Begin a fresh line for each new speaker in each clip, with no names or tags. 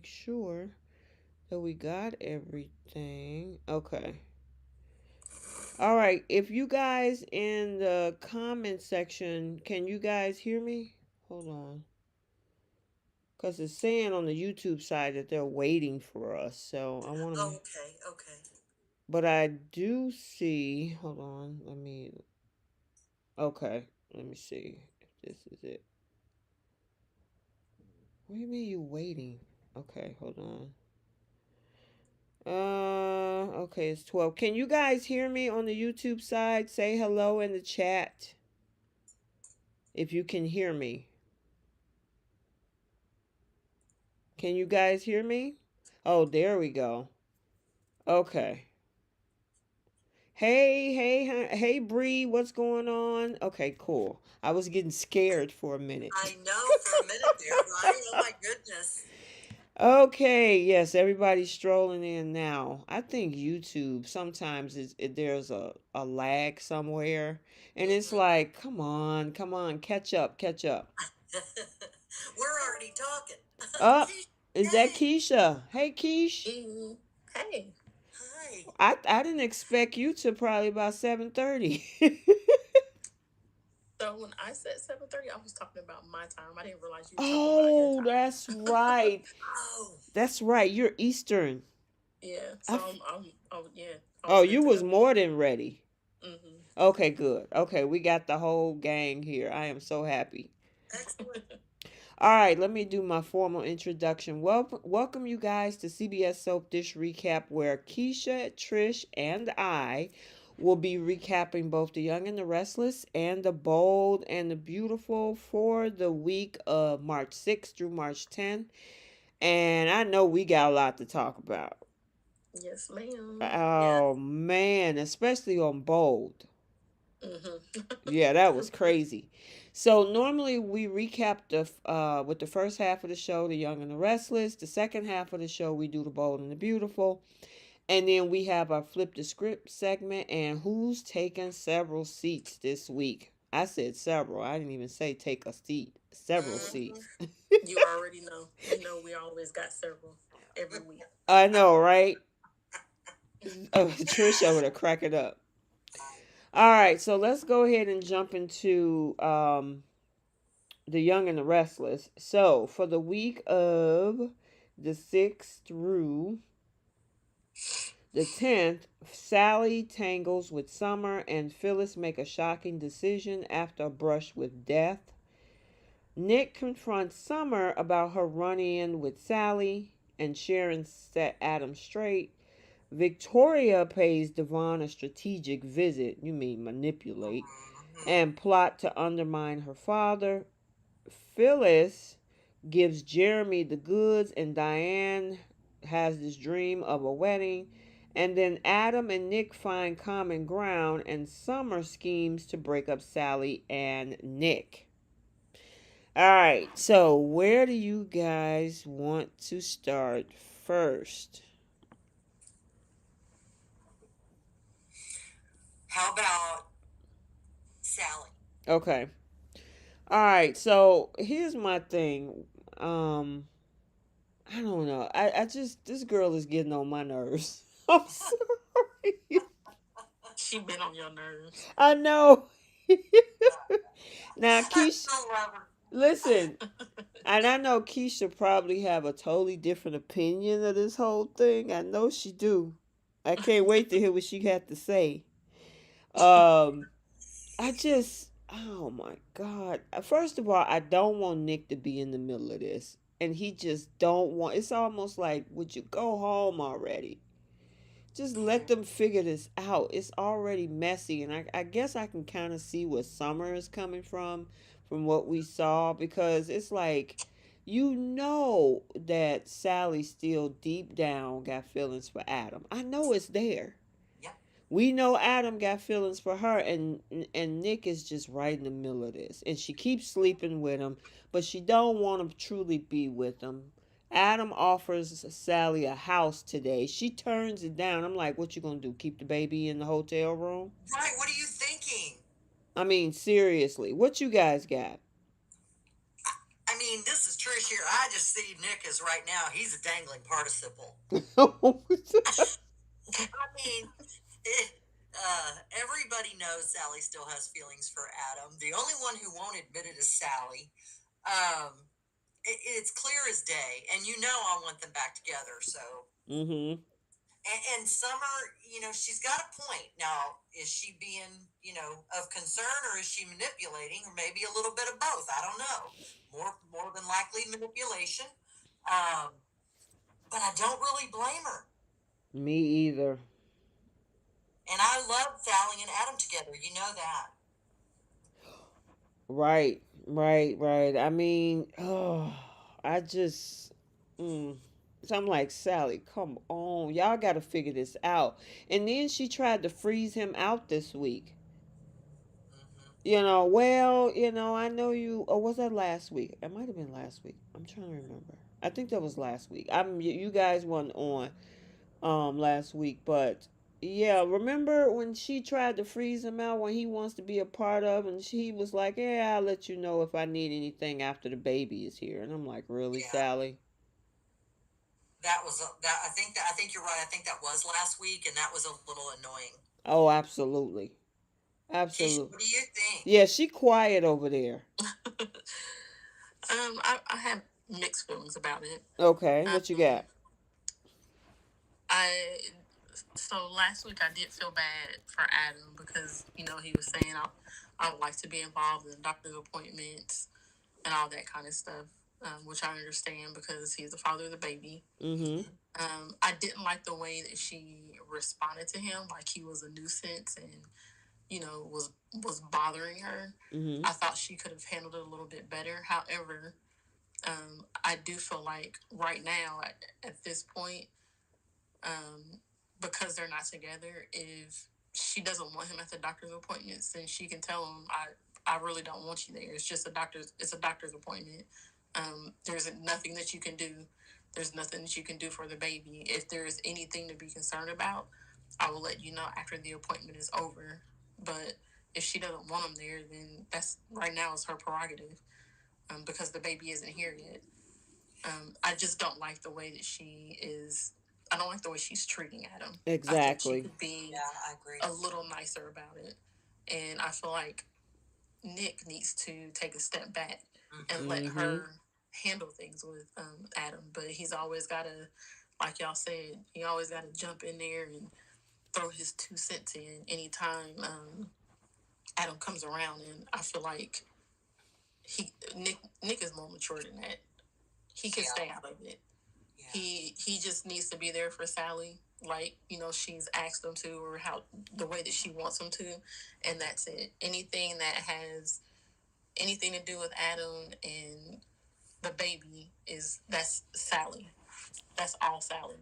make sure that we got everything. Okay. All right. If you guys in the comment section, can you guys hear me? Hold on. Because it's saying on the YouTube side that they're waiting for us. So I want to.
Oh, okay, okay.
But I do see. Hold on. Okay. Let me see if this is it. What do you mean you waiting? Okay. Hold on. Okay, it's 12. Can you guys hear me on the YouTube side? Say hello in the chat if you can hear me. Can you guys hear me? Oh, there we go. Okay. Hey, Bree, what's going on? Okay, cool. I was getting scared for a minute.
I know for a minute there, right? Oh my goodness.
Okay, yes, everybody's strolling in now. I think YouTube sometimes there's a lag somewhere, and it's
Hmm.
like, come on, catch up, catch up.
We're already talking.
Uh,
Keisha,
is that
hey.
Keisha? Hey, Keish.
Mm, hey.
Hi.
I didn't expect you to probably about 7:30.
So when I said 7:30, I was talking about my time. I didn't realize you were talking about your
Oh,
time.
that's right.
Oh,
That's right. You're Eastern.
Yeah.
I
So
f-
oh yeah, I
oh,
was good
you
to
was
go.
more than ready.
Hmm.
Okay, good. Okay, we got the whole gang here. I am so happy.
excellent.
All right, let me do my formal introduction. Welcome you guys to CBS Soap Dish Recap, where Keisha, Trish, and I will be recapping both The Young and the Restless and The Bold and the Beautiful for the week of March 6th through March 10th. And I know we got a lot to talk about.
Yes, ma'am.
Yeah.
Oh man, especially on Bold.
Hmm.
Yeah, that was crazy. So normally we recap the with the first half of the show, The Young and the Restless. The second half of the show, we do The Bold and the Beautiful, and then we have our flip the script segment. And who's taking several seats this week? I said several. I didn't even say take a seat. Several
Hmm.
seats.
You already know. You know we always got several every week.
I know, right? Oh, Trisha would have cracked it up. All right, so let's go ahead and jump into The Young and the Restless. So, for the week of the 6th through the 10th, Sally tangles with Summer and Phyllis make a shocking decision after a brush with death. Nick confronts Summer about her run in with Sally, and Sharon set Adam straight. Victoria pays Devon a strategic visit, you mean manipulate, and plot to undermine her father. Phyllis gives Jeremy the goods, and Diane has this dream of a wedding. And then Adam and Nick find common ground, and Summer schemes to break up Sally and Nick. All right, so where do you guys want to start first?
How about Sally?
Okay. All right, so here's my thing. Um, I don't know. I just this girl is getting on my nerves. I'm sorry.
She been on your nerves.
I know. Now,
I
Keisha,
still love her.
listen, and I know Keisha probably have a totally different opinion of this whole thing. I know she do. I can't wait to hear what she had to say. Um, I just, oh my God. First of all, I don't want Nick to be in the middle of this, and he just don't want. It's almost like, would you go home already? Just let them figure this out. It's already messy, and I guess I can kind of see where Summer is coming from what we saw, because it's like, you know that Sally still deep down got feelings for Adam. I know it's there.
Yep.
We know Adam got feelings for her, and Nick is just right in the middle of this, and she keeps sleeping with him, but she don't want to truly be with him. Adam offers Sally a house today. She turns it down. I'm like, what you gonna do? Keep the baby in the hotel room?
Right, what are you thinking?
I mean, seriously, what you guys got?
I mean, this is Trish here. I I just see Nick as right now, he's a dangling participle. I mean, everybody knows Sally still has feelings for Adam. The only one who won't admit it is Sally. Um, it's clear as day, and you know I want them back together. So,
Mm-hmm.
and Summer, she's got a point. Now, is she being, of concern, or is she manipulating, or maybe a little bit of both? I don't know. More than likely manipulation. Um, but I don't really blame her.
Me either.
And I love Sally and Adam together. You know that.
Right, right. I mean, oh, I just, mm. So I'm like, Sally, come on, y'all got to figure this out. And then she tried to freeze him out this week.
Hmm.
I know you. Or was that last week? It might have been last week. I'm trying to remember. I think that was last week. You guys weren't on last week, but yeah, remember when she tried to freeze him out when he wants to be a part of, and she was like, "Yeah, I'll let you know if I need anything after the baby is here." And I'm like, "Really,
Yeah,
Sally?"
that was that. I think you're right. I think that was last week, and that was a little annoying.
Oh, absolutely,
Keisha,
absolutely.
what do you think?
Yeah, she quiet over there.
I have mixed feelings about it.
Okay, what you
Um,
got?
I so last week I did feel bad for Adam because he was saying I would like to be involved in doctor's appointments and all that kind of stuff, which I understand because he's the father of the baby.
Mm-hmm.
Hmm.
I didn't like the way that she responded to him, like he was a nuisance and was bothering her.
Mm-hmm.
I thought she could have handled it a little bit better. However, I do feel like right now at this point, um, because they're not together, if she doesn't want him at the doctor's appointments, then she can tell him, I really don't want you there. It's a doctor's appointment. There's nothing that you can do. There's nothing that you can do for the baby. If there's anything to be concerned about, I will let you know after the appointment is over. But if she doesn't want him there, then that's right now is her prerogative, because the baby isn't here yet. I just don't like the way that she is. I don't like the way she's treating Adam. I think she
Exactly.
could be
Yeah, I agree.
a little nicer about it. And I feel like Nick needs to take a step back and
Hmm.
let
Mm-hmm.
her handle things with Adam. But he's always got to, like y'all said, he always got to jump in there and throw his 2 cents in anytime Adam comes around. And I feel like Nick is more mature than that. He can
Yeah,
stay out of it.
yeah,
He just needs to be there for Sally, like she's asked him to, or how the way that she wants him to, and that's it. Anything that has anything to do with Adam and the baby that's Sally. That's all Sally,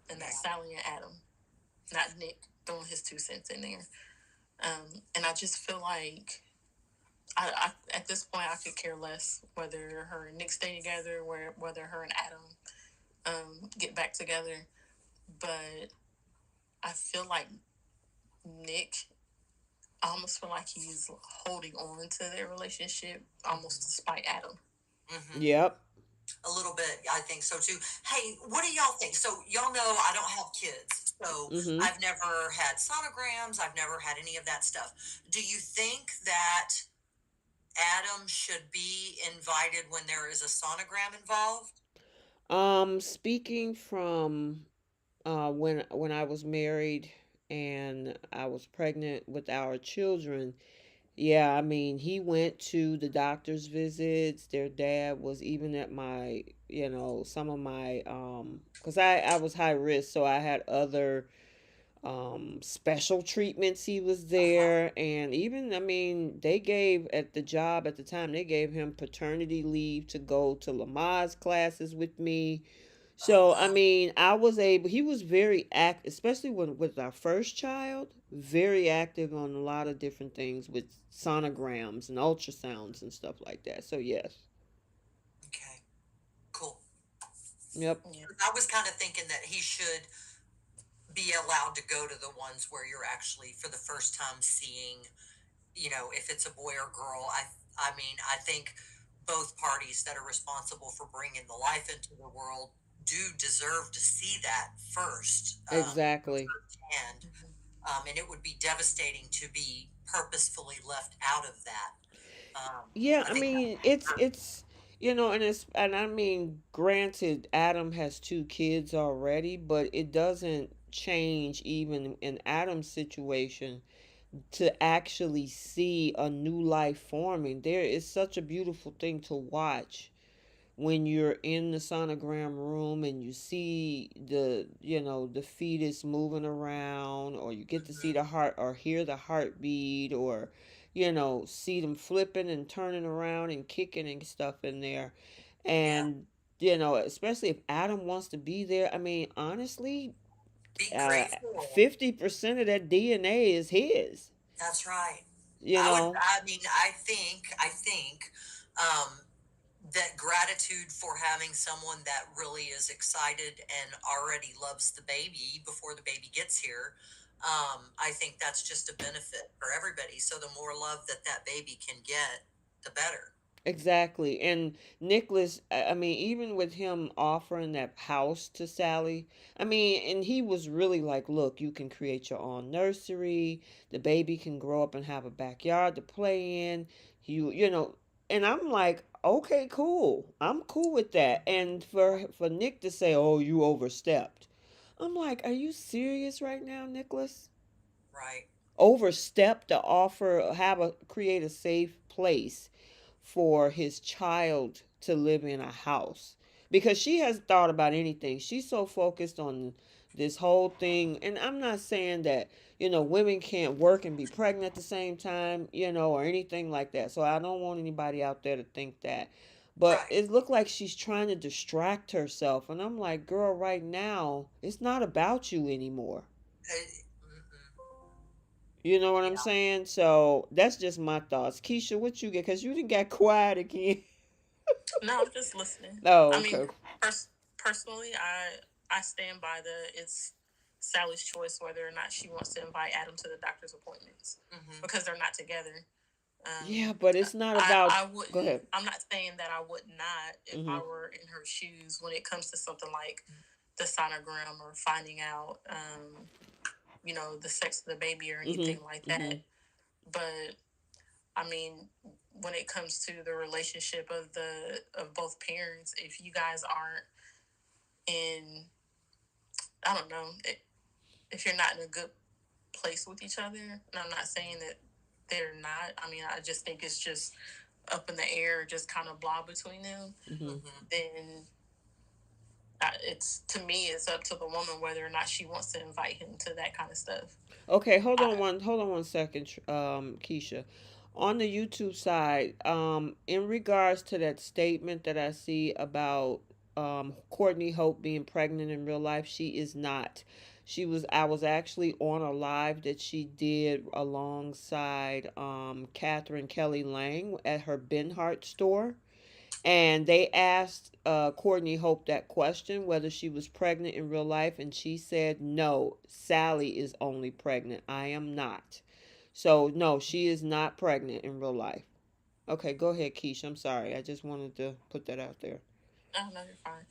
and
yeah.
that's Sally and Adam, not Nick throwing his 2 cents in there. And I just feel like at this point I could care less whether her and Nick stay together, whether her and Adam get back together. But I feel like Nick, I almost feel like he's holding on to their relationship almost
Hmm.
despite Adam.
Hmm.
Yep.
A little bit, I think so too. Hey, what do y'all think? So y'all know I don't have kids, so
Mm-hmm.
I've never had sonograms. I've never had any of that stuff. Do you think that Adam should be invited when there is a sonogram involved?
Speaking from when I was married and I was pregnant with our children, yeah, I mean, he went to the doctor's visits. Their dad was even at my, some of my cuz I was high risk, so I had other special treatments. He was
Uh huh.
there, and even, I mean, they gave at the job at the time, they gave him paternity leave to go to Lamaze classes with me.
Oh
So I
wow.
mean, I was able. He was very active, especially when with our first child. Very active on a lot of different things with sonograms and ultrasounds and stuff like that. So yes,
Okay. Cool.
yep,
Yeah.
I was kind of thinking that he should be allowed to go to the ones where you're actually for the first time seeing, if it's a boy or girl. I mean, I think both parties that are responsible for bringing the life into the world do deserve to see that first,
Exactly.
firsthand. And it would be devastating to be purposefully left out of that.
Yeah,
I
I
think that,
mean, it's and I mean, granted, Adam has two kids already, but it doesn't change even in Adam's situation to actually see a new life forming. There is such a beautiful thing to watch when you're in the sonogram room and you see the fetus moving around, or you get to see
mhm,
the heart or hear the heartbeat, or see them flipping and turning around and kicking and stuff in there.
yeah,
And especially if Adam wants to be there, I mean, honestly,
be
uh
grateful.
50% of that DNA is his.
That's right.
you know
I mean, I think, um, that gratitude for having someone that really is excited and already loves the baby before the baby gets here. I think that's just a benefit for everybody. So the more love that that baby can get, the better.
Exactly. And Nicholas, I mean, even with him offering that house to Sally, I mean, and he was really like, look, you can create your own nursery. The baby can grow up and have a backyard to play in. And I'm like, okay, cool. I'm cool with that. And for Nick to say, oh, you overstepped. I'm like, are you serious right now, Nicholas?
Right.
Overstep to offer create a safe place for his child to live in a house, because she hasn't thought about anything. She's so focused on this whole thing. And I'm not saying that women can't work and be pregnant at the same time, or anything like that. So I don't want anybody out there to think that, but
Right.
it looked like she's trying to distract herself. And I'm like, girl, right now it's not about you anymore.
Mm-mm.
You know what I'm
Yeah.
saying? So that's just my thoughts. Keisha, what you get? Because you didn't get quiet again.
No, I'm just listening.
Oh,
I mean,
okay.
personally, I stand by the it's Sally's choice whether or not she wants to invite Adam to the doctor's appointments
Mm-hmm.
because they're not together.
Yeah, but it's not about.
I
Go
wouldn't.
ahead.
I'm not saying that I would not if I
Mhm.
were in her shoes when it comes to something like the sonogram or finding out, the sex of the baby or
Mhm.
anything like that.
Mhm.
But I mean, when it comes to the relationship of both parents, if you guys aren't in, I don't know, if you're not in a good place with each other, and I'm not saying that they're not. I mean, I just think it's just up in the air, just kind of blah between them.
Mhm.
Mm-hmm.
Then it's to me, it's up to the woman whether or not she wants to invite him to that kind of stuff.
Okay,
I,
hold on one second, Keisha. On the YouTube side, in regards to that statement that I see about Courtney Hope being pregnant in real life, she is not. I was actually on a live that she did alongside Catherine Kelly Lang at her Benhart store. And they asked Courtney Hope that question, whether she was pregnant in real life, and she said, no, Sally is only pregnant. I am not. So, no, she is not pregnant in real life. Okay, go ahead, Keisha. I'm sorry. I just wanted to put that out there.
oh no, you're fine.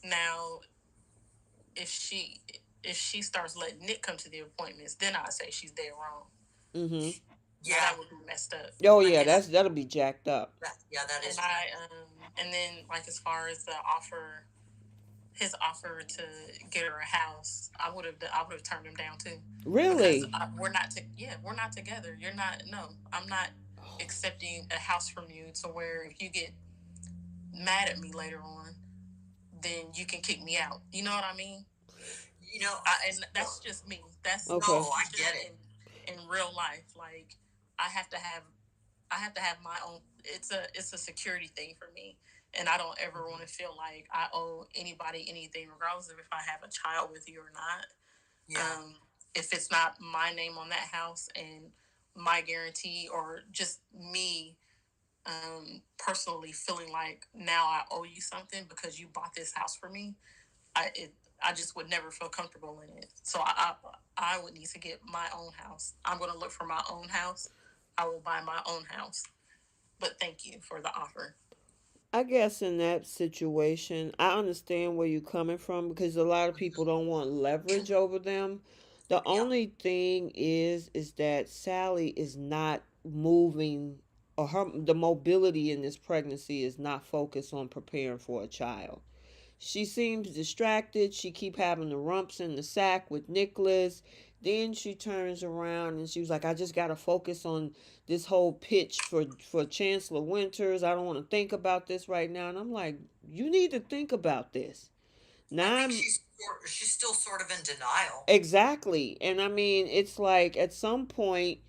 Now if she if she starts letting Nick come to the appointments, then I'd say she's dead wrong.
Mm-hmm.
Now
Yeah.
that would be messed up.
Oh,
I
yeah,
guess
that'll be jacked up.
yeah, that is
And
true.
and then like as far as the offer, his offer to get her a house, I would have turned him down too, because
Really?
we're not together. You're not. No, I'm not accepting a house from you to where if you get mad at me later on, then you can kick me out. You know what I mean? And
So,
that's just me. That's
no,
Okay.
this
I
is
get
just
it.
in real life. Like I have to have I have to have my own. It's a security thing for me, and I don't ever want
Mm-hmm.
to feel like I owe anybody anything, regardless of if I have a child with you or not.
Yeah.
If it's not my name on that house and my guarantee, or just me personally feeling like now I owe you something because you bought this house for me, I it, I just would never feel comfortable in it. So I would need to get my own house. I'm going to look for my own house. I will buy my own house. but thank you for the offer.
I guess in that situation, I understand where you're coming from because a lot of people don't want leverage over them. The
Yeah.
only thing is that Sally is not moving, or her the mobility in this pregnancy is not focused on preparing for a child. She seems distracted. She keep having the rumps in the sack with Nicholas. Then she turns around and she was like, "I just gotta focus on this whole pitch for Chancellor Winters. I don't want to think about this right now." And I'm like, "You need to think about this."
I
Now
think
I'm
she's still sort of in denial.
exactly, and I mean, it's like at some point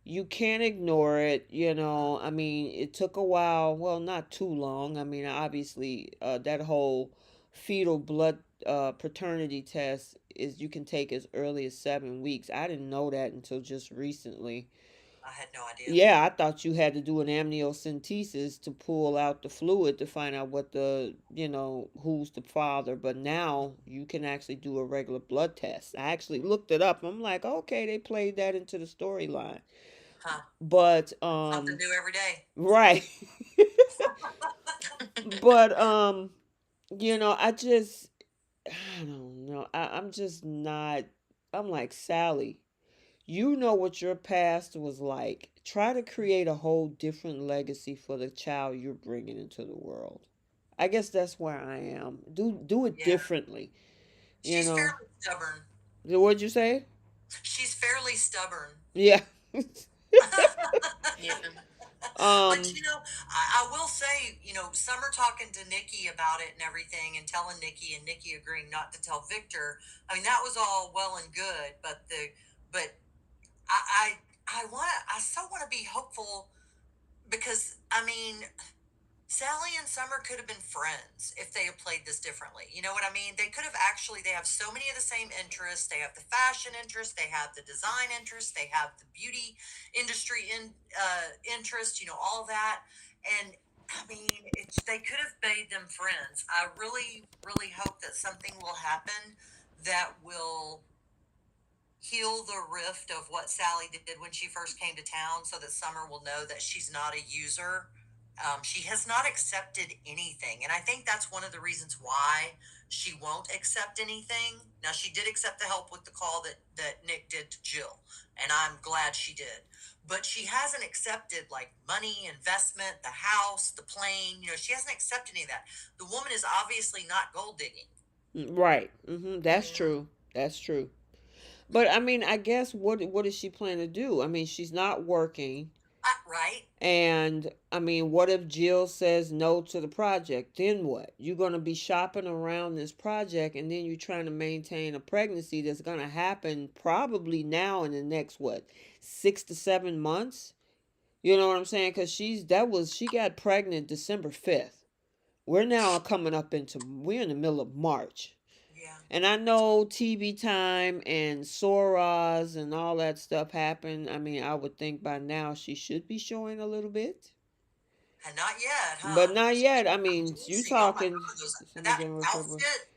you can't ignore it, you know. I mean, it took a while, well, not too long. I mean, obviously, that whole fetal blood paternity test is you can take as early as 7 weeks. I didn't know that until just recently.
I had no idea.
Yeah, I thought you had to do an amniocentesis to pull out the fluid to find out what the, who's the father. But now you can actually do a regular blood test. I actually looked it up. I'm like, okay, they played that into the storyline.
Huh.
But
Something new every day.
right. But I don't know. I'm just not. I'm like, Sally, you know what your past was like. Try to create a whole different legacy for the child you're bringing into the world. I guess that's where I am. Do it
Yeah.
differently. You
She's
know.
fairly stubborn.
What'd you say?
She's fairly stubborn.
Yeah.
Yeah.
But
um.
I will say, Summer talking to Nikki about it and everything, and telling Nikki, and Nikki agreeing not to tell Victor. I mean, that was all well and good, but I so want to be hopeful, because I mean, Sally and Summer could have been friends if they had played this differently. You know what I mean? They could have actually, they have so many of the same interests. They have the fashion interest, they have the design interest, they have the beauty industry interest, all that. And I mean, they could have made them friends. I really, really hope that something will happen that will heal the rift of what Sally did when she first came to town, so that Summer will know that she's not a user. She has not accepted anything. And I think that's one of the reasons why she won't accept anything. Now, she did accept the help with the call that Nick did to Jill, and I'm glad she did. But she hasn't accepted like money, investment, the house, the plane. She hasn't accepted any of that. The woman is obviously not gold digging.
Right. That's
Yeah.
true. That's true. But I mean, I guess what does she plan to do? I mean, she's not working.
Right?
And I mean, what if Jill says no to the project? Then what? You're going to be shopping around this project, and then you're trying to maintain a pregnancy that's going to happen probably now in the next, what, 6 to 7 months? You know what I'm saying? Because she got pregnant December 5th. We're now coming up we're in the middle of March.
Yeah.
And I know TV time and Soras and all that stuff happened. I mean, I would think by now she should be showing a little bit.
And not yet,
But
huh?
not yet. I mean, you
Amazing. Oh my
talking
God,
December,
that
January, February.
outfit.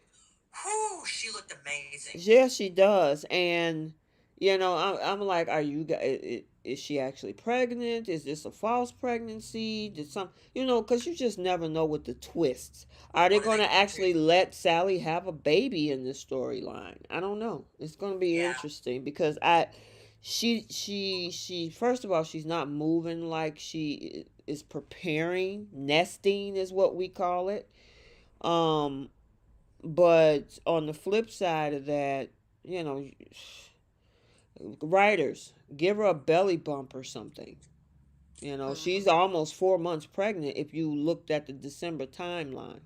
Whoo, she looked amazing.
Yeah, she does. And, I'm like, are you guys, is she actually pregnant? Is this a false pregnancy? Did some, because you just never know with the twists. Are they
What are
going
they
to
gonna do?
actually let Sally have a baby in this storyline? I don't know. It's going to be
Yeah,
interesting because she, first of all, she's not moving like she is preparing. Nesting is what we call it. Um, but on the flip side of that, you know, writers, give her a belly bump or something. She's
Mm-hmm.
almost 4 months pregnant if you looked at the December timeline.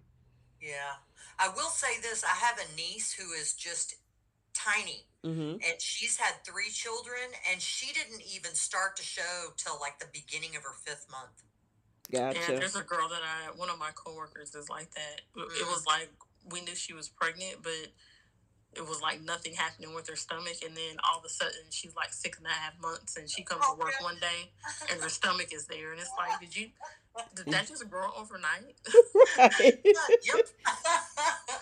yeah. I will say this: I have a niece who is just tiny,
Mm-hmm.
and she's had 3 children, and she didn't even start to show till like the beginning of her 5th month.
Yeah,
Gotcha.
there's a girl that one of my coworkers is like that. It
Mm,
was like we knew she was pregnant, but it was like nothing happening with her stomach, and then all of a sudden she's like 6.5 months, and she comes to
oh
work one day, and her stomach is there, and it's like, did that just grow overnight?
Right.
yep.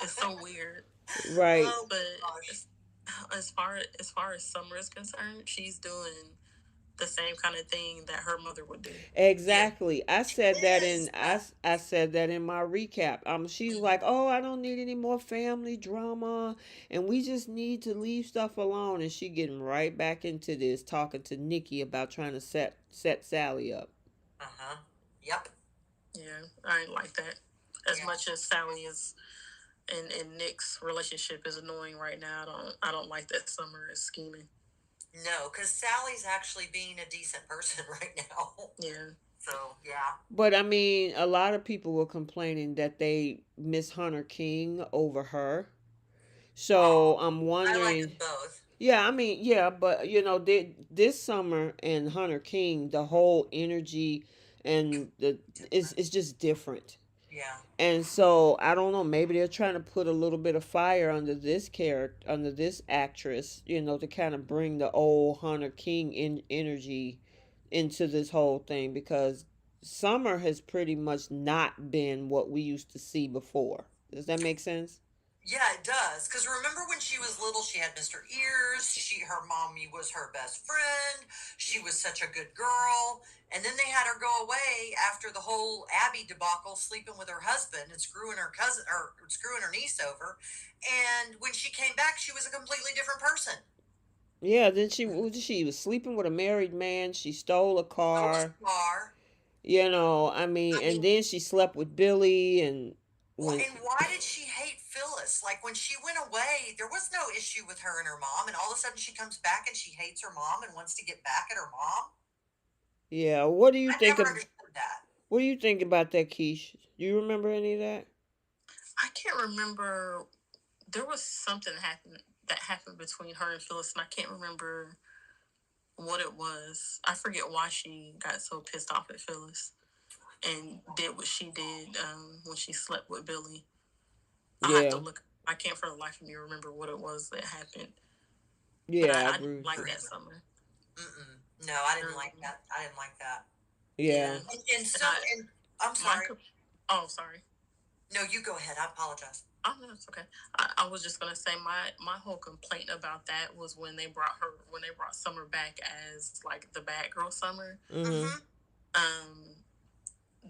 It's so weird.
Right.
Oh
But
gosh.
as far as Summer is concerned, she's doing the same kind of thing that her mother would do.
Yeah,
Exactly. I said
it
that
is.
I said that in my recap. She's
Mhm.
like, "Oh, I don't need any more family drama, and we just need to leave stuff alone." And she getting right back into this, talking to Nikki about trying to set Sally up.
Uh-huh. Yep.
Yeah, I ain't like that. As
Yeah.
much as Sally is and Nick's relationship is annoying right now, I don't like that Summer is scheming.
No, because Sally's actually being a decent person right now.
Yeah.
So yeah.
But I mean, a lot of people were complaining that they miss Hunter King over her. So
Oh,
I'm
I like
wondering.
them both.
Yeah, I mean, yeah, but this Summer and Hunter King, the whole energy and the
Different.
it's just different.
Yeah.
And so I don't know, maybe they're trying to put a little bit of fire under this character, under this actress, to kind of bring the old Hunter King energy into this whole thing because Summer has pretty much not been what we used to see before. Does that make sense?
Yeah, it does. Because remember when she was little, she had Mr. Ears. Her mommy was her best friend. She was such a good girl. And then they had her go away after the whole Abby debacle, sleeping with her husband and screwing her cousin or screwing her niece over. And when she came back, she was a completely different person.
Yeah, then she was sleeping with a married man. She stole a
Stole his
car.
car.
I mean,
I
and
mean,
then she slept with Billy and
well,
when
and why did she hate Phyllis? Like when she went away, there was no issue with her and her mom, and all of a sudden she comes back and she hates her mom and wants to get back at her mom.
yeah,
I never understood that.
what do you think about that, Keish? Do you remember any of that?
I can't remember. There was something that happened between her and Phyllis, and I can't remember what it was. I forget why she got so pissed off at Phyllis and did what she did when she slept with Billy. I have to
Yeah.
look. I can't for the life of me remember what it was that happened. But
Yeah, I
I didn't
agree with
like
you.
that Summer.
Mm-mm. No, I didn't like
Um,
that. I didn't like that.
Yeah.
yeah,
And
and
so, and I'm
my
sorry.
oh sorry.
No, you go ahead. I apologize.
Oh no, it's okay. I was just gonna say my whole complaint about that was when they brought Summer back as like the bad girl Summer.
Mhm.
Mm-hmm.
Um,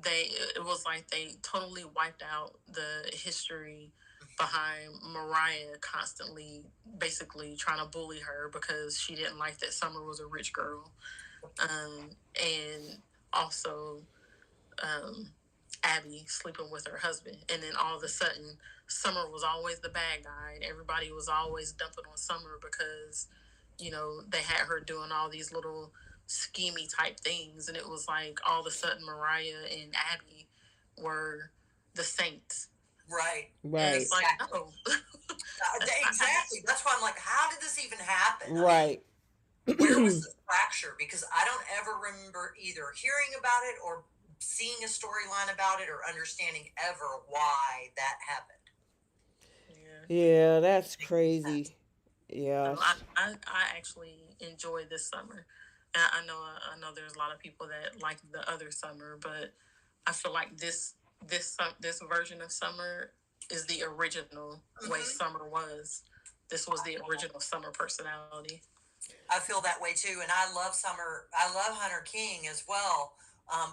they it was like they totally wiped out the history behind Mariah constantly basically trying to bully her because she didn't like that Summer was a rich girl. And also um, Abby sleeping with her husband, and then all of a sudden, Summer was always the bad guy, and everybody was always dumping on Summer because, they had her doing all these little schemy type things, and it was like all of a sudden Mariah and Abby were the saints,
Right.
and it's
Right.
like
Exactly.
no, that's not how you.
Exactly. That's why I'm like, how did this even happen? I mean,
Right.
where was the fracture? Because I don't ever remember either hearing about it or seeing a storyline about it or understanding ever why that happened.
Yeah.
Yeah, that's
Makes sense.
crazy. Yeah.
No, I actually enjoyed this summer. And I know there's a lot of people that like the other summer, but I feel like this version of summer is the original way
Mm-hmm.
summer was. This was the original summer personality.
I feel that way too, and I love Summer. I love Hunter King as well.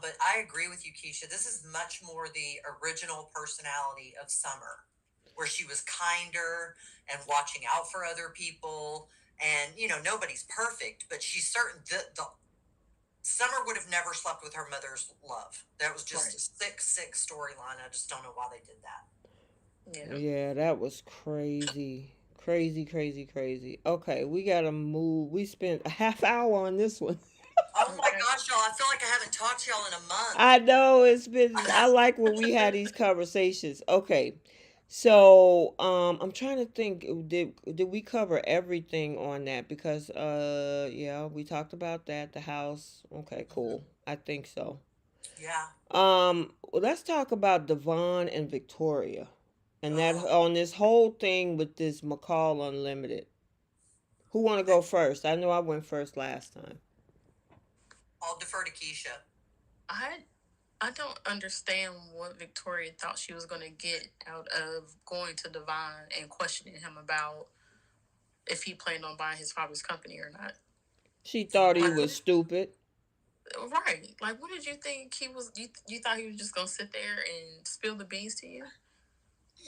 But I agree with you, Keisha. This is much more the original personality of Summer, where she was kinder and watching out for other people. And nobody's perfect, but she's certain the Summer would have never slept with her mother's love. That was just
Right.
a sick, sick storyline. I just don't know why they did that.
Yeah.
Yeah, that was crazy. Crazy, crazy, crazy. Okay, we gotta move. We spent a half hour on this one.
Oh my
Okay.
gosh, y'all! I feel like I haven't talked to y'all in a month.
I know it's been I like when we had these conversations. Okay. So, I'm trying to think did we cover everything on that because yeah, we talked about that, the house. Okay,
Mhm.
cool. I think so.
Yeah.
Well, let's talk about Devon and Victoria. And that
Oh,
on this whole thing with this McCall Unlimited. Who want to
okay.
go first? I know I went first last time.
I'll defer to Keisha.
I I don't understand what Victoria thought she was gonna get out of going to Devon and questioning him about if he planned on buying his father's company or not.
She thought he
Like,
Mm-hmm.
what?
was stupid.
Right. Like, what did you think he was? You thought he was just gonna sit there and spill the beans to you?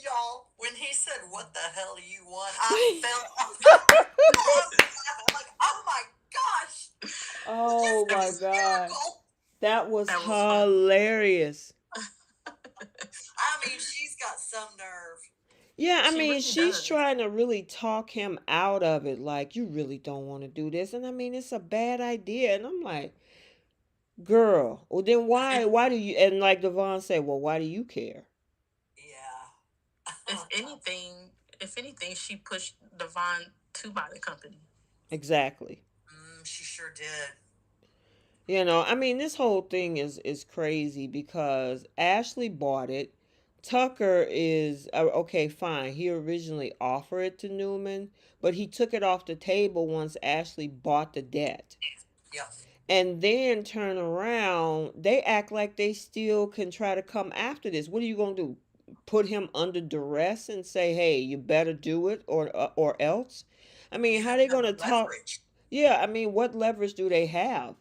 Y'all, when he said, "What the hell do you want?" I felt I'm like, "Oh my gosh, did you
Oh
see
my
this
god.
miracle?"
That was
That was funny.
hilarious.
I mean, she's got some nerve.
Yeah, I
She
mean,
really
she's
does.
trying to really talk him out of it. Like, you really don't want to do this. And I mean, it's a bad idea. And I'm like, girl, well, then why do you, and like Devon said, well, why do you care?
Yeah.
If anything, if anything, she pushed Devon to buy the company.
Exactly.
She sure did.
I mean, this whole thing is crazy because Ashley bought it. Tucker is okay, fine. He originally offered it to Newman, but he took it off the table once Ashley bought the debt.
Yep.
And then turn around, they act like they still can try to come after this. What are you going to do? Put him under duress and say, "Hey, you better do it or else?" I mean,
You
how
have
they
no
going to talk?
leverage.
Yeah, I mean, what leverage do they have?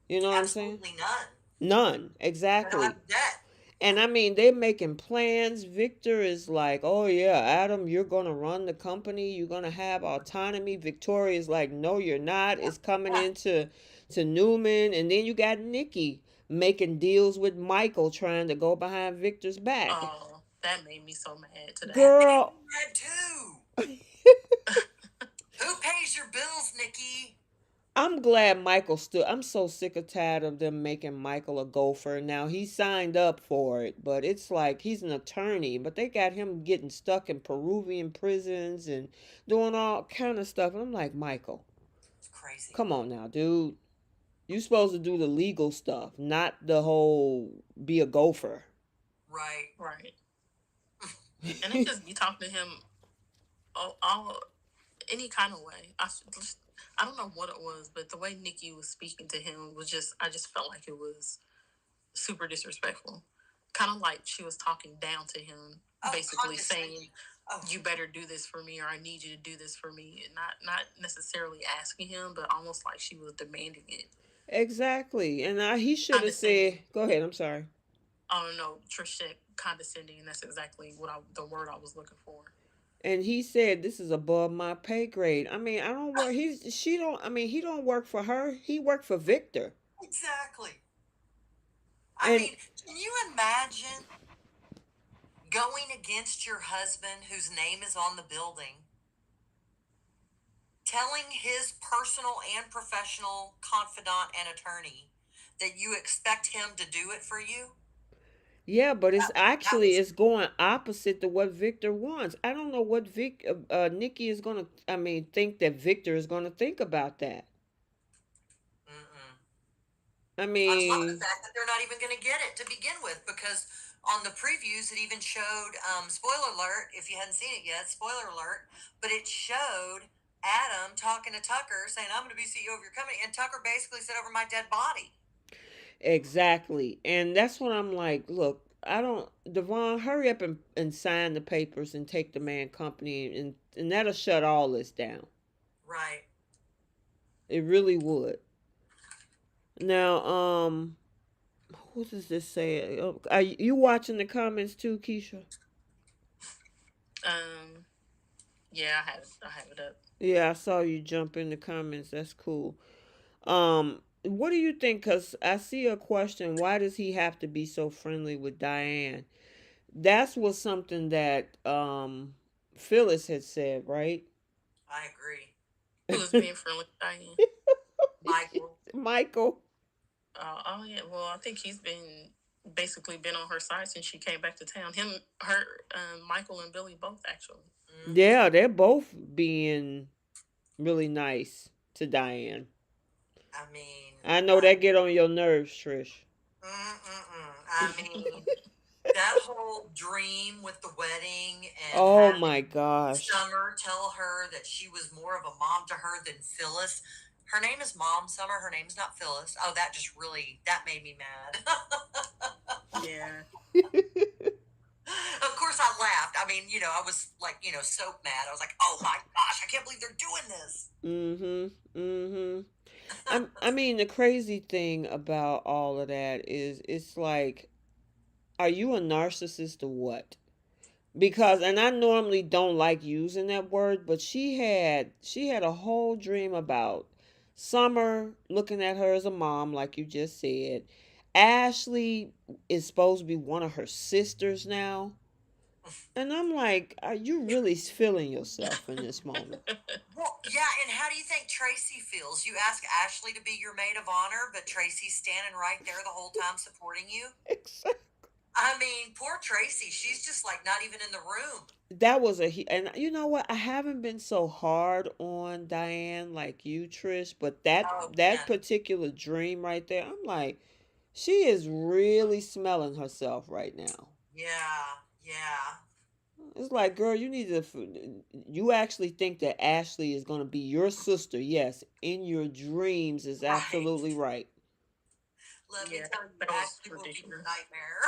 You know what I'm saying?
Absolutely none.
None,
They don't
exactly.
have debt.
And I mean, they're making plans. Victor is like, "Oh yeah, Adam, you're gonna run the company. You're gonna have autonomy." Victoria's like, "No, you're not. It's coming
Yeah.
into to Newman." And then you got Nikki making deals with Michael, trying to go behind Victor's back.
Oh, that made me so mad today.
That made
Girl,
me mad too. Who pays your bills, Nikki?
I'm glad Michael stood. I'm so sick or tired of them making Michael a gopher. Now he signed up for it, but it's like he's an attorney, but they got him getting stuck in Peruvian prisons and doing all kind of stuff. And I'm like, Michael,
It's crazy.
come on now, dude. You supposed to do the legal stuff, not the whole be a gopher.
Right.
Right. And they just be talking to him all any kind of way. I don't know what it was, but the way Nikki was speaking to him was just I just felt like it was super disrespectful. Kind of like she was talking down to him,
Oh,
basically saying,
condescending. Oh,
"You better do this for me," or "I need you to do this for me," and not necessarily asking him, but almost like she was demanding it.
Exactly. And he should have said,
Condescending.
go ahead, I'm sorry.
I don't know, Trish said condescending, and that's exactly the word I was looking for.
And he said, "This is above my pay grade." I mean, I don't work. She don't. I mean, he don't work for her. He worked for Victor.
exactly. I
And
mean, can you imagine going against your husband whose name is on the building, telling his personal and professional confidant and attorney that you expect him to do it for you?
yeah, but it's
That
actually
was
it's going opposite to what Victor wants. I don't know what Nikki is gonna. I mean, think that Victor is gonna think about that.
mm-mm.
I
On top of the
mean,
fact that they're not even going to get it to begin with, because on the previews it even showed, spoiler alert if you hadn't seen it yet, spoiler alert, but it showed Adam talking to Tucker saying, "I'm going to be CEO of your company," and Tucker basically said, "Over my dead body."
exactly, and that's what I'm like. Look, I don't. Devon, hurry up and sign the papers and take the man company, and that'll shut all this down.
Right.
It really would. Now, what does this say? Are you watching the comments too, Keisha?
Um, yeah, I have it up.
Yeah, I saw you jump in the comments. That's cool. What do you think? Cause I see a question. Why does he have to be so friendly with Diane? That's was something that Phyllis had said, right?
I agree.
Who was being friendly with Diane?
Michael.
Michael.
Oh yeah. Well, I think he's been basically been on her side since she came back to town. Him, her, Michael and Billy both actually.
Mm-hmm.
Yeah, they're both being really nice to Diane.
I mean,
I know that get on your nerves, Trish.
I mean, that whole dream with the wedding and
Oh
having
my gosh.
Summer tell her that she was more of a mom to her than Phyllis. Her name is Mom Summer. Her name's not Phyllis. Oh, that made me mad.
Yeah.
Of course, I laughed. I mean, I was like, so mad. I was like, oh my gosh, I can't believe they're doing this.
Mm-hmm. Mm-hmm. I mean, the crazy thing about all of that is it's like, are you a narcissist or what? Because, and I normally don't like using that word, but she had a whole dream about Summer looking at her as a mom, like you just said. Ashley is supposed to be one of her sisters now. And I'm like, are you really feeling yourself in this moment?
Well, yeah, and how do you think Tracy feels? You ask Ashley to be your maid of honor, but Tracy's standing right there the whole time supporting you.
Exactly.
I mean, poor Tracy. She's just like not even in the room.
That was and you know what? I haven't been so hard on Diane like you, Trish, but that
Oh,
that
man.
particular dream right there, I'm like, she is really smelling herself right now.
Yeah, yeah.
It's like, girl, you need to. You actually think that Ashley is going to be your sister? Yes, in your dreams is
Right.
absolutely right.
Let me
Yeah,
tell you,
that was
Ashley will be your
ridiculous.
nightmare.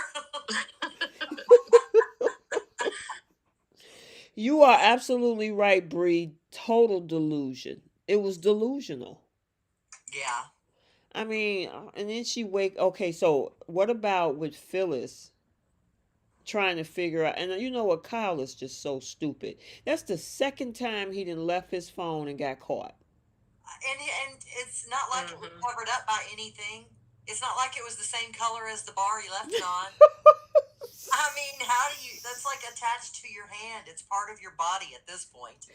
You are absolutely right, Bree. Total delusion. It was delusional.
Yeah.
I mean, and then she wake. Okay, so what about with Phyllis trying to figure out? And you know what? Kyle is just so stupid. That's the second time he didn't left his phone and got caught.
And it's not like it was
Hmm.
covered up by anything. It's not like it was the same color as the bar he left it on. I mean, how do you? That's like attached to your hand. It's part of your body at this point.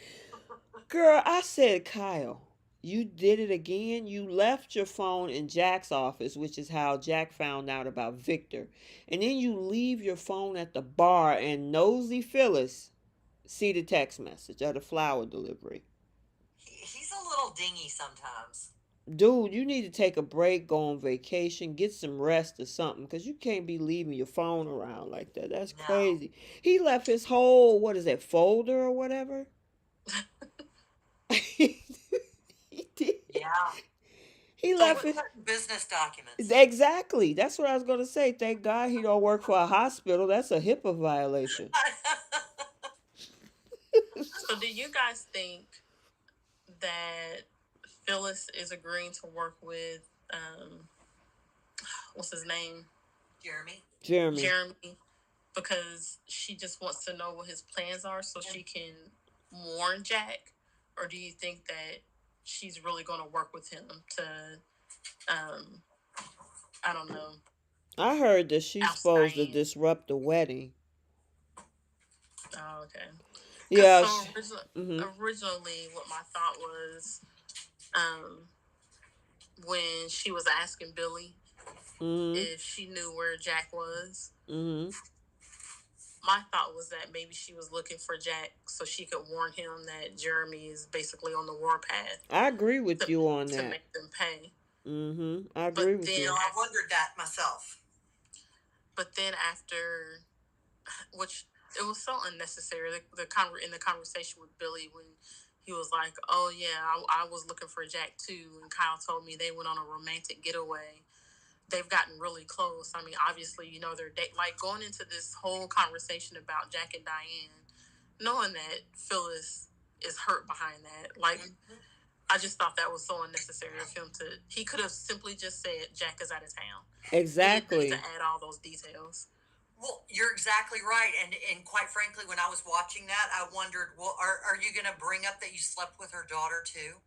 Girl, I said, Kyle, you did it again. You left your phone in Jack's office, which is how Jack found out about Victor. And then you leave your phone at the bar, and nosy Phyllis see the text message of the flower delivery.
He's a little dingy sometimes.
Dude, you need to take a break, go on vacation, get some rest or something, because you can't be leaving your phone around like that. That's
No.
crazy. He left his whole, what is that, folder or whatever? He did.
Yeah.
He
Filled
left
with
it.
certain business documents.
Exactly. That's what I was gonna say. Thank God he don't work for a hospital. That's a HIPAA violation.
So, do you guys think that Phyllis is agreeing to work with what's his name,
Jeremy.
Jeremy.
Jeremy, because she just wants to know what his plans are so she can warn Jack, or do you think that she's really going to work with him to, um, I don't know,
I heard that she's
oust
supposed to
Diane?
disrupt the wedding.
Oh, okay. Because
Yeah.
so
Mhm.
originally, what my thought was, um, when she was asking Billy
Mhm.
if she knew where Jack was,
Mhm.
my thought was that maybe she was looking for Jack so she could warn him that Jeremy is basically on the warpath
I agree with
to
you on
to
that.
make them pay.
Mhm. I agree
But
with
then,
you.
I wondered that myself.
after, which it was so unnecessary. In the conversation with Billy when he was like, "Oh yeah, I was looking for Jack too," and Kyle told me they went on a romantic getaway. They've gotten really close. I mean, obviously, they're like going into this whole conversation about Jack and Diane, knowing that Phyllis is hurt behind that. Like,
Mm-hmm.
I just thought that was so unnecessary of him to. He could have simply just said Jack is out of town. He didn't need to
Exactly.
add all those details.
Well, you're exactly right, and quite frankly, when I was watching that, I wondered, well, are you going to bring up that you slept with her daughter too?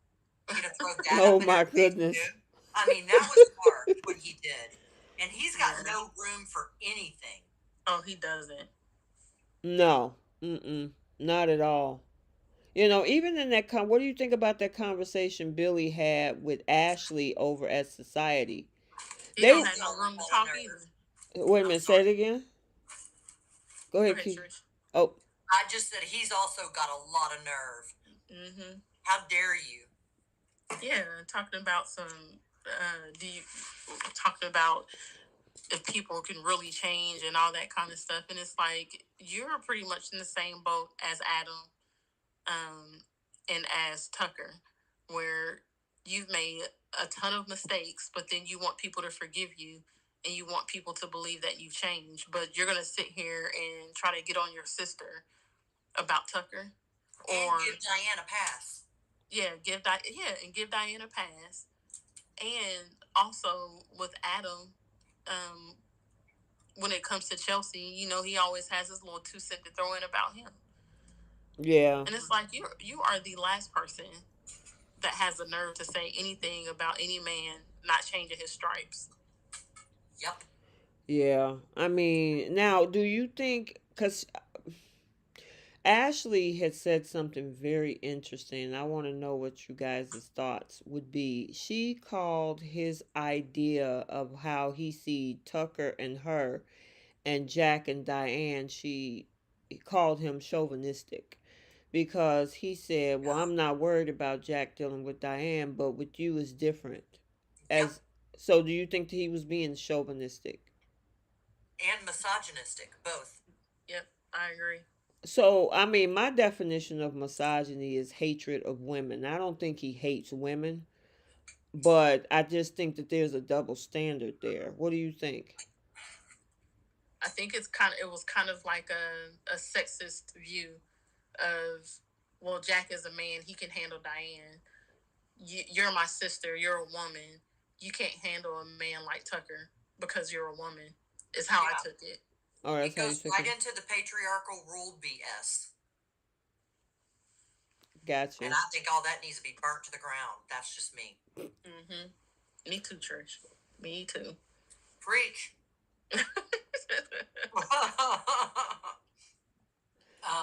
You going to throw that
Oh
up in
my
his face
goodness.
too? I mean, that was harsh what he did, and he's got
Yeah.
no room for anything.
Oh, he doesn't.
No. Mm-mm. Not at all. Even in that what do you think about that conversation Billy had with Ashley over at Society?
He don't
They
have no
Still
room to
on a
talk either.
nerve.
wait a
I'm
minute. Say
sorry.
it again. Go
Go
ahead,
ahead,
Key.
Trish.
Oh,
I just said he's also got a lot of nerve.
Mm-hmm.
How dare you?
Yeah, talking about some. Do you talking about if people can really change and all that kind of stuff? And it's like you're pretty much in the same boat as Adam, and as Tucker, where you've made a ton of mistakes, but then you want people to forgive you, and you want people to believe that you've changed, but you're gonna sit here and try to get on your sister about Tucker,
and
or
give Diane a pass.
and give Diane a pass, and also with Adam, um, when it comes to Chelsea, he always has his little 2 cent to throw in about him,
Yeah.
and it's like you are the last person that has the nerve to say anything about any man not changing his stripes.
Yep.
Yeah. I mean, now, do you think, because Ashley had said something very interesting, and I want to know what you guys' thoughts would be. She called his idea of how he see Tucker and her and Jack and Diane, she called him chauvinistic because he said, "Well,
Yeah.
I'm not worried about Jack dealing with Diane, but with you is different."
Yep.
As so, do you think that he was being chauvinistic?
And misogynistic, both.
Yep, I agree.
So, I mean, my definition of misogyny is hatred of women. I don't think he hates women, but I just think that there's a double standard there. What do you think?
I think it was kind of like a sexist view of, well, Jack is a man, he can handle Diane. You're my sister, you're a woman, you can't handle a man like Tucker because you're a woman, is how I
Yeah.
took it.
Oh, that's
It
how you
goes
took
right
it.
into the patriarchal rule BS. And
Gotcha.
I think all that needs to be burnt to the ground. That's just me.
Mm-hmm. Me too, Trish. Me too.
Preach.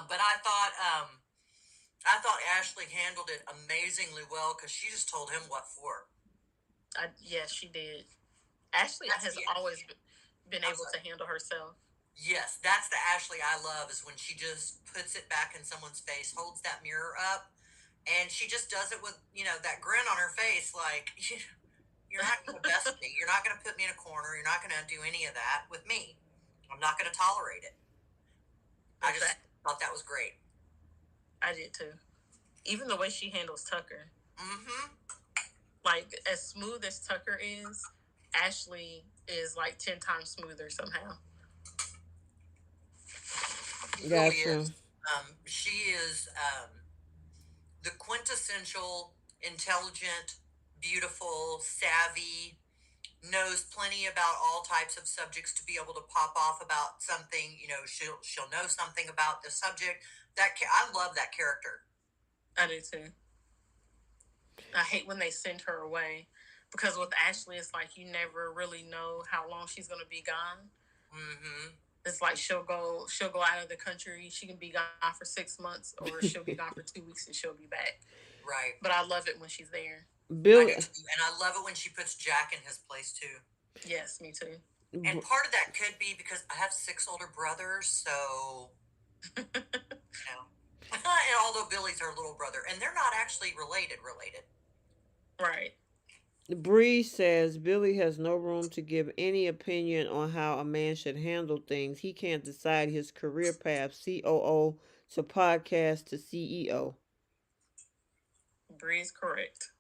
But I thought Ashley handled it amazingly well because she just told him what for.
Yes, she did. Ashley
That's
has
the
always been
I'm
able
sorry.
to handle herself.
Yes, that's the Ashley I love is when she just puts it back in someone's face, holds that mirror up, and she just does it with that grin on her face, like you're not going to best me, you're not going to put me in a corner, you're not going to do any of that with me. I'm not going to tolerate it. I just thought that was great.
I did too. Even the way she handles Tucker.
Mm-hmm.
Like, as smooth as Tucker is, Ashley is like 10 times smoother somehow.
She really
Gotcha.
is. She is the quintessential intelligent, beautiful, savvy, knows plenty about all types of subjects to be able to pop off about something. She'll know something about the subject. I love that character.
I do too. I hate when they send her away because with Ashley, it's like you never really know how long she's going to be gone.
Mm-hmm.
It's like she'll go out of the country. She can be gone for 6 months, or she'll be gone for 2 weeks and she'll be back.
Right.
But I love it when she's there.
I
Bill.
do too, and I love it when she puts Jack in his place too.
Yes, me too.
And part of that could be because I have 6 older brothers, so and although Billy's her little brother, and they're not actually related.
Right.
Bree says Billy has no room to give any opinion on how a man should handle things. He can't decide his career path, COO to podcast to CEO.
Bree's correct.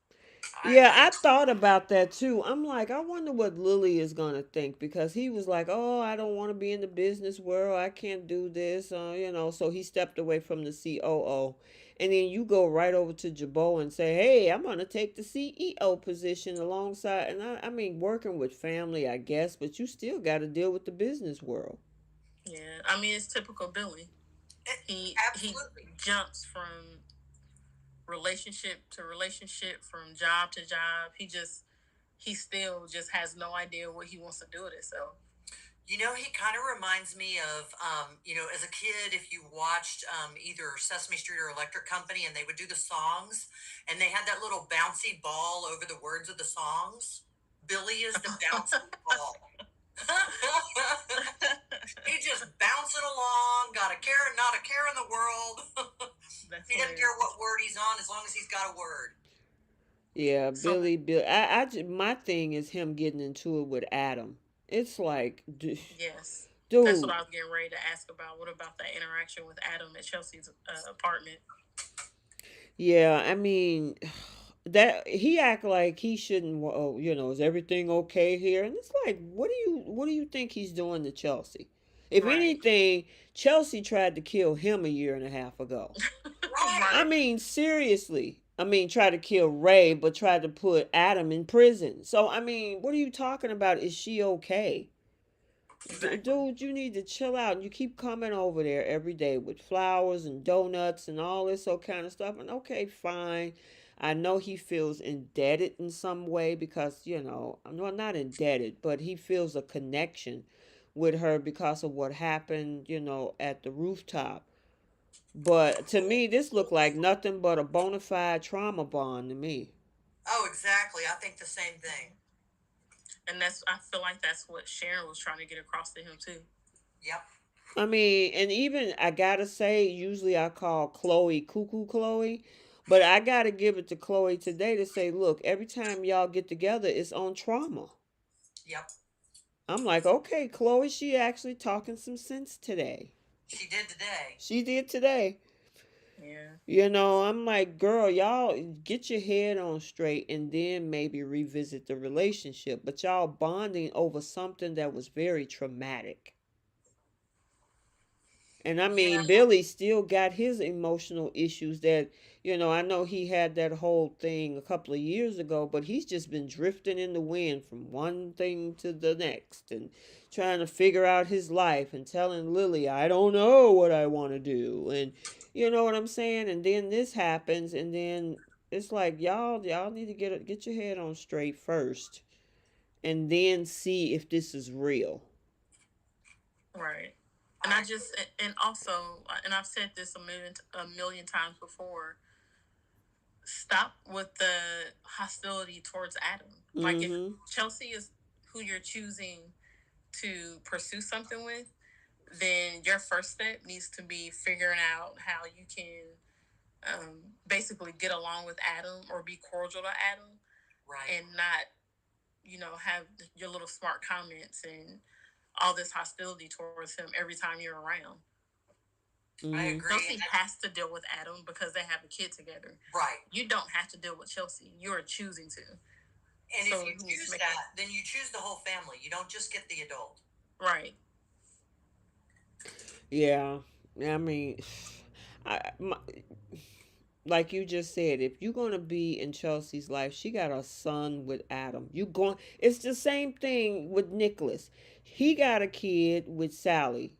I
Yeah,
agree.
I thought about that too. I'm like, I wonder what Lily is going to think because he was like, "Oh, I don't want to be in the business world. I can't do this." So he stepped away from the COO. And then you go right over to Jabot and say, "Hey, I'm going to take the CEO position alongside." And I mean, working with family, I guess, but you still got to deal with the business world.
Yeah, I mean, it's typical Billy. He
Absolutely.
jumps from relationship to relationship, from job to job. He still just has no idea what he wants to do with himself.
He kind of reminds me of, as a kid, if you watched either Sesame Street or Electric Company, and they would do the songs, and they had that little bouncy ball over the words of the songs. Billy is the bouncy ball. He's just bouncing along, got a care, not a care in the world. He doesn't care what word he's on as long as he's got a word.
Yeah,
So
Bill. My thing is him getting into it with Adam. It's like,
yes, that's what
dude.
I was getting ready to ask about. What about that interaction with Adam at Chelsea's apartment?
Yeah, I mean, that he act like he shouldn't. Well, is everything okay here? And it's like, what do you think he's doing to Chelsea? If
Right.
anything, Chelsea tried to kill him a year and a half ago. I
Right.
Right.
mean, seriously. I mean, tried to kill Ray, but tried to put Adam in prison. So, I mean, what are you talking about? Is she okay?
Exactly.
Dude, you need to chill out. And you keep coming over there every day with flowers and donuts and all this so kind of stuff. And okay, fine. I know he feels indebted in some way because, I'm not indebted, but he feels a connection with her because of what happened, at the rooftop. But to me, this looked like nothing but a bona fide trauma bond to me.
Oh, exactly. I think the same thing.
And I feel like that's what Sharon was trying to get across to him too.
Yep.
I mean, and even I gotta say, usually I call Chloe Cuckoo Chloe, but I gotta give it to Chloe today to say, look, every time y'all get together, it's on trauma.
Yep.
I'm like, okay, Chloe, she actually talking some sense today.
She did today.
She did today.
Yeah.
I'm like, girl, y'all get your head on straight and then maybe revisit the relationship. But y'all bonding over something that was very traumatic. And I
Yeah.
mean, Billy still got his emotional issues that, I know he had that whole thing a couple of years ago, but he's just been drifting in the wind from one thing to the next and trying to figure out his life and telling Lily, I don't know what I want to do. And you know what I'm saying? And then this happens and then it's like y'all need to get your head on straight first and then see if this is real.
Right. And
I
I just and also and I've said this a million times before. Stop with the hostility towards Adam. Like if
Mhm.
Chelsea is who you're choosing to pursue something with, then your first step needs to be figuring out how you can basically get along with Adam or be cordial to Adam
right.
and not, have your little smart comments and all this hostility towards him every time you're around.
I
Mhm.
agree.
Chelsea has to deal with Adam because they have a kid together.
Right.
You don't have to deal with Chelsea. You're choosing to.
And
So
if you
he needs to
choose
make
that, then you choose the whole family. You don't just get the adult.
right.
Yeah. I mean, I, my, like you just said, if you're gonna be in Chelsea's life, she got a son with Adam. You going? It's the same thing with Nicholas. He got a kid with Sally,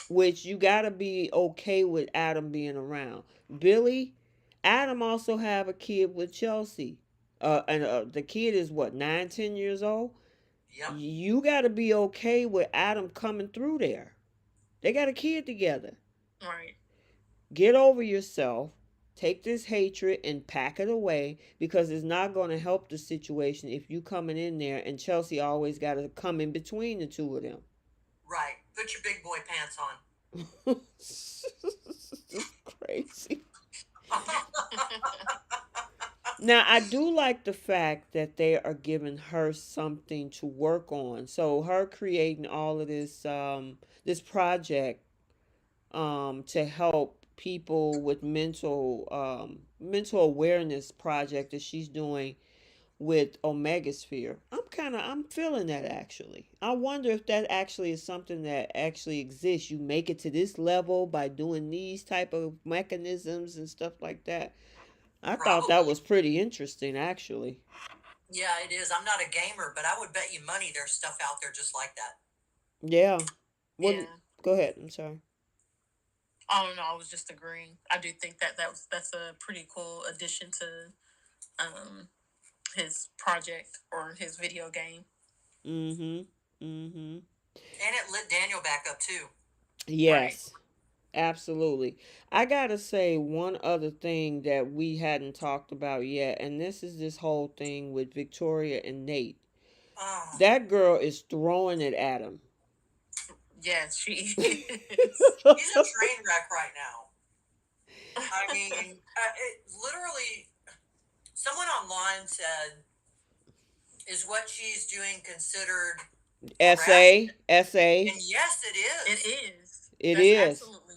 which you gotta be okay with Adam being around. Billy, Adam also have a kid with Chelsea. And the kid is what 9, 10 years old.
Yep.
You gotta be okay with Adam coming through there. They got a kid together.
Right.
Get over yourself. Take this hatred and pack it away because it's not going to help the situation if you coming in there and Chelsea always got to come in between the two of them.
Right. Put your big boy pants on.
This is crazy. Now I do like the fact that they are giving her something to work on. So her creating all of this project to help people with mental awareness project that she's doing with Omega Sphere. I'm feeling that actually. I wonder if that actually is something that actually exists. You make it to this level by doing these type of mechanisms and stuff like that. I thought that
Probably.
was pretty interesting actually.
Yeah, it is. I'm not a gamer, but I would bet you money there's stuff out there just like that.
Yeah. Well,
Yeah.
go ahead. I'm sorry.
I don't know. I was just agreeing. I do think that's a pretty cool addition to um his project or his video game.
Mhm. Mhm.
And it lit Daniel back up too.
Right.
Yes. Absolutely. I gotta say one other thing that we hadn't talked about yet, and this is this whole thing with Victoria and Nate.
Oh,
That girl is throwing it at him.
Yes, she is.
he's a train wreck right now. I mean, literally, someone online said, "Is what she's doing considered
SA,
harassment?"
SA.
And yes, it
It
is.
is.
It
That's
is.
absolutely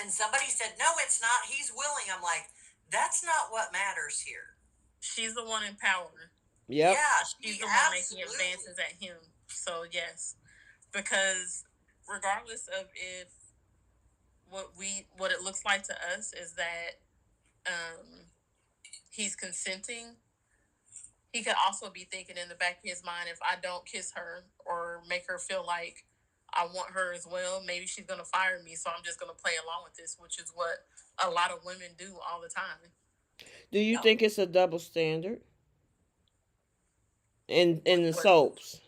And somebody said, "No, it's not. He's willing." I'm like, "That's not what matters here.
she's the one in power.
Yep.
Yeah,
She's
she
the one making
absolutely.
advances at him. So yes, because regardless of if what it looks like to us is that um, he's consenting, he could also be thinking in the back of his mind, if I don't kiss her or make her feel like I want her as well, maybe she's gonna fire me. So I'm just gonna play along with this, which is what a lot of women do all the time.
Do you
Yep.
think it's a double standard in
With
the
what?
soaps?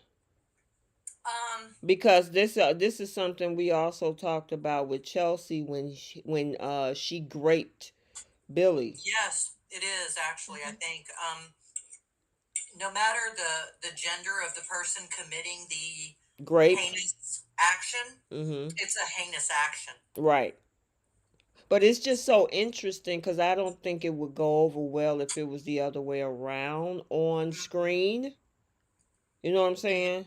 Um.
Because this is something we also talked about with Chelsea when she graped Billy.
Yes, it is actually. I
Mm-hmm.
think. No matter the gender of the person committing the
Grape.
heinous action,
Mm-hmm.
it's a heinous action.
Right. But it's just so interesting because I don't think it would go over well if it was the other way around on screen. You know what I'm
Mm-hmm.
saying?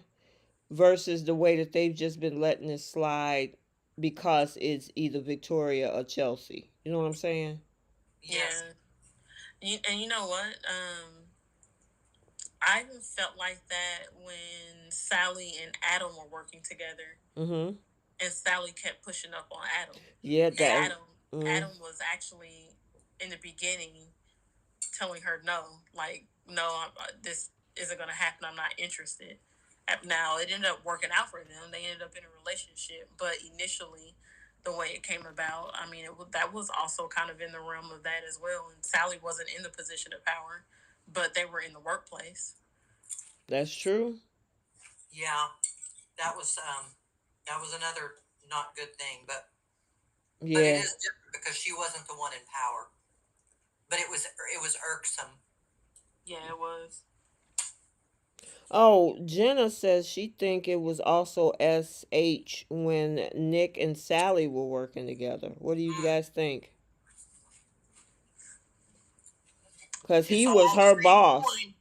Versus the way that they've just been letting it slide because it's either Victoria or Chelsea. You know what I'm saying?
Yes.
Yeah, and you know what? I even felt like that when Sally and Adam were working together,
Mm-hmm.
and Sally kept pushing up on Adam,
Yeah,
and
that. Mm,
Adam was actually in the beginning telling her no, like no, this isn't gonna happen. I'm not interested. Now it ended up working out for them. They ended up in a relationship, but initially, the way it came about, I mean, that was also kind of in the realm of that as well. And Sally wasn't in the position of power, but they were in the workplace.
that's true.
Yeah. That was another not good thing, but it
Yeah.
is different because she wasn't the one in power. But it was irksome.
Yeah, it was.
Oh, Jenna says she think it was also SH when Nick and Sally were working together. What do you
Mm.
guys think? Cause
It's
he
all
was
the
her
same
boss.
coin.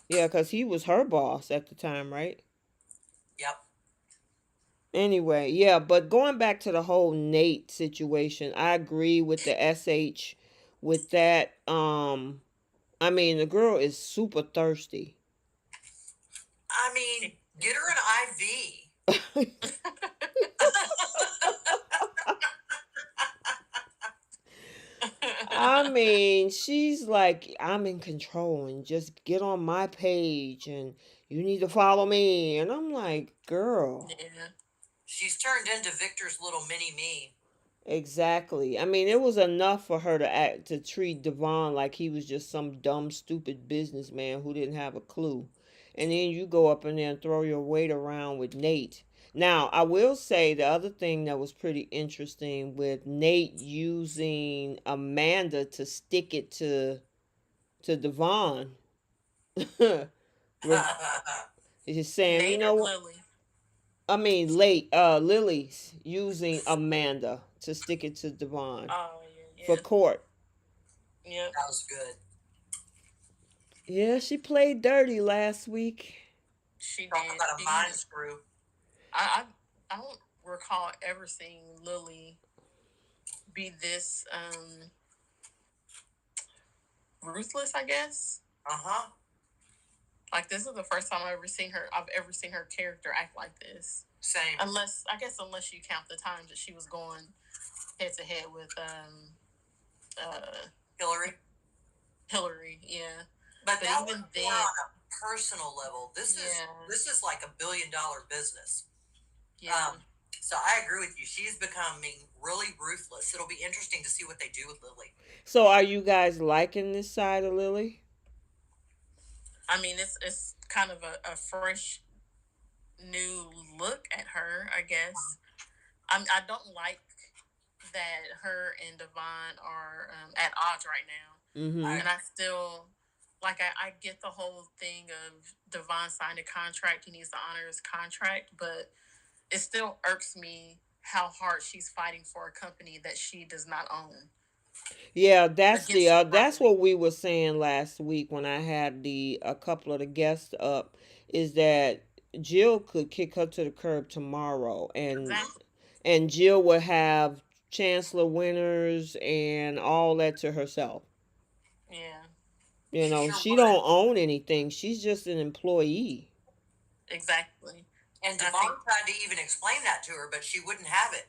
Yeah, cause he was her boss at the time, right?
Yep.
Anyway, yeah, but going back to the whole Nate situation, I agree with the SH with that. I mean, the girl is super thirsty.
I mean, get her an IV.
I mean, she's like, I'm in control and just get on my page and you need to follow me. And I'm like, girl,
Yeah.
She's turned into Victor's little mini me.
exactly. I mean, it was enough for her to treat Devon like he was just some dumb, stupid businessman who didn't have a clue. And then you go up in there and throw your weight around with Nate. Now, I will say the other thing that was pretty interesting with Nate using Amanda to stick it to Devon. He's saying, you
Nate or
know what?
Lily?
I mean, Lily's using Amanda to stick it to Devon
Oh
for
yeah,
court.
yeah, yep.
That was good.
Yeah, she played dirty last week.
She
Talk
did.
about a mind screw.
I don't recall ever seeing Lily be this ruthless. I guess
Uh huh.
like this is the first time I've ever seen her character act like this.
Same.
Unless you count the times that she was going head to head with uh
Hillary.
Hillary. Yeah,
But
but
that was
even
more
then,
on a personal level. This is
yeah,
this is like $1 billion business.
yeah.
So I agree with you. She's becoming really ruthless. It'll be interesting to see what they do with Lily.
So, are you guys liking this side of Lily?
I mean, it's kind of a fresh new look at her, I guess. I don't like that her and Devon are at odds right now,
Mm-hmm.
and I still I get the whole thing of Devon signed a contract. He needs to honor his contract, but it still irks me how hard she's fighting for a company that she does not own
Yeah,
against her
that's
brother.
what we were saying last week when I had the a couple of the guests up. Is that Jill could kick her to the curb tomorrow,
Exactly.
and Jill would have Chancellor Winners and all that to herself.
Yeah.
You
She
know,
sure
she
would.
don't own anything. She's just an employee.
Exactly.
And
I think,
Devon tried to even explain that to her, but she wouldn't have it.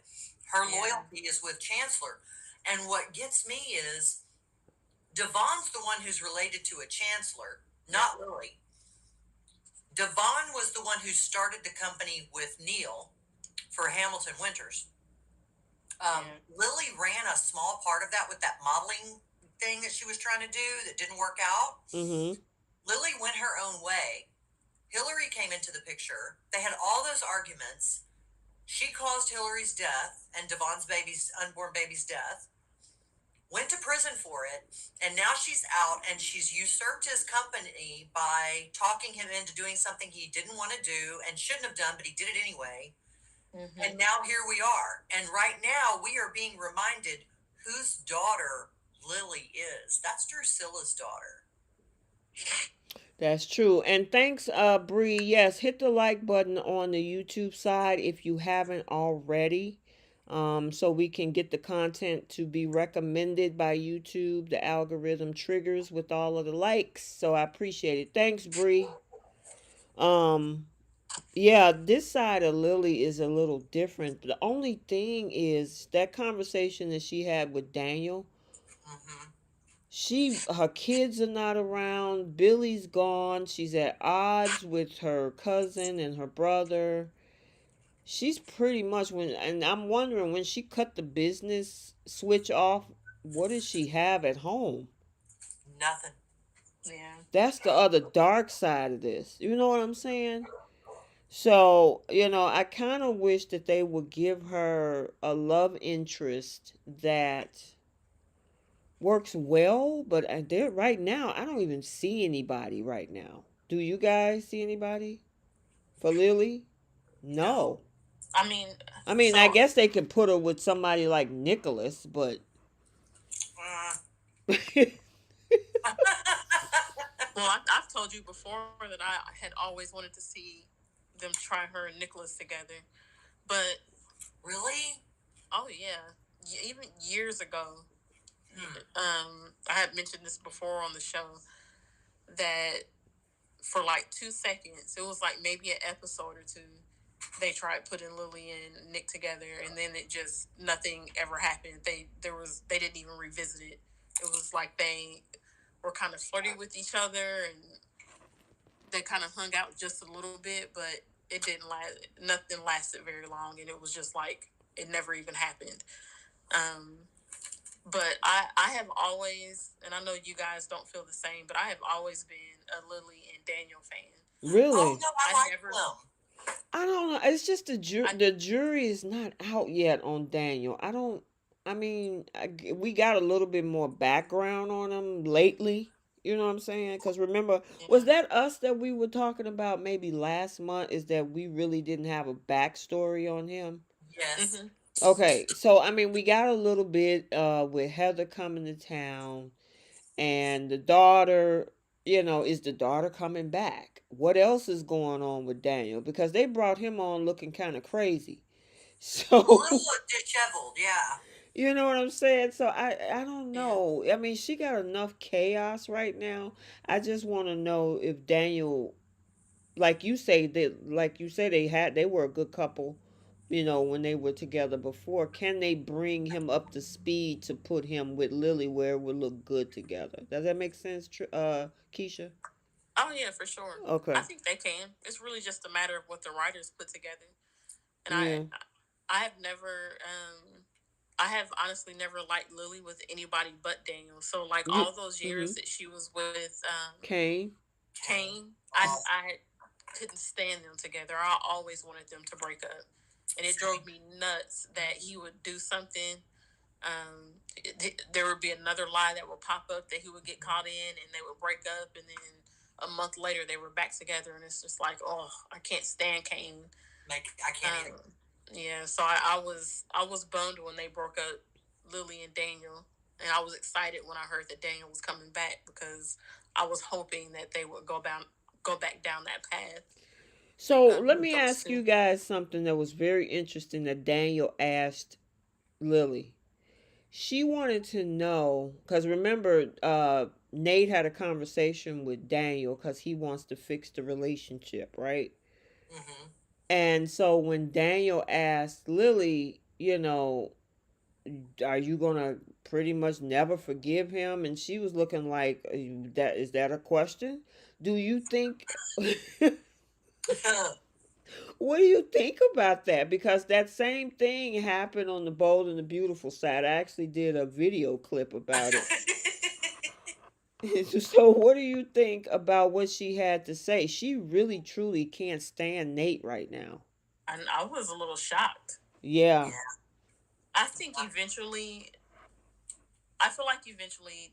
Her
yeah.
loyalty is with Chancellor. And what gets me is Devon's the one who's related to a Chancellor, not Lily. Devon was the one who started the company with Neil for Hamilton Winters. Lily ran a small part of that with that modeling thing that she was trying to do that didn't work out.
Mm-hmm.
Lily went her own way. Hillary came into the picture. They had all those arguments. She caused Hillary's death and Devon's unborn baby's death. Went to prison for it, and now she's out, and she's usurped his company by talking him into doing something he didn't want to do and shouldn't have done, but he did it anyway. Mm-hmm. And now here we are. And right now we are being reminded whose daughter Lily is. That's Drusilla's daughter.
That's true. And thanks, Bree. Yes, hit the like button on the YouTube side if you haven't already. So we can get the content to be recommended by YouTube. The algorithm triggers with all of the likes. So I appreciate it. Thanks, Bree. Um, yeah, this side of Lily is a little different. The only thing is that conversation that she had with Daniel.
Mm-hmm.
Her kids are not around. Billy's gone. She's at odds with her cousin and her brother. She's pretty much and I'm wondering when she cut the business switch off, what does she have at home?
Nothing.
Yeah.
That's the other dark side of this. You know what I'm saying? So, I kind of wish that they would give her a love interest that works well, but there right now, I don't even see anybody right now. Do you guys see anybody for Lily? No.
I mean,
I guess they could put her with somebody like Nicholas, but
well, I've told you before that I had always wanted to see them try her and Nicholas together, but
really,
oh yeah, even years ago, I had mentioned this before on the show that for like 2 seconds, it was like maybe an episode or two, they tried putting Lily and Nick together, and then it just nothing ever happened. They didn't even revisit it. It was like they were kind of flirty with each other, and they kind of hung out just a little bit, but it didn't last. Nothing lasted very long, and it was just like it never even happened. But I have always, and I know you guys don't feel the same, but I have always been a Lily and Daniel fan.
Really?
Oh no, I like them.
I don't know. It's just the jury is not out yet on Daniel. I don't. I mean, we got a little bit more background on him lately. You know what I'm saying? Because remember, was that us that we were talking about maybe last month? Is that we really didn't have a backstory on him?
Yes.
Mm-hmm.
Okay, so I mean, we got a little bit with Heather coming to town, and the daughter. Is the daughter coming back? What else is going on with Daniel? Because they brought him on looking kind of crazy.
A
So,
little disheveled, yeah.
you know what I'm saying? So I don't
Yeah.
know. I mean, she got enough chaos right now. I just want to know if Daniel, like you say they were a good couple, when they were together before. Can they bring him up to speed to put him with Lily where it would look good together? Does that make sense, Keisha?
Oh yeah, for sure. I
Okay.
think they can. It's really just a matter of what the writers put together. And
Yeah.
I have never, I have honestly never liked Lily with anybody but Daniel. So like all those years that she was with
Kane.
I couldn't stand them together. I always wanted them to break up, and it drove me nuts that he would do something. There would be another lie that would pop up that he would get caught in, and they would break up, and then a month later they were back together, and it's just like, oh, I can't stand Kane.
I can't either.
Yeah, so I was bummed when they broke up Lily and Daniel, and I was excited when I heard that Daniel was coming back because I was hoping that they would go back down that path.
So let
With
me
those
ask
two.
you guys something that was very interesting that Daniel asked Lily. she wanted to know because remember, Nate had a conversation with Daniel because he wants to fix the relationship, right?
Mm-hmm.
And so when Daniel asked Lily, are you gonna pretty much never forgive him? And she was looking like, that is that a question? Do you think? What do you think about that? Because that same thing happened on the Bold and the Beautiful side. I actually did a video clip about it. So, what do you think about what she had to say? She really, truly can't stand Nate right now.
And I was a little shocked.
Yeah.
Yeah.
I think eventually, I feel like eventually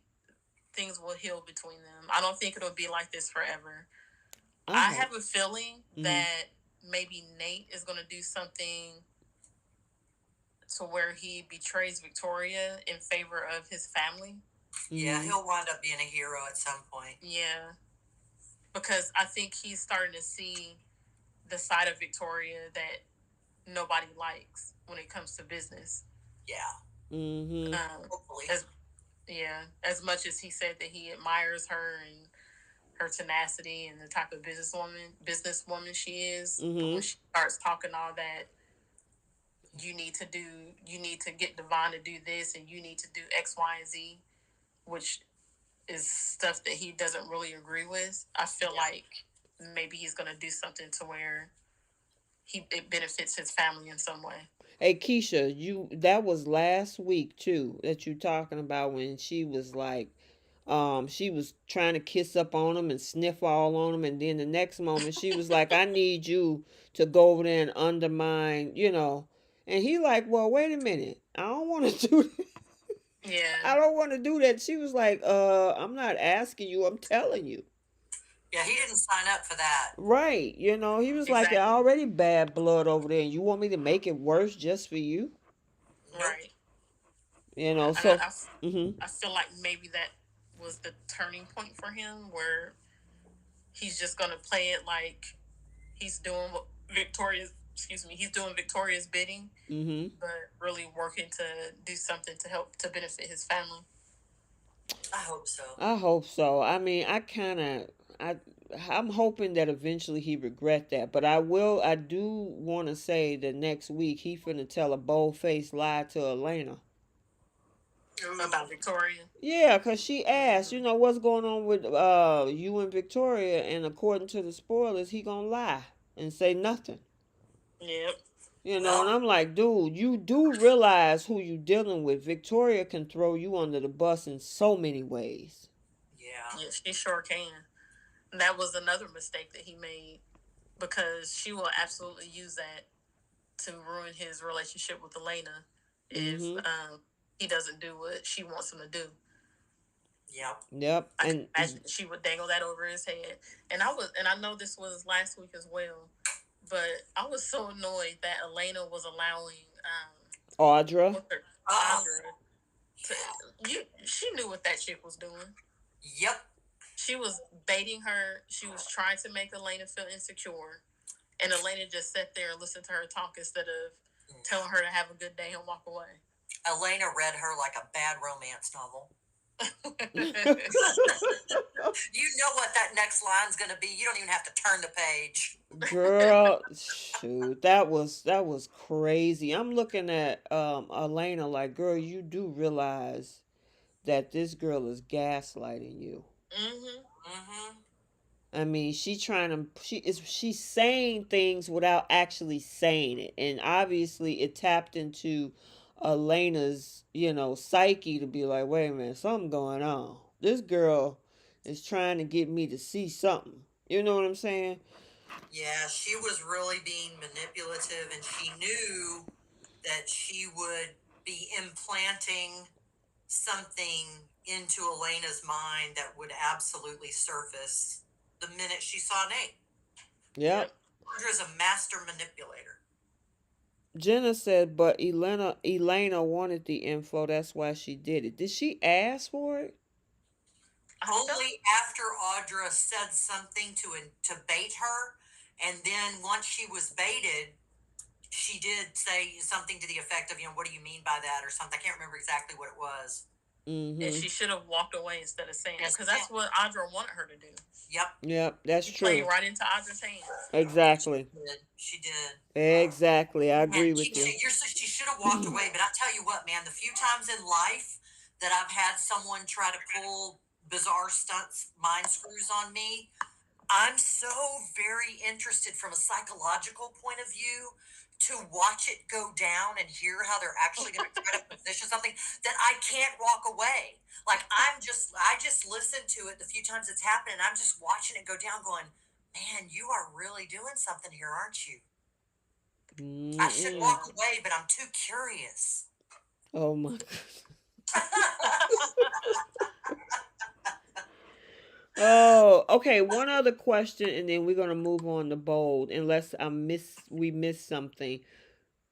things will heal between them. I don't think it'll be like this forever. I
Uh-huh.
have a feeling
Mm-hmm.
that maybe Nate is going to do something to where he betrays Victoria in favor of his family.
Yeah,
Mm-hmm.
he'll wind up being a hero at some point.
Yeah, because I think he's starting to see the side of Victoria that nobody likes when it comes to business.
Yeah.
Mm-hmm.
Hopefully.
As much as he said that he admires her and her tenacity and the type of businesswoman she is, but
Mm-hmm.
when she starts talking all that, you need to get Devon to do this and you need to do X, Y, and Z, which is stuff that he doesn't really agree with. I feel like maybe he's gonna do something to where it benefits his family in some way.
Hey Keisha, that was last week too that you talking about when she was like, she was trying to kiss up on him and sniff all on him, and then the next moment she was like, I need you to go over there and undermine, and he like, well, wait a minute, I don't want to do that. I
Yeah,
don't want to do that. She was like, I'm not asking you, I'm telling you.
Yeah, he didn't sign up for that.
Right, he was like, you're
exactly.
already bad blood over there, and you want me to make it worse just for you,
Nope.
Right. And
so. Mhm.
I feel like maybe that was the turning point for him where he's just gonna play it like he's doing what he's doing Victoria's bidding,
Mhm.
but really working to do something to help to benefit his family.
I hope so.
I hope so. I mean, I I'm hoping that eventually he regret that. But I do want to say that next week he finna tell a bold-faced lie to Elena.
About Victoria.
Yeah, cause she asked,
Mm-hmm.
what's going on with you and Victoria, and according to the spoilers, he gonna lie and say nothing.
Yep.
And
Well,
I'm like, dude, you do realize who you dealing with. Victoria can throw you under the bus in so many ways.
yeah.
Yeah, she sure can. And that was another mistake that he made because she will absolutely use that to ruin his relationship with Elena if
Mhm.
he doesn't do what she wants him to do.
Yep.
Yep.
I can
And
imagine she would dangle that over his head. And I know this was last week as well, but I was so annoyed that Elena was allowing
Audra.
what's her
Uh-oh.
Audra to she knew what that chick was doing.
Yep.
She was baiting her. She was trying to make Elena feel insecure, and Elena just sat there and listened to her talk instead of telling her to have a good day and walk away.
Elena read her like a bad romance novel. You know what that next line's going to be. You don't even have to turn the page.
Girl, shoot, that was crazy. I'm looking at Elena like, girl, you do realize that this girl is gaslighting you.
Mm-hmm.
Mm-hmm.
I mean, she's saying things without actually saying it. And obviously it tapped into Elena's, psyche to be like, wait a minute, something going on. This girl is trying to get me to see something. You know what I'm saying?
Yeah, she was really being manipulative, and she knew that she would be implanting something into Elena's mind that would absolutely surface the minute she saw Nate.
Yep.
Yep.
Audra's a master manipulator.
Jenna said, but Elena wanted the info, that's why she did it. Did she ask for it?
I felt
Only after Audra said something to bait her, and then once she was baited, she did say something to the effect of, what do you mean by that or something. I can't remember exactly what it was.
And
Mm-hmm.
she should have walked away instead of saying it,
Yes,
because that's what Audra wanted her to do.
Yep.
Yep, that's
She played
true.
right into Audra's hands.
Exactly.
She did.
Exactly. I
And
agree with you.
she should have walked away. But I tell you what, man, the few times in life that I've had someone try to pull bizarre stunts, mind screws on me, I'm so very interested from a psychological point of view to watch it go down and hear how they're actually going to try to position something that I can't walk away. Like I just listen to it the few times it's happened, and I'm just watching it go down, going, "Man, you are really doing something here, aren't you?" I should
Mm-mm.
walk away, but I'm too curious.
Oh my God. Oh, okay. One other question, and then we're gonna move on to bold, unless we miss something.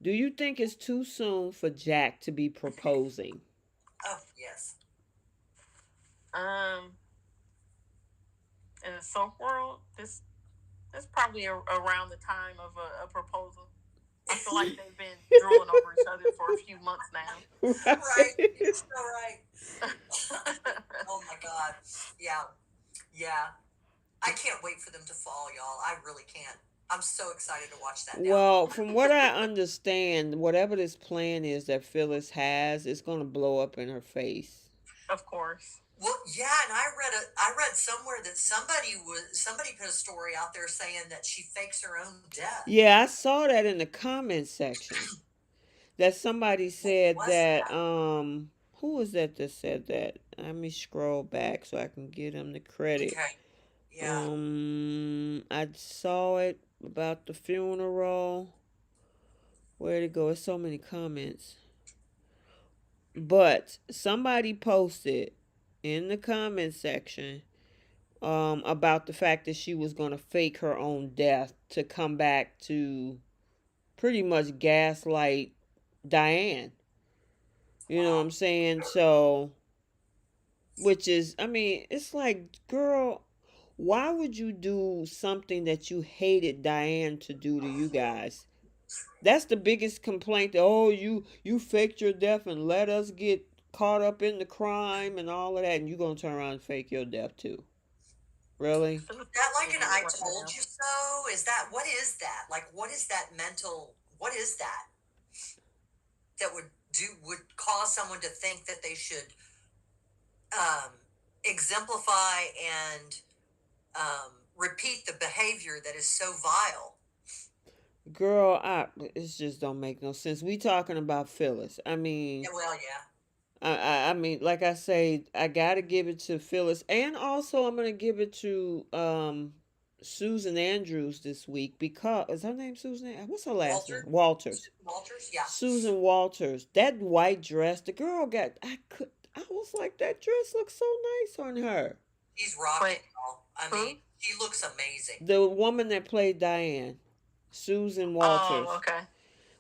Do you think it's too soon for Jack to be proposing?
Oh yes.
Um, in the soap world, this probably around the time of a proposal. I feel like they've been drooling over each other for a few months now.
Right. You're so right. Oh my God. Yeah. Yeah. I can't wait for them to fall, y'all. I really can't. I'm so excited to watch that now.
Well, from what I understand, whatever this plan is that Phyllis has, it's gonna blow up in her face.
Of course.
Well, yeah, and I read somewhere that somebody put a story out there saying that she fakes her own death.
Yeah, I saw that in the comment section. That somebody
What
said
was
that
that?
who was that said that? Let me scroll back so I can get him the credit.
Okay. Yeah.
I saw it about the funeral. Where'd it go? It's so many comments. But somebody posted in the comment section about the fact that she was going to fake her own death to come back to pretty much gaslight Diane. You know what
Wow.
I'm saying? So, which is, I mean, it's like, girl, why would you do something that you hated Diane to do to you guys? That's the biggest complaint. Oh, you faked your death and let us get caught up in the crime and all of that, and you gonna turn around and fake your death too? Really?
Phyllis
Is that
is
like an
idiot
I
right
told
now.
you so? Is that what is that? Like what is that mental what is that that would cause someone to think that they should um exemplify and repeat the behavior that is so vile?
Girl, it just don't make no sense. We talking about Phyllis. I mean,
Yeah, well, yeah.
I mean, like I say, I gotta give it to Phyllis, and also I'm gonna give it to Susan Andrews this week because is her name Susan? What's her last name?
Walter?
Walters.
Walters? Yeah.
Susan Walters. That white dress, the girl got. I was like, that dress looks so nice on her.
He's rocking,
Wait,
y'all. I
who?
mean, he looks amazing.
The woman that played Diane, Susan
Oh,
Walters,
okay.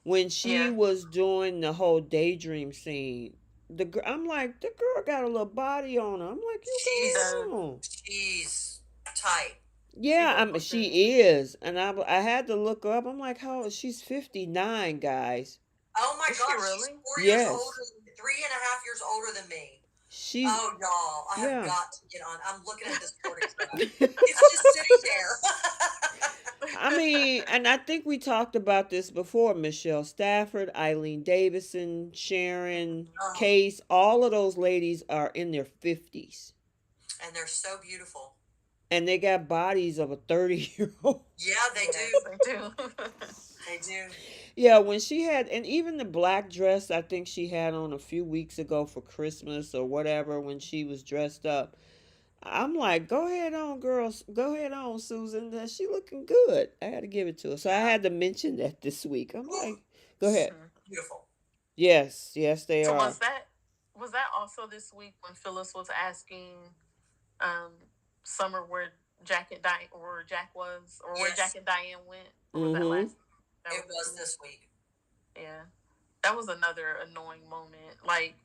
when she
Yeah.
was doing the whole daydream scene, I'm like, the girl got a little body on her. I'm like, you
She
She's
does.
go on.
she's tight.
She
Yeah,
does look good.
she is, and I had to look her up. I'm like, how she's 59, guys.
Oh my
Is she
gosh, she's
really?
4 years older,
Yes,
3.5 years older than me.
she's
Oh, y'all, I have
yeah.
got to get on. I'm looking at this photograph. It's just sitting there.
I mean, and I think we talked about this before. Michelle Stafford, Eileen Davidson, Sharon,
Oh,
Case, all of those ladies are in their 50s.
and they're so beautiful.
And they got bodies of a 30-year-old.
Yeah, they
Yes,
do.
they do.
They do.
Yeah, when she had, and even the black dress I think she had on a few weeks ago for Christmas or whatever when she was dressed up. I'm like, go ahead on, girls. Go ahead on, Susan. She looking good. I had to give it to her. So I
Yeah.
had to mention that this week. I'm
Ooh,
like, go ahead.
Mhm.
beautiful.
Yes, yes, they
So
are.
was that also this week when Phyllis was asking um Summer where Jack and Diane, or Jack was, or where Jack
Yes,
and Diane went, or was that
Mm-hmm.
last? That
it
was this
was
week.
this week.
Yeah, that was another annoying moment. Like,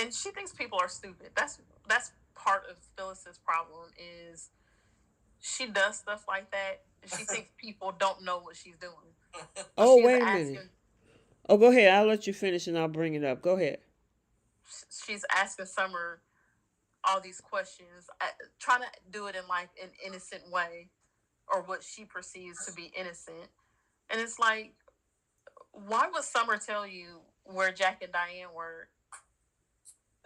and she thinks people are stupid. That's part of Phyllis's problem is she does stuff like that. She thinks people don't know what she's doing. So
Oh,
she's
wait a minute.
asking,
Oh, go ahead. I'll let you finish and I'll bring it up. Go ahead.
she's asking Summer all these questions, trying to do it in like an innocent way, or what she perceives to be innocent. And it's like, why would Summer tell you where Jack and Diane were,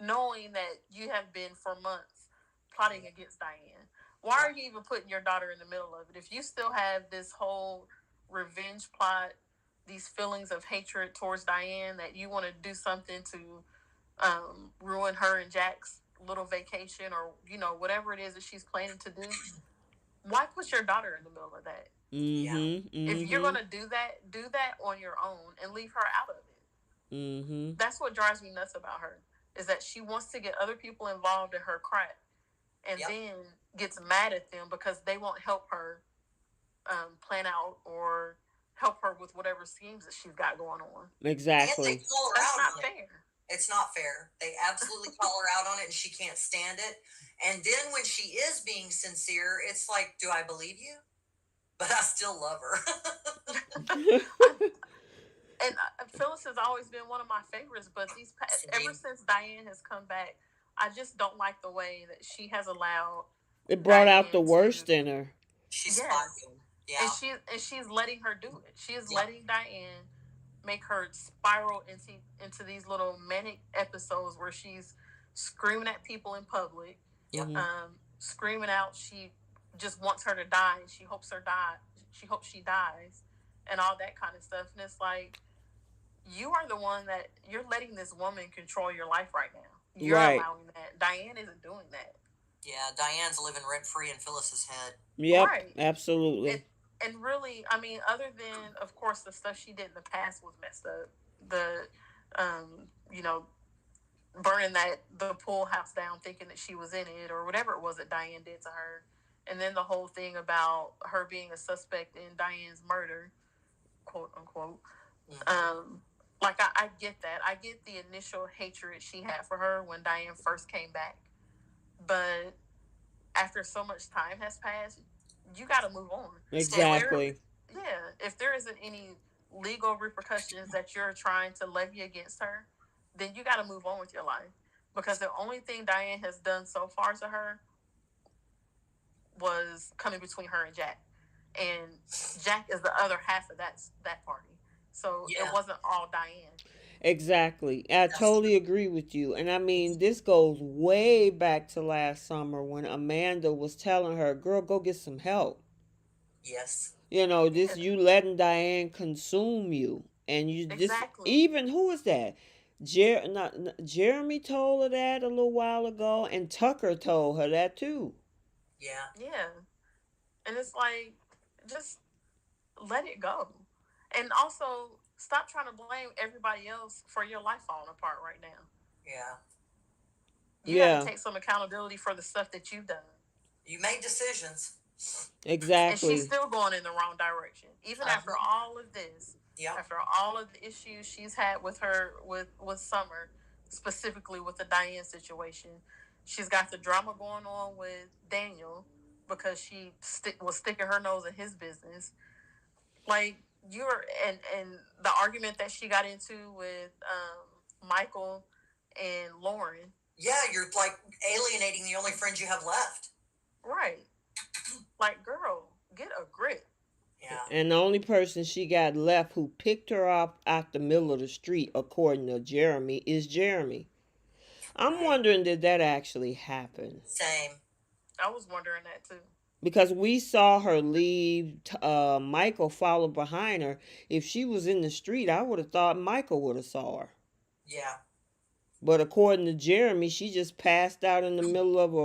knowing that you have been for months plotting against Diane? Why are you even putting your daughter in the middle of it? If you still have this whole revenge plot, these feelings of hatred towards Diane, that you want to do something to ruin her and Jack's little vacation, or whatever it is that she's planning to do, why put your daughter in the middle of that?
Mm-hmm.
If you're
Mm-hmm.
gonna do that on your own and leave her out of it.
Mm-hmm.
That's what drives me nuts about her, is that she wants to get other people involved in her crap, and then gets mad at them because they won't help her plan out or help her with whatever schemes that she's got going on.
Exactly.
And they call her
That's
out
not
on
fair.
it. It's not fair. They absolutely call her out on it, and she can't stand it. And then when she is being sincere, it's like, do I believe you? But I still love her.
And Phyllis has always been one of my favorites, but ever since Diane has come back, I just don't like the way that she has allowed.
It brought out the
Diane
worst in her.
She's
Yes.
spiraling. Yeah.
And she's letting her do it. She is letting Diane make her spiral into these little manic episodes where she's screaming at people in public, screaming out she just wants her to die, and she hopes she dies, and all that kind of stuff. And it's like, you are the one that you're letting this woman control your life right now. You're allowing that. Diane isn't doing that.
Yeah, Diane's living rent free in Phyllis's head.
Yep, right. Absolutely.
And really, I mean, other than, of course, the stuff she did in the past was messed up. The, burning the pool house down, thinking that she was in it, or whatever it was that Diane did to her. And then the whole thing about her being a suspect in Diane's murder, quote unquote. Like, I get that. I get the initial hatred she had for her when Diane first came back. But after so much time has passed, you got to move on.
Exactly.
If there isn't any legal repercussions that you're trying to levy against her, then you got to move on with your life. Because the only thing Diane has done so far to her was coming between her and Jack. And Jack is the other half of that party. So it wasn't all Diane.
Exactly. I totally agree with you. And I mean, this goes way back to last summer when Amanda was telling her, girl, go get some help.
Yes.
You know, you letting Diane consume you. And you even who is that? Jeremy told her that a little while ago, and Tucker told her that too.
Yeah. And it's like, just let it go. And also, stop trying to blame everybody else for your life falling apart right now.
Yeah.
You got to take some accountability for the stuff that you've done.
You made decisions.
Exactly.
And she's still going in the wrong direction. Even after all of this, after all of the issues she's had with Summer, specifically with the Diane situation, she's got the drama going on with Daniel because she was sticking her nose in his business. Like, and the argument that she got into with Michael and Lauren.
Yeah, you're like alienating the only friends you have left.
Right. Like, girl, get a grip.
Yeah.
And the only person she got left who picked her up out the middle of the street, according to Jeremy, is Jeremy. I'm wondering, did that actually happen?
Same.
I was wondering that too.
Because we saw her leave, Michael followed behind her. If she was in the street, I would have thought Michael would have saw her.
Yeah.
But according to Jeremy, she just passed out in the middle of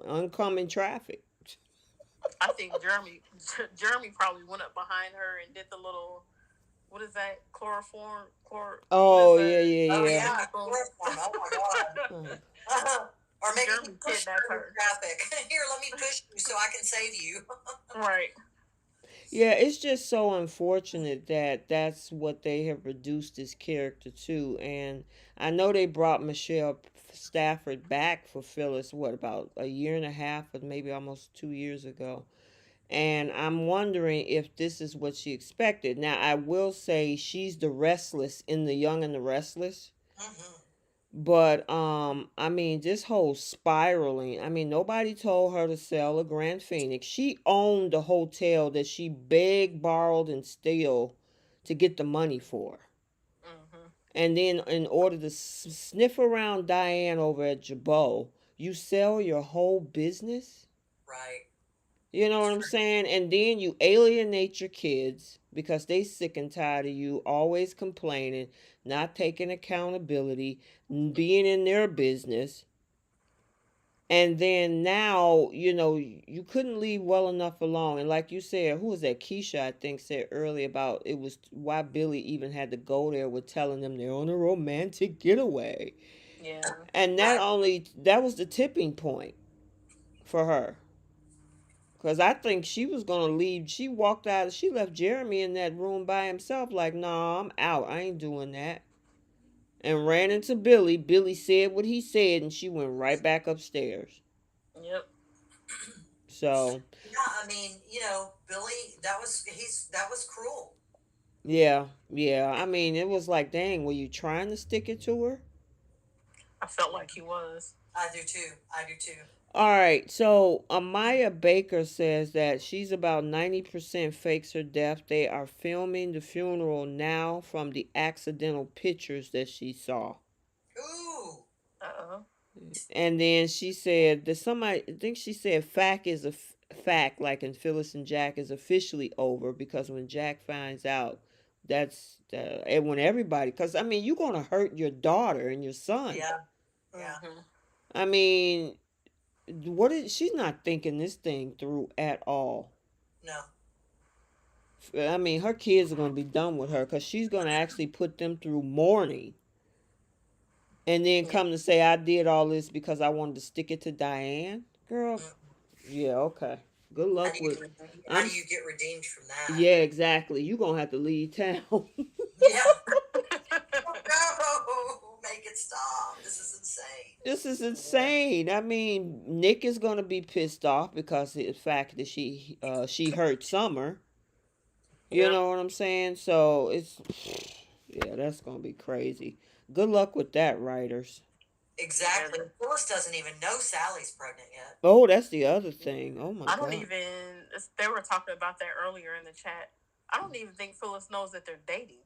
oncoming traffic.
I think Jeremy probably went up behind her and did the little, what is that, chloroform?
Oh, yeah.
Oh, yeah, chloroform. Oh, my God. Or maybe
Jeremy
push her in traffic. Here, let me push you so I can save you.
Right.
Yeah, it's just so unfortunate that that's what they have reduced this character to. And I know they brought Michelle Stafford back for Phyllis, about a year and a half, or maybe almost 2 years ago. And I'm wondering if this is what she expected. Now, I will say she's the restless in The Young and the Restless.
Mm-hmm.
But I mean, this whole spiraling. I mean, nobody told her to sell a Grand Phoenix. She owned the hotel that she begged, borrowed, and stole to get the money for.
Mm-hmm.
And then, in order to sniff around Diane over at Jabot, you sell your whole business.
Right.
You know what I'm saying? And then you alienate your kids because they sick and tired of you always complaining, not taking accountability, being in their business. And then now, you couldn't leave well enough alone. And like you said, who was that? Keisha, I think, said earlier about it was why Billy even had to go there with telling them they're on a romantic getaway.
Yeah.
And
Right.
that was the tipping point for her. Because I think she was going to leave. She walked out. She left Jeremy in that room by himself, like, nah, I'm out. I ain't doing that. And ran into Billy. Billy said what he said, and she went right back upstairs.
Yep.
So,
Yeah, I mean, Billy, that was cruel.
yeah, yeah. I mean, it was like, dang, were you trying to stick it to her?
I felt like he was.
I do too. I do too.
All right, so Amaya Baker says that she's about 90% fakes her death. They are filming the funeral now from the accidental pictures that she saw.
Ooh.
Uh-oh.
And then she said that somebody, I think she said fact is fact, like in Phyllis and Jack is officially over because when Jack finds out, and when everybody, because I mean, you're going to hurt your daughter and your son.
Yeah. Yeah.
Mm-hmm.
I mean, she's not thinking this thing through at all.
No.
I mean, her kids are going to be done with her because she's going to actually put them through mourning and then
Yeah.
come to say, I did all this because I wanted to stick it to Diane. Girl,
Mm.
yeah, okay. Good
How
luck
do you
with.
how
I'm.
do you get redeemed from that?
Yeah, exactly. You're going to have to leave town.
Yeah. No, make it stop. This is insane.
This is insane. I mean, Nick is going to be pissed off because of the fact that she hurt Summer. You
Yep.
know what I'm saying? So it's yeah, that's gonna be crazy. Good luck with that, writers.
Exactly. Phyllis doesn't even know Sally's pregnant yet.
Oh, that's the other thing. Oh my
I don't
god.
even. They were talking about that earlier in the chat. I don't even think Phyllis knows that they're dating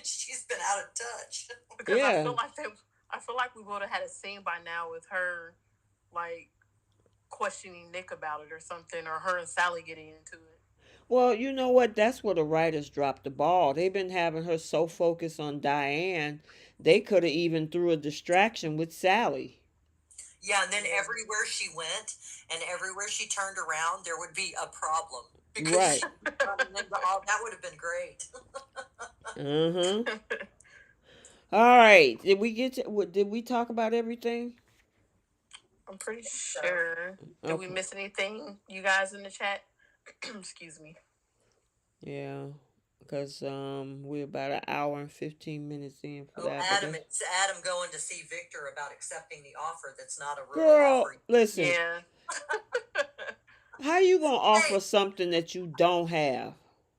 She's been out of touch.
because I
Yeah.
feel like they. I feel like we would have had a scene by now with her, like questioning Nick about it or something, or her and Sally getting into it.
Well, you know what? That's where the writers dropped the ball. They've been having her so focused on Diane, they could have even threw a distraction with Sally.
Yeah, and then
Yeah.
everywhere she went and everywhere she turned around, there would be a problem because
Right.
she running into all that would have been great.
Uh-huh. All right. Did we talk about everything?
I'm pretty
So,
sure. Did we
Okay.
miss anything, you guys in the chat? Excuse me.
Yeah. Because we're about an hour and 15 minutes in for
oh,
that, but
Adam,
that's
it's Adam going to see Victor about accepting the offer that's not a real
girl,
offer.
listen.
Yeah.
How you gonna offer
Hey,
something that you don't have?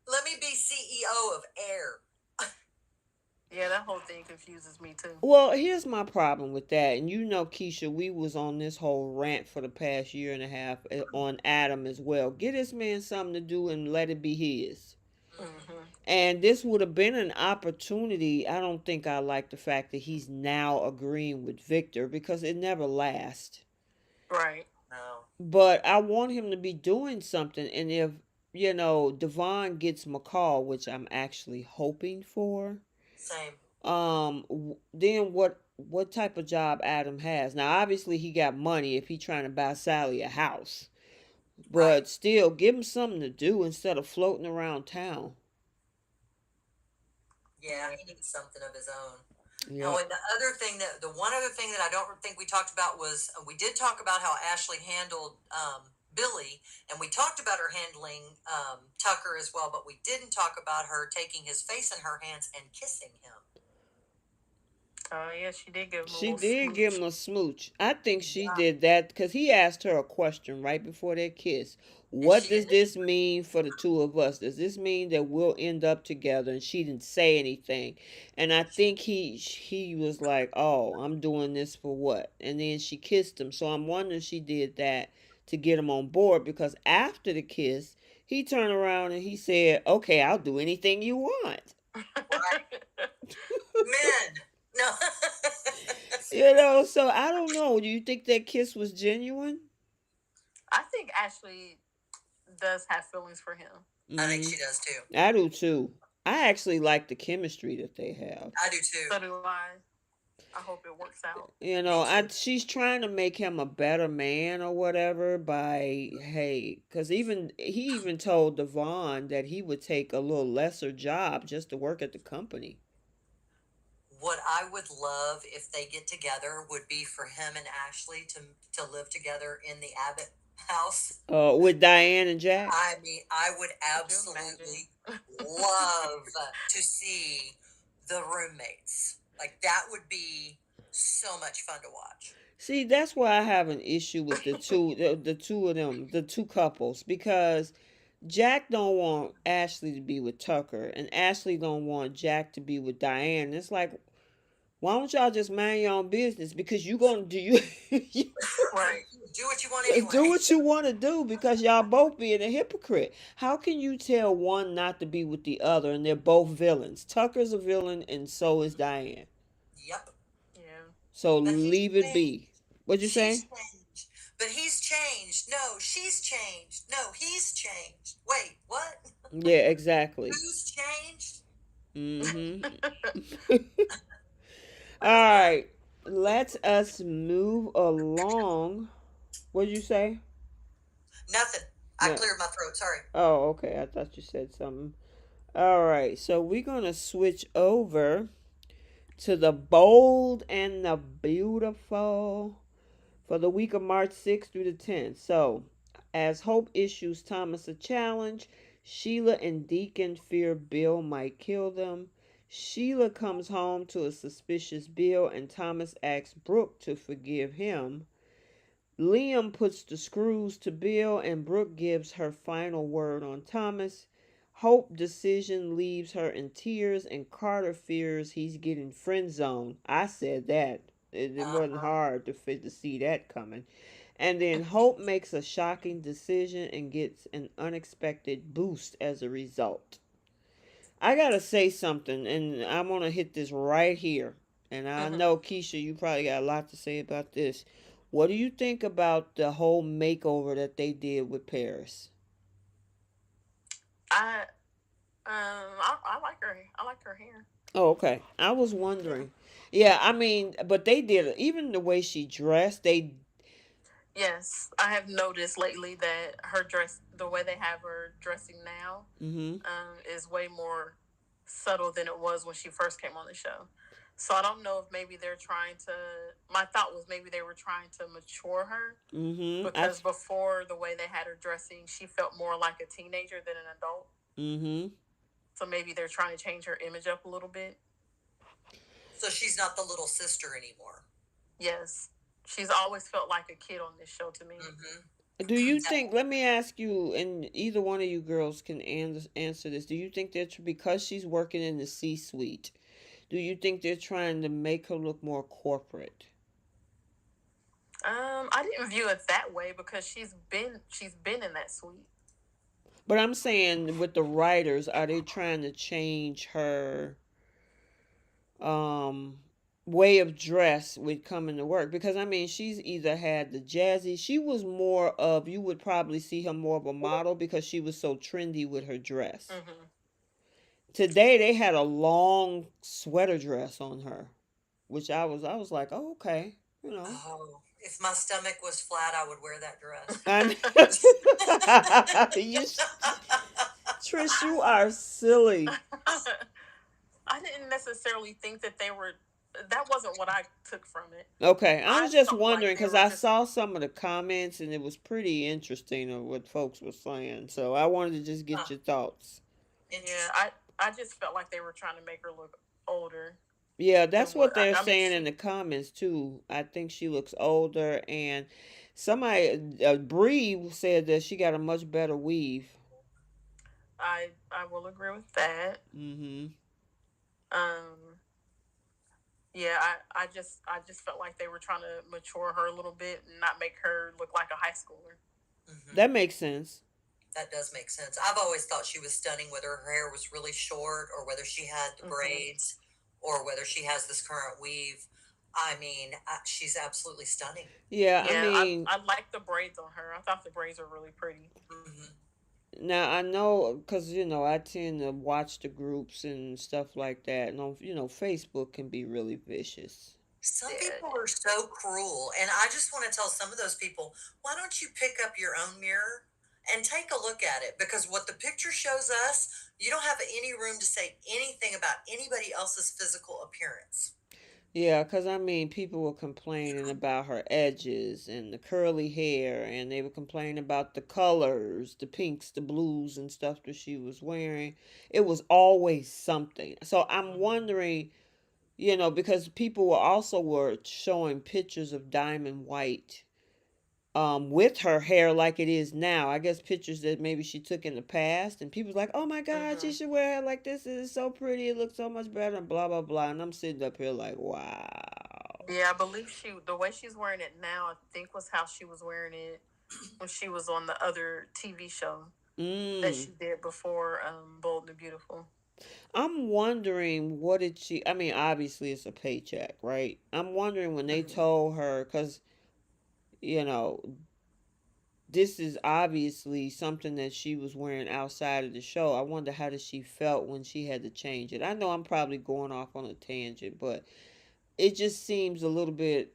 let me be CEO of Air.
Yeah, that whole thing confuses me too.
Well, here's my problem with that, and Keisha, we was on this whole rant for the past year and a half on Adam as well. Get this man something to do and let it be his.
Mm-hmm.
And this would have been an opportunity. I don't think I like the fact that he's now agreeing with Victor because it never lasts.
Right.
No.
But I want him to be doing something, and if Devon gets McCall, which I'm actually hoping for,
Same.
then what type of job Adam has? Now, obviously, he got money if he trying to buy Sally a house,
Right.
but still, give him something to do instead of floating around town.
Yeah, he needs something of his own.
Yeah.
Oh, and the one other thing that I don't think we talked about was we did talk about how Ashley handled Billy, and we talked about her handling Tucker as well, but we didn't talk about her taking his face in her hands and kissing him.
Yeah, she did give him a
She
little
did give him
smooch.
a smooch. I think she
Yeah.
did that because he asked her a question right before their kiss.
And
What
she
does
didn't.
this mean for the two of us? Does this mean that we'll end up together? And she didn't say anything. And I think he was like, "Oh, I'm doing this for what?" And then she kissed him. So I'm wondering if she did that to get him on board because after the kiss, he turned around and he said, "Okay, I'll do anything you want."
Right. Men. No.
So I don't know. Do you think that kiss was genuine?
I think Ashley does have feelings for him.
I think
Hmm.
she does too.
I do too. I actually like the chemistry that they have.
I do too.
So do I. I hope it works out.
Me too.
She's trying to make him a better man or whatever by because he even told Devon that he would take a little lesser job just to work at the company.
What I would love if they get together would be for him and Ashley to live together in the Abbott house.
With Diane and Jack.
I mean, I would
Could you
absolutely
imagine?
love to see the roommates. Like that would be so much fun to watch.
See, that's why I have an issue with the two of them, the two couples, because Jack don't want Ashley to be with Tucker, and Ashley don't want Jack to be with Diane. It's like, why don't y'all just mind your own business? Because you gonna do you
Right.
Do what you want
do
anyway.
what you want to do because y'all both being a hypocrite. How can you tell one not to be with the other and they're both villains? Tucker's a villain and so is Diane.
Yep.
Yeah.
So
But he's
leave it
changed.
be. What'd you
She's
say?
changed. But he's changed. No, she's changed. No, he's changed. Wait, what?
Yeah, exactly.
Who's changed?
Mm-hmm. All right. Let us move along. What'd you say?
Nothing. I
No.
cleared my throat. Sorry.
Oh, okay. I thought you said something. All right. So we're gonna switch over to the bold and the beautiful for the week of March 6th through the 10th. So, as Hope issues Thomas a challenge, Sheila and Deacon fear Bill might kill them. Sheila comes home to a suspicious Bill, and Thomas asks Brooke to forgive him. Liam puts the screws to Bill, and Brooke gives her final word on Thomas. Hope decision leaves her in tears, and Carter fears he's getting friend zoned. I said that. It wasn't
Uh-huh.
hard to see that coming. And then Hope makes a shocking decision and gets an unexpected boost as a result. I gotta say something, and I'm gonna hit this right here. And I
Hmm.
know, Keisha, you probably got a lot to say about this. What do you think about the whole makeover that they did with Paris?
I I like her. I like her hair.
Oh, okay. I was
Yeah.
wondering. Yeah, I mean, but they did even the way she dressed. They.
Yes, I have noticed lately that her dress, the way they have her dressing now,
Mm-hmm.
is way more subtle than it was when she first came on the show. So I don't know if maybe they're trying to. My thought was maybe they were trying to mature her
Mm-hmm.
because before the way they had her dressing, she felt more like a teenager than an adult.
Mm-hmm.
So maybe they're trying to change her image up a little bit.
So she's not the little sister anymore.
Yes, she's always felt like a kid on this show to me.
Mm-hmm.
Do you think? Let me ask you, and either one of you girls can answer this. Do you think that because she's working in the C-suite, do you think they're trying to make her look more corporate?
I didn't view it that way because she's been in that suite.
But I'm saying with the writers, are they trying to change her um way of dress with coming to work? Because I mean, she's either had the jazzy, she was more of, you would probably see her more of a model because she was so trendy with her dress.
Mm-hmm.
Today they had a long sweater dress on her, which I was like, oh, okay, you know.
Oh, if my stomach was flat, I would wear that dress.
And you, Trish, you are silly.
I didn't necessarily think that they were. That wasn't what I took from it.
Okay, I
I
was just
felt like
wondering
they
because
were
I
just.
saw some of the comments and it was pretty interesting of what folks were saying. So I wanted to just get your thoughts.
Yeah,
Interesting.
I just felt like they were trying to make her look older.
Yeah,
than
that's
what
what they're
I mean.
saying in the comments too. I think she looks older, and somebody, Bree said that she got a much better weave.
I will agree with that.
Mm-hmm.
Um, yeah, I just felt like they were trying to mature her a little bit and not make her look like a high schooler.
That makes sense.
That does make sense. I've always thought she was stunning, whether her hair was really short or whether she had the braids or whether she has this current weave. I mean, she's absolutely stunning.
Yeah, I
Yeah,
mean,
I like the braids on her. I thought the braids were really pretty.
Hmm.
now I know because I tend to watch the groups and stuff like that, and on Facebook can be really vicious.
Some
Yeah,
people are so cruel, and I just want to tell some of those people, why don't you pick up your own mirror and take a look at it? Because what the picture shows us, you don't have any room to say anything about anybody else's physical appearance.
Yeah, because I mean, people were complaining about her edges and the curly hair, and they were complaining about the colors, the pinks, the blues, and stuff that she was wearing. It was always something. So I'm
Mhm.
wondering, because people were showing pictures of Diamond White with her hair like it is now. I guess pictures that maybe she took in the past, and people's like, "Oh my God, she should wear hair like this. It is so pretty. It looks so much better." And blah blah blah. And I'm sitting up here like, "Wow."
yeah. I believe the way she's wearing it now, I think was how she was wearing it when she was on the other TV show that
Mm.
she did before Bold and Beautiful.
I'm wondering what did she? I mean, obviously it's a paycheck, right? I'm wondering when they
Mhm.
told her, because you know this is obviously something that she was wearing outside of the show. I wonder how did she felt when she had to change it. I know I'm probably going off on a tangent, but it just seems a little bit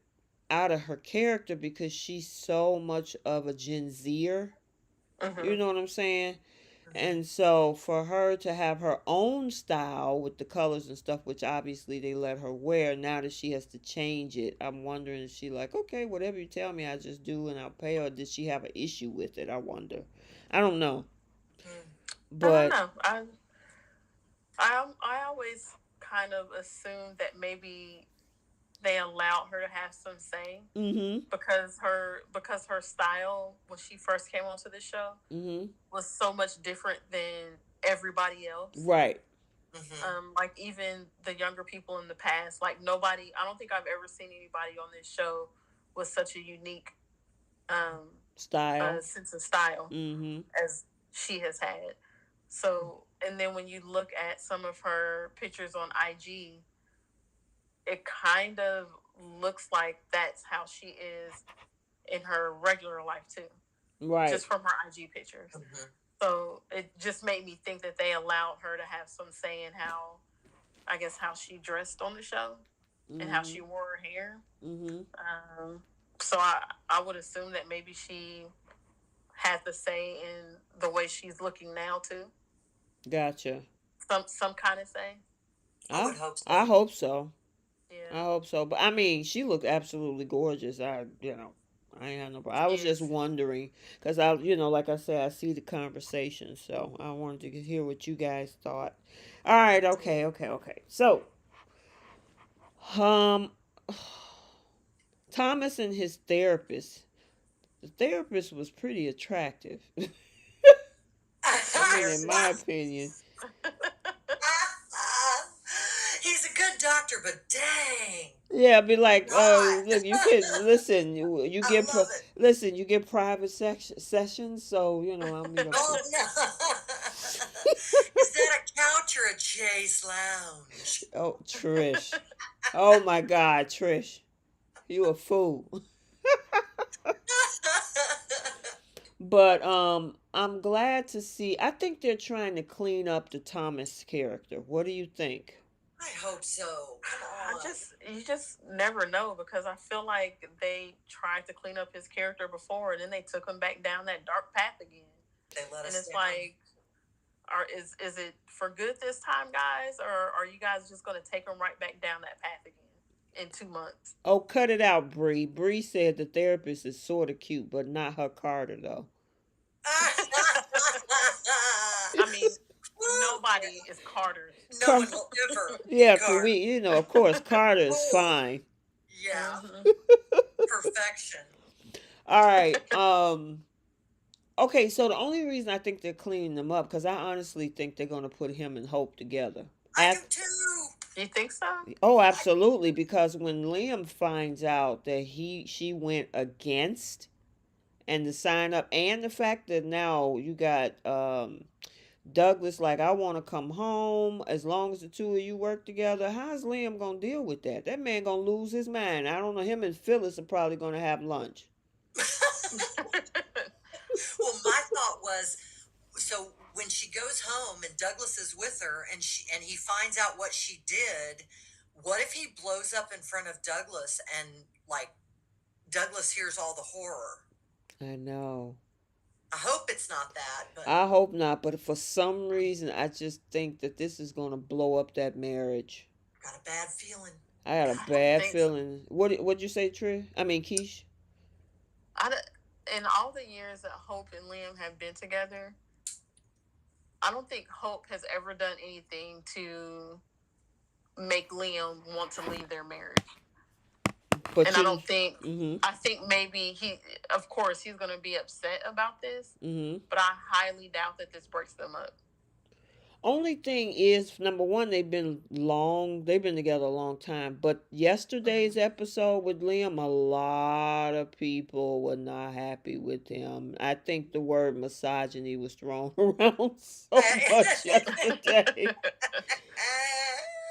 out of her character because she's so much of a Gen Zer. You
Mm-hmm.
know what I'm saying?
Mhm.
And so for her to have her own style with the colors and stuff, which obviously they let her wear, now that she has to change it, I'm wondering if she like, okay, whatever you tell me, I just do and I'll pay. Or did she have an issue with it? I wonder. I don't know,
Mhm.
I don't
but
know. I always kind of assumed that maybe they allowed her to have some say
mm-hmm,
because her style when she first came onto the show
mm-hmm,
was so much different than everybody else.
right,
Mhm.
Like even the younger people in the past, like nobody. I don't think I've ever seen anybody on this show with such a unique um,
style,
sense of style
mm-hmm,
as she has had. So, and then when you look at some of her pictures on IG, it kind of looks like that's how she is in her regular life too,
right,
just from her IG pictures.
Mhm.
So it just made me think that they allowed her to have some say in how, I guess, how she dressed on the show and how
mm-hmm,
she wore her hair.
mm-hmm,
Um, so I would assume that maybe she had the say in the way she's looking now too.
gotcha.
Some kind of say.
I
I
would hope
I
so.
hope so. I
Yeah.
hope so. But I mean, she looked absolutely gorgeous. I ain't had no problem. I was just
Yes.
wondering because like I said, I see the conversation, so I wanted to hear what you guys thought. All right, okay, okay, okay. So, um, Thomas and his therapist. The therapist was pretty attractive. I mean, in my opinion.
He's a good doctor, but dang,
Yeah, be like,
hot.
look, you can listen. You
I
get
love it.
listen. You get private sessions, so I'll meet up
Oh
with.
no. Is that a couch or a Jay's lounge?
Oh, Trish. Oh my God, Trish, you a fool. But I'm glad to see. I think they're trying to clean up the Thomas character. What do you think?
I hope so. Come
I
on.
just you just never know because I feel like they tried to clean up his character before and then they took him back down that dark path again.
They let
And
us
it's
down.
like, is it for good this time, guys, or are you guys just going to take him right back down that path again in 2 months?
Oh, cut it out, Bree. Bree said the therapist is sort of cute, but not her Carter though.
I mean, nobody is Carter's.
No one will ever be
Yeah,
Carter.
of course, Carter is
Oh,
fine.
yeah,
Hmm.
perfection.
All right. Okay, so the only reason I think they're cleaning them up because I honestly think they're gonna put him and Hope together.
I do too.
You think so?
Oh,
I,
absolutely, because when Liam finds out that she went against and the sign up and the fact that now you got Douglas like I want to come home as long as the two of you work together. How's Liam gonna deal with that? That man gonna lose his mind. I don't know. Him and Phyllis are probably gonna have lunch.
well, my thought was, so when she goes home and Douglas is with her and he finds out what she did, what if he blows up in front of Douglas and like Douglas hears all the horror?
I know.
I hope it's not that, but
I hope not, but for some reason, I just think that this is gonna blow up that marriage.
got a bad feeling.
I got a
God,
You
bad
think so?
feeling. What'd you say, Trey? I mean, Keish.
In all the years that Hope and Liam have been together, I don't think Hope has ever done anything to make Liam want to leave their marriage.
But
And I
you,
don't think,
mm-hmm,
I think maybe of course, he's going to be upset about this,
mm-hmm.
but I highly doubt that this breaks them up.
Only thing is, number one, they've been together a long time. But
Mm-hmm.
yesterday's episode with Liam, a lot of people were not happy with him. I think the word misogyny was thrown around so much yesterday.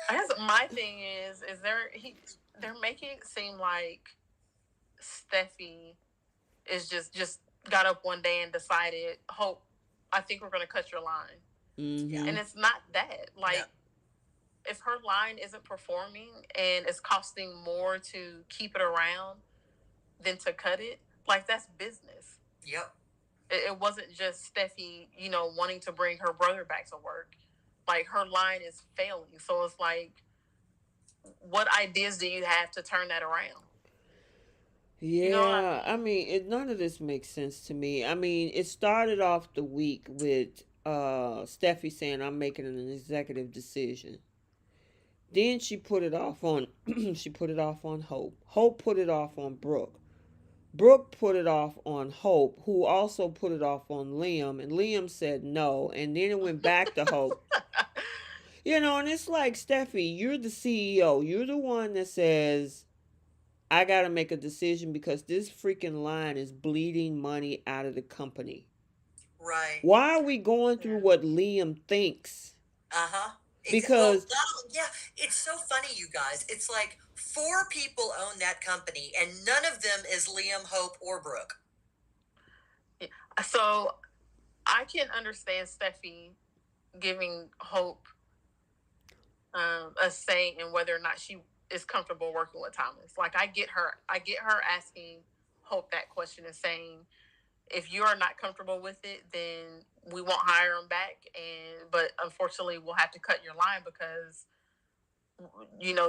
I guess my thing is they're making it seem like Steffi is just got up one day and decided, Hope, I think we're gonna cut your line.
yeah,
Mm-hmm.
And it's not that.
no,
Like, if her line isn't performing and it's costing more to keep it around than to cut it, like that's business.
yep,
It wasn't just Steffi, wanting to bring her brother back to work. Like, her line is failing. So it's like, what ideas do you have to turn that around? You know what I
Yeah, I
mean?
mean, none of this makes sense to me. I mean, it started off the week with Steffi saying I'm making an executive decision. Then she put it off on she put it off on Hope. Hope put it off on Brooke. Brooke put it off on Hope, who also put it off on Liam, and Liam said no, and then it went back to Hope. And it's like, Steffi, you're the CEO. You're the one that says I got to make a decision because this freaking line is bleeding money out of the company.
right.
Why are we going through
Yeah.
what Liam thinks?
Uh-huh. Well,
Because
yeah, it's so funny, you guys. It's like four people own that company, and none of them is Liam, Hope, or Brooke.
Yeah. So I can understand Steffi giving Hope a say in whether or not she is comfortable working with Thomas. Like, I get her asking Hope that question and saying, if you are not comfortable with it, then we won't hire him back, but unfortunately we'll have to cut your line because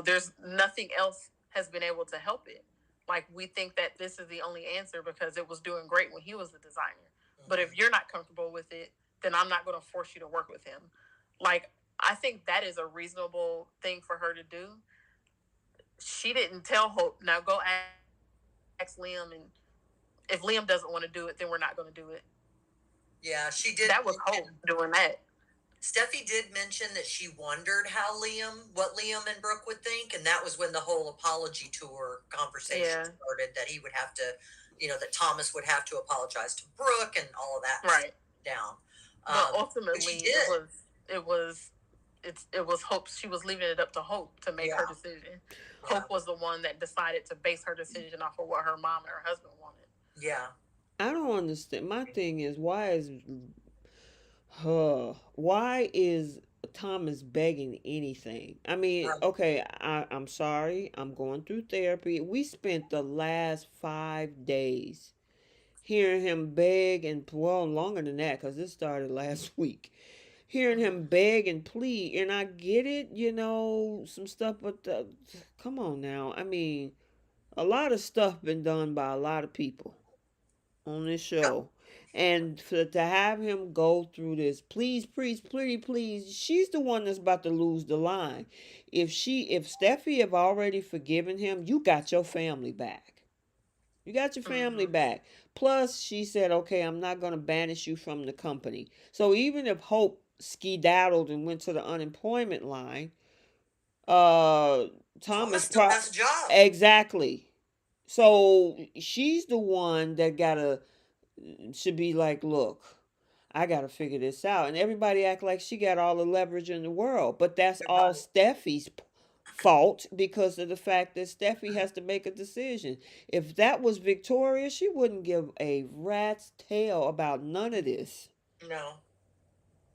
there's nothing else has been able to help it. Like, we think that this is the only answer because it was doing great when he was the designer. But if you're not comfortable with it, then I'm not going to force you to work with him. Like, I think that is a reasonable thing for her to do. She didn't tell Hope, now go ask Liam, and if Liam doesn't want to do it, then we're not going to do it.
Yeah, she did.
That was Hope doing that.
Steffi did mention that she wondered what Liam and Brooke would think, and that was when the whole apology tour conversation
Yeah.
started. That he would have to, that Thomas would have to apologize to Brooke and all of that.
Right.
Down.
But ultimately,
did.
it was Hope. She was leaving it up to Hope to make her decision.
Yeah.
Hope was the one that decided to base her decision off of what her mom and her husband wanted.
Yeah.
I don't understand. My thing is, why is Thomas begging anything? I mean,
Right.
okay, I'm sorry. I'm going through therapy. We spent the last 5 days hearing him beg and, well, longer than that because this started last week. Hearing him beg and plead, and I get it, some stuff, but come on now. I mean, a lot of stuff been done by a lot of people. on this
Yep.
show. And to have him go through this, please, please, please, please, she's the one that's about to lose the line. If Steffi have already forgiven him, you got your family back. You got your family
Mm-hmm.
back. Plus, she said, okay, I'm not going to banish you from the company. So even if Hope skedaddled and went to the unemployment line, uh,
Thomas
Thomas
still has a job.
exactly. So she's the one that gotta should be like, look, I gotta figure this out, and everybody act like she got all the leverage in the world, but that's all
Right.
Steffi's fault because of the fact that Steffi has to make a decision. If that was Victoria, she wouldn't give a rat's tail about none of this.
No.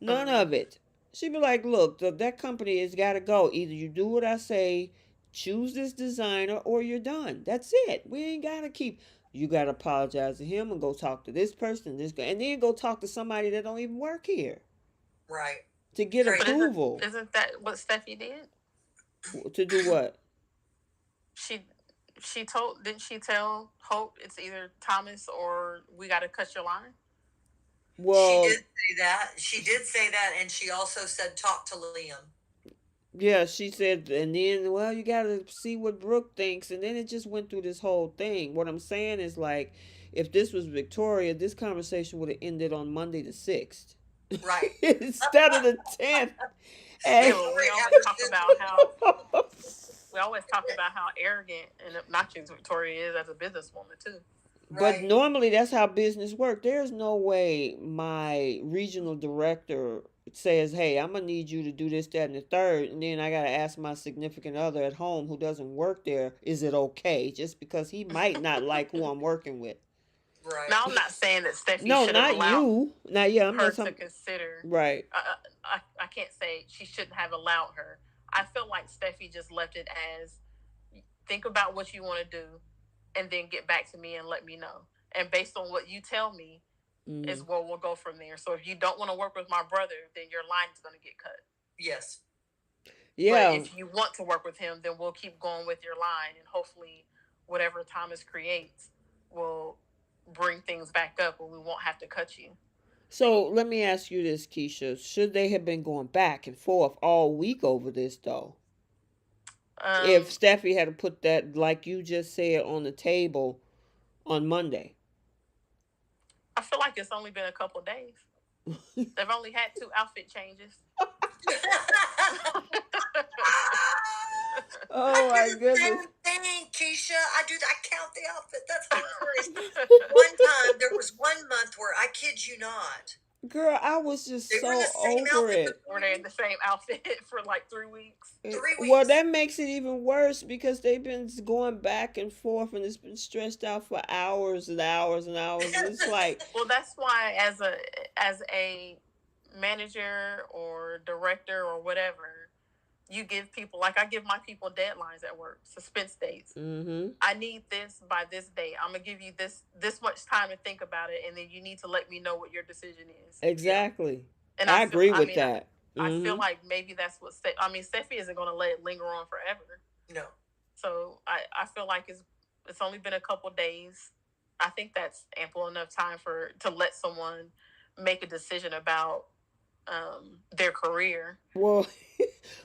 None of it. She'd be like, look, that company has got to go. Either you do what I say, choose this designer, or you're done. That's it. We ain't got to keep. You got to apologize to him and go talk to this person, this guy, and then go talk to somebody that don't even work here
Right.
to get
Crazy.
But
approval.
isn't that what Steffi did?
To do what?
She she told didn't she tell Hope it's either Thomas or we got to cut your line?
She
Well,
did say that. She did say that, and she also said talk to Liam.
yeah, she said, and then, well, you got to see what Brooke thinks. And then it just went through this whole thing. What I'm saying is, like, if this was Victoria, this conversation would have ended on Monday the 6th
Right.
instead of the 10th.
Yeah,
And
well, we
Victoria
always
ever
talk
since
about how arrogant and obnoxious Victoria is as a businesswoman too.
but
right.
normally that's how business works. There's no way my regional director says, hey, I'm going to need you to do this, that, and the third. And then I got to ask my significant other at home who doesn't work there, is it okay? Just because he might not like who I'm working with.
Right.
Now I'm not saying that Steffi
No,
should have
not
allowed
you. Not yeah. I'm
her
not
to
some.
consider.
Right.
I can't say she shouldn't have allowed her. I feel like Steffi just left it as think about what you want to do and then get back to me and let me know. And based on what you tell me is
Mm.
where we'll go from there. So if you don't want to work with my brother, then your line is going to get cut.
Yes.
But
Yeah.
if you want to work with him, then we'll keep going with your line, and hopefully, whatever Thomas creates will bring things back up, and we won't have to cut you.
So let me ask you this, Keisha. Should they have been going back and forth all week over this, though? If
Um,
Steffi had to put that, like you just said, on the table on Monday.
I feel like it's only been a couple of days. They've only had 2 outfit changes.
Oh
I
my
do the
goodness.
same thing, Keisha. I count the outfit. That's hilarious. One time, there was one month where I kid you not,
Girl, I was just
they were in the
so
same
over
outfit
it.
for
Were they in the same outfit for like 3 weeks?
3 weeks.
That makes it even worse because they've been going back and forth and it's been stretched out for hours and hours and hours. And it's like,
Well, that's why as a manager or director or whatever, you give people, like I give my people deadlines at work, suspense dates.
mm-hmm.
I need this by this date. I'm gonna give you this much time to think about it, and then you need to let me know what your decision is.
Exactly.
And
I
feel,
agree with that.
I feel
Mm-hmm.
like maybe that's what Steffi isn't gonna let it linger on forever.
No.
So I feel like it's only been a couple days. I think that's ample enough time to let someone make a decision about their career.
Well,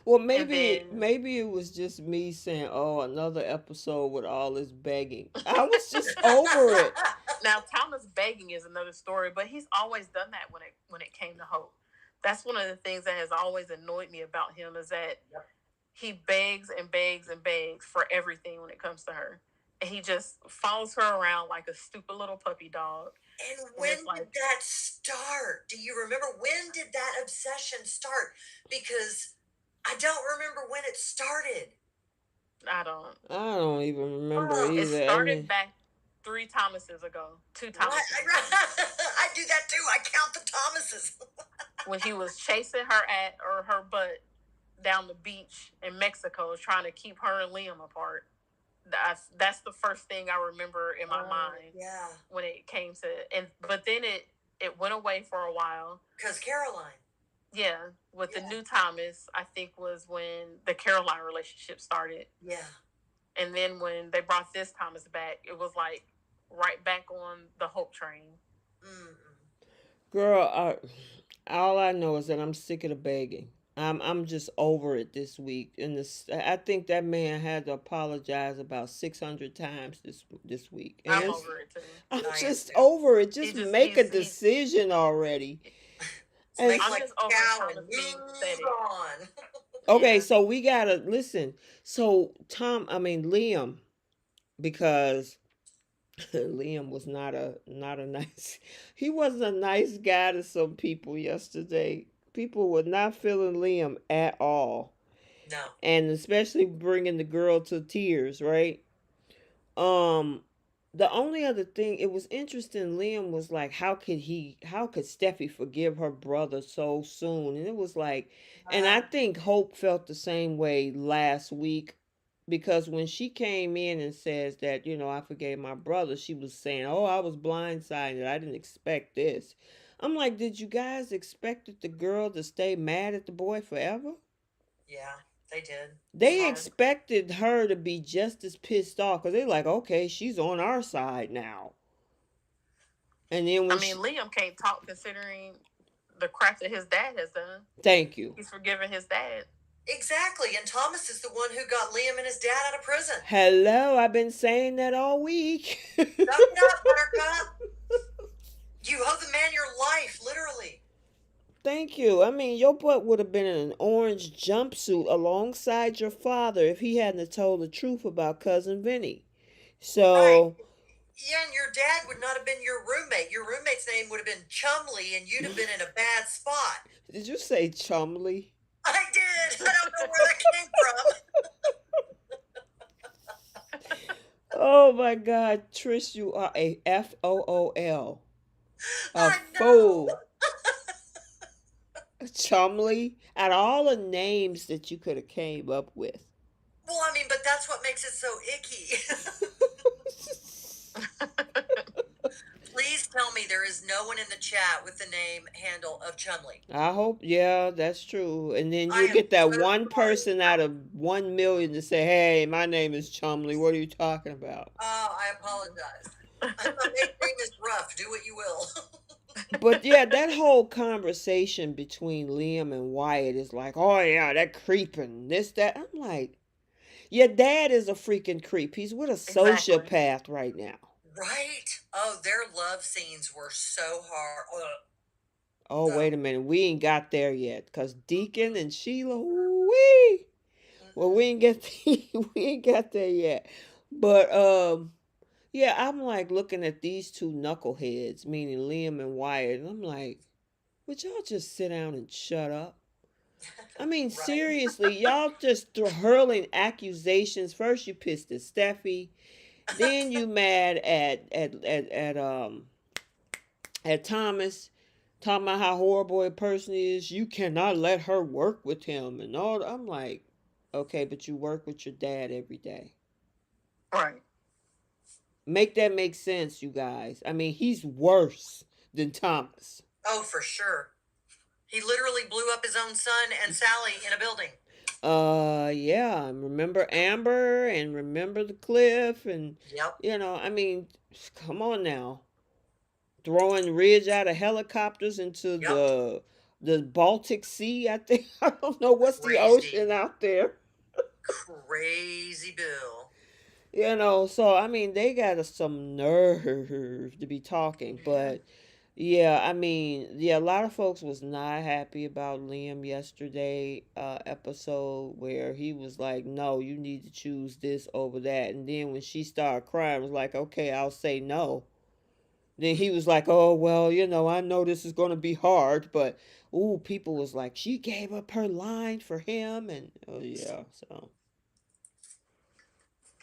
well, maybe
then
maybe it was just me saying, "Oh, another episode with all this begging." I was just over it.
Now Thomas begging is another story, but he's always done that when it came to Hope. That's one of the things that has always annoyed me about him is that he begs and begs and begs for everything when it comes to her. And he just follows her around like a stupid little puppy dog.
And when did that start? Do you remember when did that obsession start? Because I don't remember when it started.
I don't.
I don't even remember
Oh,
It
either.
started back 3 Thomases ago. 2 Thomases ago.
I do that too. I count the Thomases.
When he was chasing her butt down the beach in Mexico, trying to keep her and Liam apart. That's the first thing I remember in my mind.
Yeah.
When it came to but then it went away for a while.
Because Caroline.
Yeah, with the new Thomas, I think was when the Caroline relationship started.
Yeah.
And then when they brought this Thomas back, it was like right back on the Hope train.
Mm-mm.
Girl, all I know is that I'm sick of the begging. I'm just over it this week. And I think that man had to apologize about 600 times this week. And
I'm
it's
over it too.
I'm
I am
just
too.
over it.
He
Just
just
make a
he's
decision already.
It's
And
making
I'm
like
just
a
over
cow and
Thomas being
move
pathetic.
on.
okay,
Yeah.
so we gotta listen. So Liam, because Liam was not a nice. He wasn't a nice guy to some people yesterday. People were not feeling Liam at all,
No.
and especially bringing the girl to tears. Right. Um, the only other thing, it was interesting. Liam was like, How could Steffi forgive her brother so soon? And it was like, and I
Uh,
think Hope felt the same way last week, because when she came in and says that, I forgave my brother, she was saying, "Oh, I was blindsided. I didn't expect this." I'm like, did you guys expect the girl to stay mad at the boy forever?
yeah, they did.
They
Yeah.
expected her to be just as pissed off, because they're like, okay, she's on our side now. And then
I
when
mean,
she,
Liam can't talk considering the crap that his dad has done.
thank you.
He's forgiven his dad.
Exactly. And Thomas is the one who got Liam and his dad out of prison.
Hello, I've been saying that all week.
Suck it up, Buttercup. You owe the man your life, literally.
Thank you. I mean, your butt would have been in an orange jumpsuit alongside your father if he hadn't have told the truth about cousin Vinny.
Right.
So,
Yeah, and your dad would not have been your roommate. Your roommate's name would have been Chumley, and you'd have been in a bad spot.
did you say Chumley?
I did. I don't know where that came from.
Oh my God, Trish, you are a FOOL. A
I know.
fool. Chumley. Out of all the names that you could have came up with.
Well, I mean, but that's what makes it so icky. Please tell me there is no one in the chat with the name handle of Chumley.
I hope, yeah, that's true. And then
I
you'll
am
get that
so
one
sorry.
person out of 1 million to say, "Hey, my name is Chumley. What are you talking about?"
Oh, I apologize. My name is rough. Do what you will.
But yeah, that whole conversation between Liam and Wyatt is like, "Oh yeah, that creeping, this, that." I'm like, your dad is a freaking creep. He's with a
Exactly.
sociopath right now.
Right? Oh, their love scenes were so hard.
Oh,
Oh,
wait a minute. We ain't got there yet. Because Deacon and Sheila, wee. Well, we
mm-mm.
ain't get we ain't got there yet. But yeah, I'm like looking at these two knuckleheads, meaning Liam and Wyatt, and I'm like, would y'all just sit down and shut up? I mean,
Right.
seriously, y'all just hurling accusations. First you pissed at Steffi, then you mad at Thomas, talking about how horrible a person is. You cannot let her work with him and all. I'm like, okay, but you work with your dad every day.
Right.
Make that make sense, you guys. I mean, he's worse than Thomas.
Oh, for sure. He literally blew up his own son and Sally in a building.
Yeah, remember Amber and remember the cliff, and
Yep.
I mean, come on now. Throwing Ridge out of helicopters into
Yep.
the Baltic Sea, I think. I don't know what's the
Crazy.
ocean out there.
Crazy Bill.
So I mean, they got some nerve to be talking,
Yeah.
but yeah, I mean, yeah, a lot of folks was not happy about Liam yesterday episode where he was like, "No, you need to choose this over that," and then when she started crying, it was like, "Okay, I'll say no." Then he was like, "Oh well, I know this is gonna be hard, but ooh, people was like, she gave up her line for him, and oh yeah." So,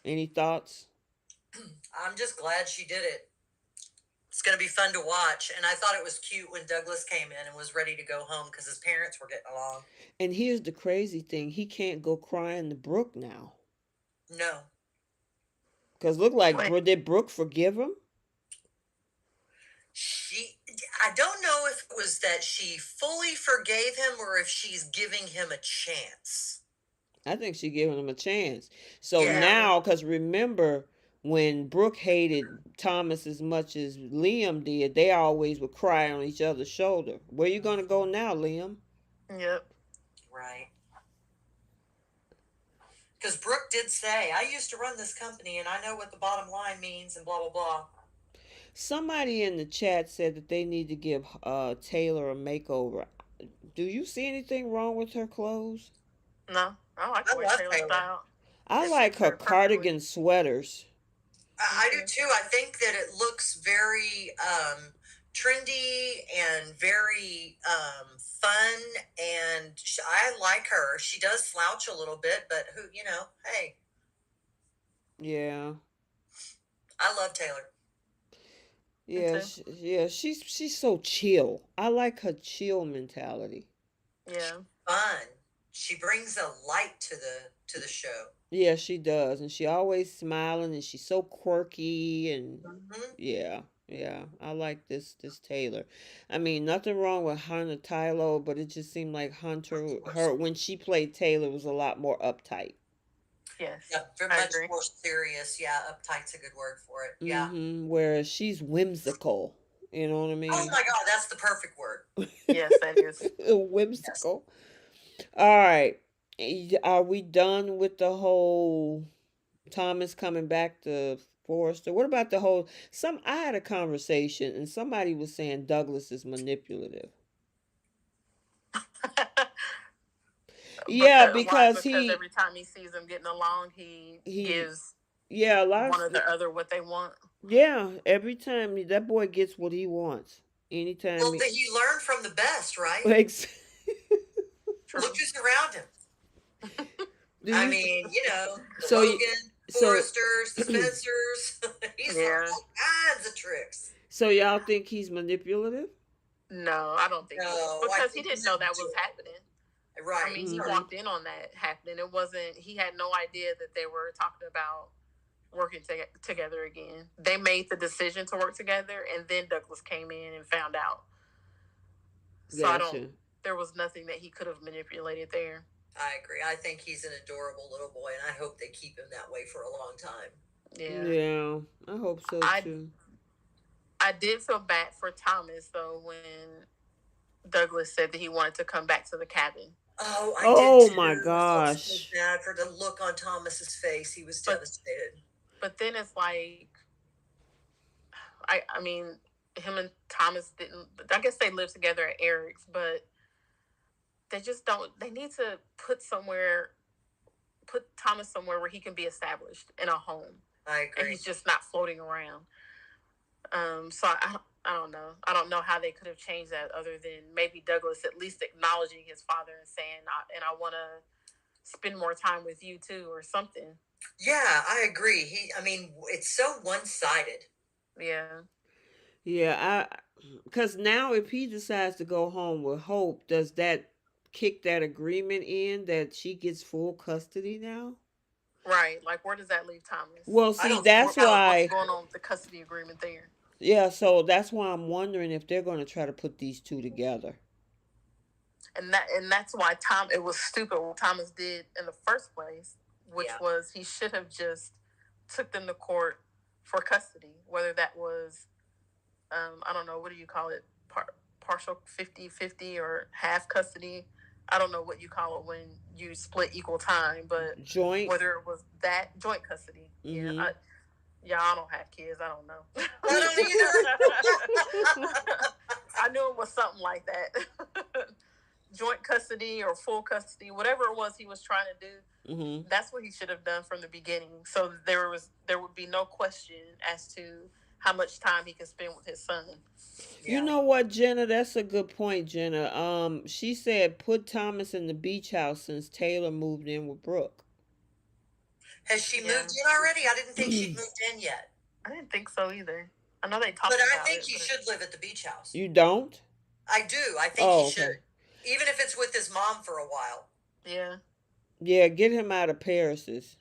any thoughts?
I'm just glad she did it. It's going to be fun to watch. And I thought it was cute when Douglas came in and was ready to go home because his parents were getting along.
And here's the crazy thing: he can't go crying to Brooke now.
No.
Cause look like
Wait.
did Brooke forgive him?
I don't know if it was that she fully forgave him or if she's giving him a chance.
I think she giving him a chance. So
Yeah.
now, cause remember when Brooke hated Thomas as much as Liam did, they always would cry on each other's shoulder. Where you gonna go now, Liam?
Yep.
Right. Because Brooke did say, I used to run this company and I know what the bottom line means and blah, blah, blah.
Somebody in the chat said that they need to give Taylor a makeover. Do you see anything wrong with her clothes?
No, I like
I
the way
love
Taylor
Taylor.
style.
I
It
like
suits
her
her perfectly.
cardigan sweaters.
I do too. I think that it looks very trendy and very fun. And I like her. She does slouch a little bit, but who, hey,
Yeah.
I love Taylor.
Me
Yeah,
too.
yeah, she's so chill. I like her chill mentality.
Yeah.
Fun. She brings a light to the show.
Yeah, she does, and she always smiling, and she's so quirky, and
Mm-hmm.
yeah, yeah, I like this Taylor. I mean, nothing wrong with Hunter Tylo, but it just seemed like
Of
Hunter,
course.
her when she played Taylor, was a lot more uptight.
Yes.
Yeah, very
I
much
agree.
more serious. Yeah, uptight's a good word for it. Yeah.
Whereas she's whimsical. You know what I
Oh
mean?
my God, that's the perfect word.
Yes, that is.
Yes.
Whimsical. All right. Are we done with the whole Thomas coming back to Forrester? What about the whole I had a conversation and somebody was saying Douglas is manipulative. Yeah,
Because why?
because
Because every time he sees them getting along, he
he
gives
yeah, a lot
one
of
or the other what they want.
yeah, every time that boy gets what he wants.
Well,
Anytime
that he learned from the best, right?
ex-
True.
Look who's around him.
do
I
you
mean, the
so you
Logan,
so
Forresters, the Spencers. He's learned
Yeah.
all kinds of tricks.
so y'all think he's manipulative?
No, I don't think
No,
so.
I
Because he
think
didn't
he's
know
into
that was
it.
happening.
Right.
I mean, he
Mhm.
walked in on that happening. It wasn't. He had no idea that they were talking about working together again. They made the decision to work together, and then Douglas came in and found out. So I don't.
Gotcha.
There was nothing that he could have manipulated there.
I agree. I think he's an adorable little boy, and I hope they keep him that way for a long time.
Yeah.
Yeah, I hope so
I
too.
I did feel bad for Thomas though when Douglas said that he wanted to come back to the cabin.
Oh, I did
Oh my
too. I felt so
gosh.
bad for the look on Thomas's face. He was
But
devastated.
then it's like I mean him and Thomas didn't. I guess they lived together at Eric's, but they just don't. They need to put Thomas somewhere where he can be established in a home,
I
and
agree.
he's just not floating around. So I don't know. I don't know how they could have changed that other than maybe Douglas at least acknowledging his father and saying, I want to spend more time with you too, or something.
Yeah, I agree. I mean, it's so one-sided.
Yeah.
Yeah, because now if he decides to go home with Hope, does that kick that agreement in that she gets full custody now?
Right. Like, where does that leave Thomas?
Well,
I
see,
don't think
that's
so.
What's
why.
going on with the custody agreement there?
Yeah, so that's why I'm wondering if they're going to try to put these two together.
And that's why it was stupid what Thomas did in the first place, which
Yeah.
was he should have just took them to court for custody, whether that was I don't know, what do you call it, partial 50-50 or half custody. I don't know what you call it when you split equal time, but
Joint.
whether it was that joint custody.
Mm-hmm.
I don't have kids. I don't know.
I don't either.
I knew it was something like that. Joint custody or full custody, whatever it was he was trying to do.
Mm-hmm.
That's what he should have done from the beginning. So there would be no question as to how much time he could spend with his son.
You know what, Jenna? That's a good point, Jenna. She said put Thomas in the beach house since Taylor moved in with Brooke.
Has she moved in already? I didn't think she'd moved in yet.
I didn't think so either. I know they talked
But
about it.
I think he should live at the beach house.
You don't?
I do. I think he should. Even if it's with his mom for a while.
Yeah.
Yeah, get him out of Paris's.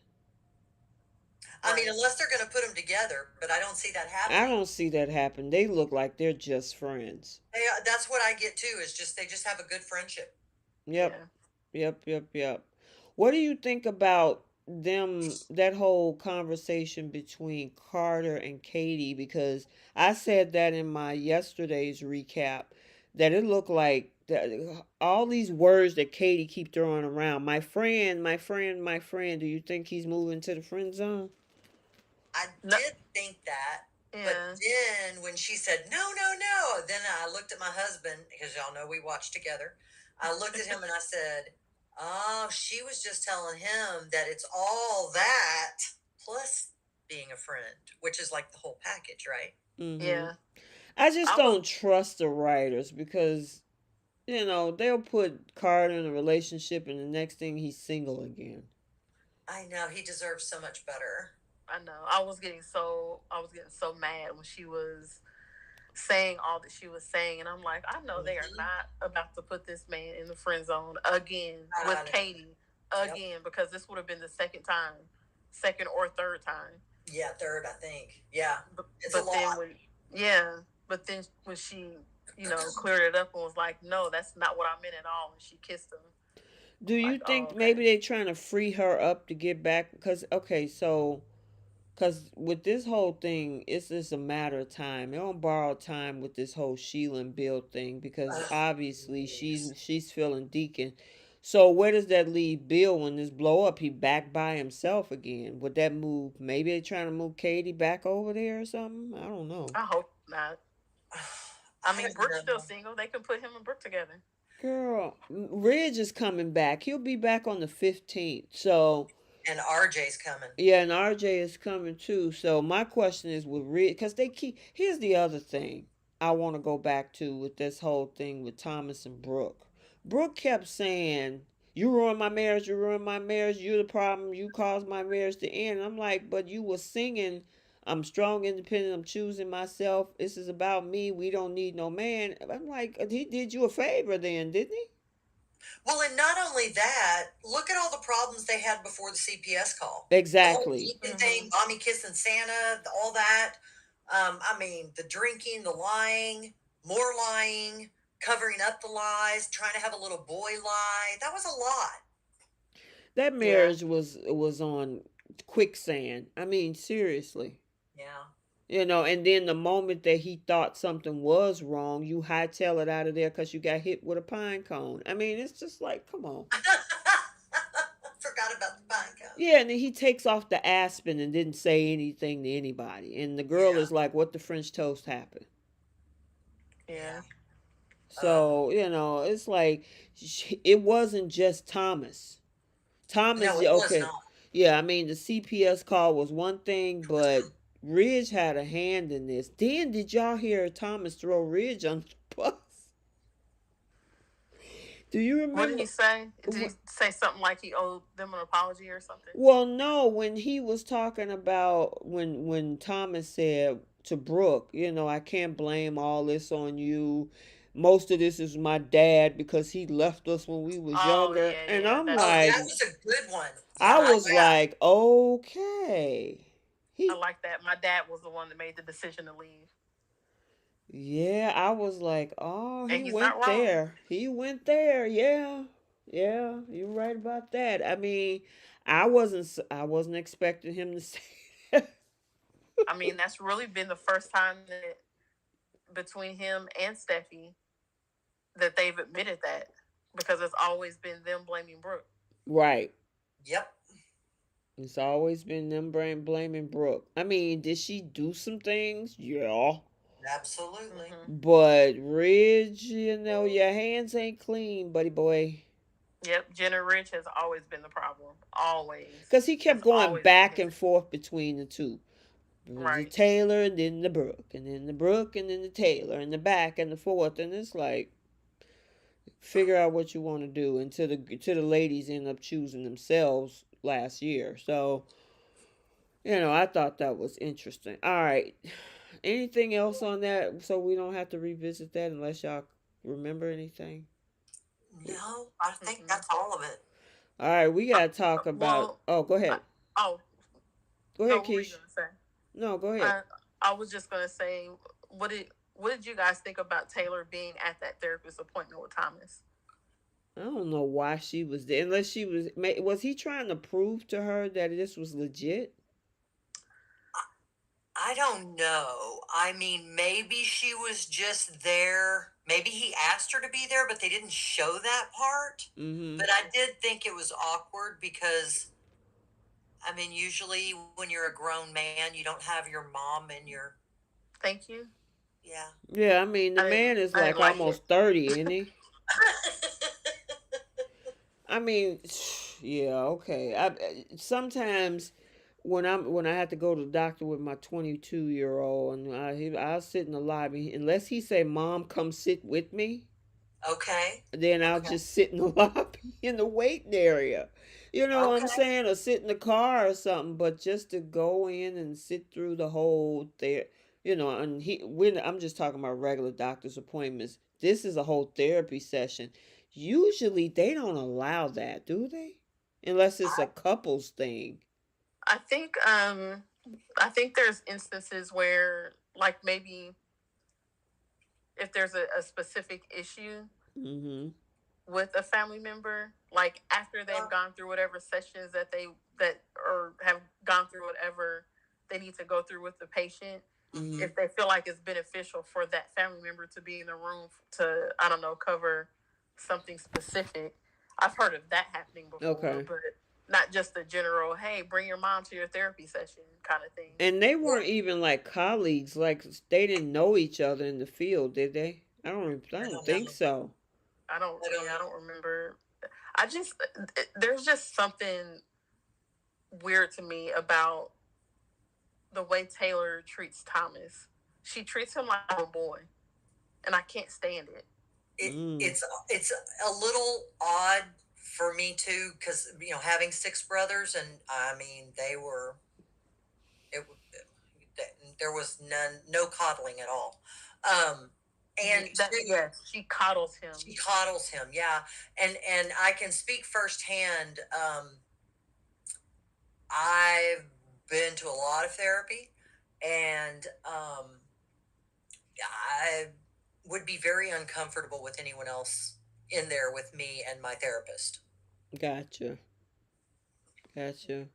I mean, unless they're going to put them together, but I don't see that happening.
I don't see that happen. They look like they're just friends.
That's what I get too, is they have a good friendship.
Yep. Yeah. Yep. What do you think about that whole conversation between Carter and Katie, because I said that in my yesterday's recap, that it looked like that all these words that Katie keep throwing around, my friend, my friend, my friend, do you think he's moving to the friend zone?
I
No,
did think that, but
yeah,
then when she said no, no, no, then I looked at my husband because y'all know we watch together. I looked at him and I said, "Oh, she was just telling him that it's all that plus being a friend, which is like the whole package, right?"
Mm-hmm.
yeah.
I just
I was,
don't trust the writers because they'll put Carter in a relationship and the next thing he's single again.
I know he deserves so much better.
I know, I was getting so mad when she was saying all that she was saying, and I'm like, I know they are
Mm-hmm.
not about to put this man in the friend zone again with Katie
Yep.
again, because this would have been the second time, second or third time.
Yeah, third, I think. Yeah,
But,
it's a
but then
lot.
when, yeah, but then when she, cleared it up and was like, no, that's not what I meant at all, and she kissed him.
Do you
Like, oh,
think
okay.
maybe they're trying to free her up to get back? Because, okay, so, because with this whole thing, it's just a matter of time. They don't borrow time with this whole Sheila and Bill thing because
Ugh,
obviously
please.
she's feeling Deacon. So where does that leave Bill when this blow up? He back by himself again. Would that move? Maybe they're trying to move Katie back over there or something. I don't know.
I hope not. I
I
mean,
don't
Brooke's still
know.
single. They can put him and Brooke together.
Girl, Ridge is coming back. He'll be back on the 15th. So
And RJ's coming.
yeah, and RJ is coming too. So my question is with Ridge, because they keep. Here's the other thing I want to go back to with this whole thing with Thomas and Brooke. Brooke kept saying, "You ruined my marriage. You ruined my marriage. You're the problem. You caused my marriage to end." I'm like, but you were singing, "I'm strong, independent. I'm choosing myself. This is about me. We don't need no man." I'm like, he did you a favor then, didn't he?
Well, and not only that, look at all the problems they had before the CPS call. The whole
Exactly.
Deacon
Mm-hmm.
thing, mommy kissing Santa, all that. I mean, the drinking, the lying, more lying, covering up the lies, trying to have a little boy lie. That was a lot.
That
Yeah.
marriage was on quicksand. I mean, seriously.
Yeah.
And then the moment that he thought something was wrong, you hightail it out of there because you got hit with a pine cone. I mean, it's just like, come on.
Forgot about the pine cone.
Yeah, and then he takes off the aspen and didn't say anything to anybody. And the girl
Yeah.
is like, what the French toast happened?
Yeah.
Yeah. Um,
So, it's like, it wasn't just Thomas. Thomas,
no,
yeah,
it was
okay.
not.
Yeah, I mean, the CPS call was one thing, but Ridge had a hand in this. Then did y'all hear Thomas throw Ridge on the bus? Do you
What did
remember?
he say? Did he say something like he owed them an apology or something?
Well, no, when he was talking about when Thomas said to Brooke, I can't blame all this on you. Most of this is my dad because he left us when we was
Oh
younger.
yeah,
And
yeah.
I'm
That's
Oh,
like,
that
good.
was a good one.
I
Yeah,
I
was
yeah.
like, okay.
I
He
like that. My dad was the one that made the decision to leave,
Yeah, I was like, oh,
and
he
he's not
went
wrong.
there. He went there. Yeah. Yeah, you're right about that. I mean, I wasn't expecting him to say that.
I mean, that's really been the first time that between him and Steffi that they've admitted that, because it's always been them blaming Brooke.
Right.
yep.
It's always been them blaming Brooke. I mean, did she do some things? Yeah.
Absolutely.
Mm-hmm.
But Ridge, your hands ain't clean, buddy boy.
Yep, Jenna Rich has always been the problem. Always.
Because he kept
It's
going
always been
back
his.
and forth between the two. The
Right.
Taylor and then the Brooke, and then the Brooke and then the Taylor, and the back and the forth, and it's like figure out what you want to do until the ladies end up choosing themselves last year. So I thought that was interesting. All right, anything else on that? So we don't have to revisit that unless y'all remember anything.
No, I think
Mm-mm.
that's all of it.
All right, we gotta talk about.
Well,
Oh, go
I,
ahead.
oh
Go
no,
ahead,
what were you
Keish.
gonna say?
No, go ahead.
I I was just gonna say, what did you guys think about Taylor being at that therapist appointment with Thomas?
I don't know why she was there. Unless she was he trying to prove to her that this was legit?
I don't know. I mean, maybe she was just there. Maybe he asked her to be there, but they didn't show that part.
Mm-hmm.
But I did think it was awkward because, I mean, usually when you're a grown man, you don't have your mom and your,
Thank you.
yeah.
Yeah, I mean the man is
I didn't
like
like it.
almost 30, isn't he? I mean, yeah, okay. Sometimes when I had to go to the doctor with my 22-year-old, and I'll sit in the lobby unless he say, "Mom, come sit with me."
Okay.
Then I'll
Okay.
just sit in the lobby in the waiting area. You know what I'm
Okay.
saying? Or sit in the car or something. But just to go in and sit through the whole and I'm just talking about regular doctor's appointments. This is a whole therapy session. Usually they don't allow that, do they? Unless it's a couples thing.
I think I think there's instances where like maybe if there's a specific issue
Mm-hmm.
with a family member, like after they've gone through whatever sessions that or have gone through whatever they need to go through with the patient,
Mm-hmm.
if they feel like it's beneficial for that family member to be in the room to, I don't know, cover something specific. I've heard of that happening before,
Okay.
but not just the general, hey, bring your mom to your therapy session kind of thing.
And they weren't even like colleagues. Like they didn't know each other in the field, did they? I don't. I
I
don't
don't know.
think so.
I don't
I
know.
don't remember. I just, there's just something weird to me about the way Taylor treats Thomas. She treats him like a boy, and I can't stand it.
It,
Mm.
it's a little odd for me too, because having six brothers, and I mean it there was no coddling at all. And two,
Yes, she coddles him.
she coddles him, yeah. And I can speak firsthand. I've been to a lot of therapy, and I would be very uncomfortable with anyone else in there with me and my therapist.
Gotcha. Gotcha.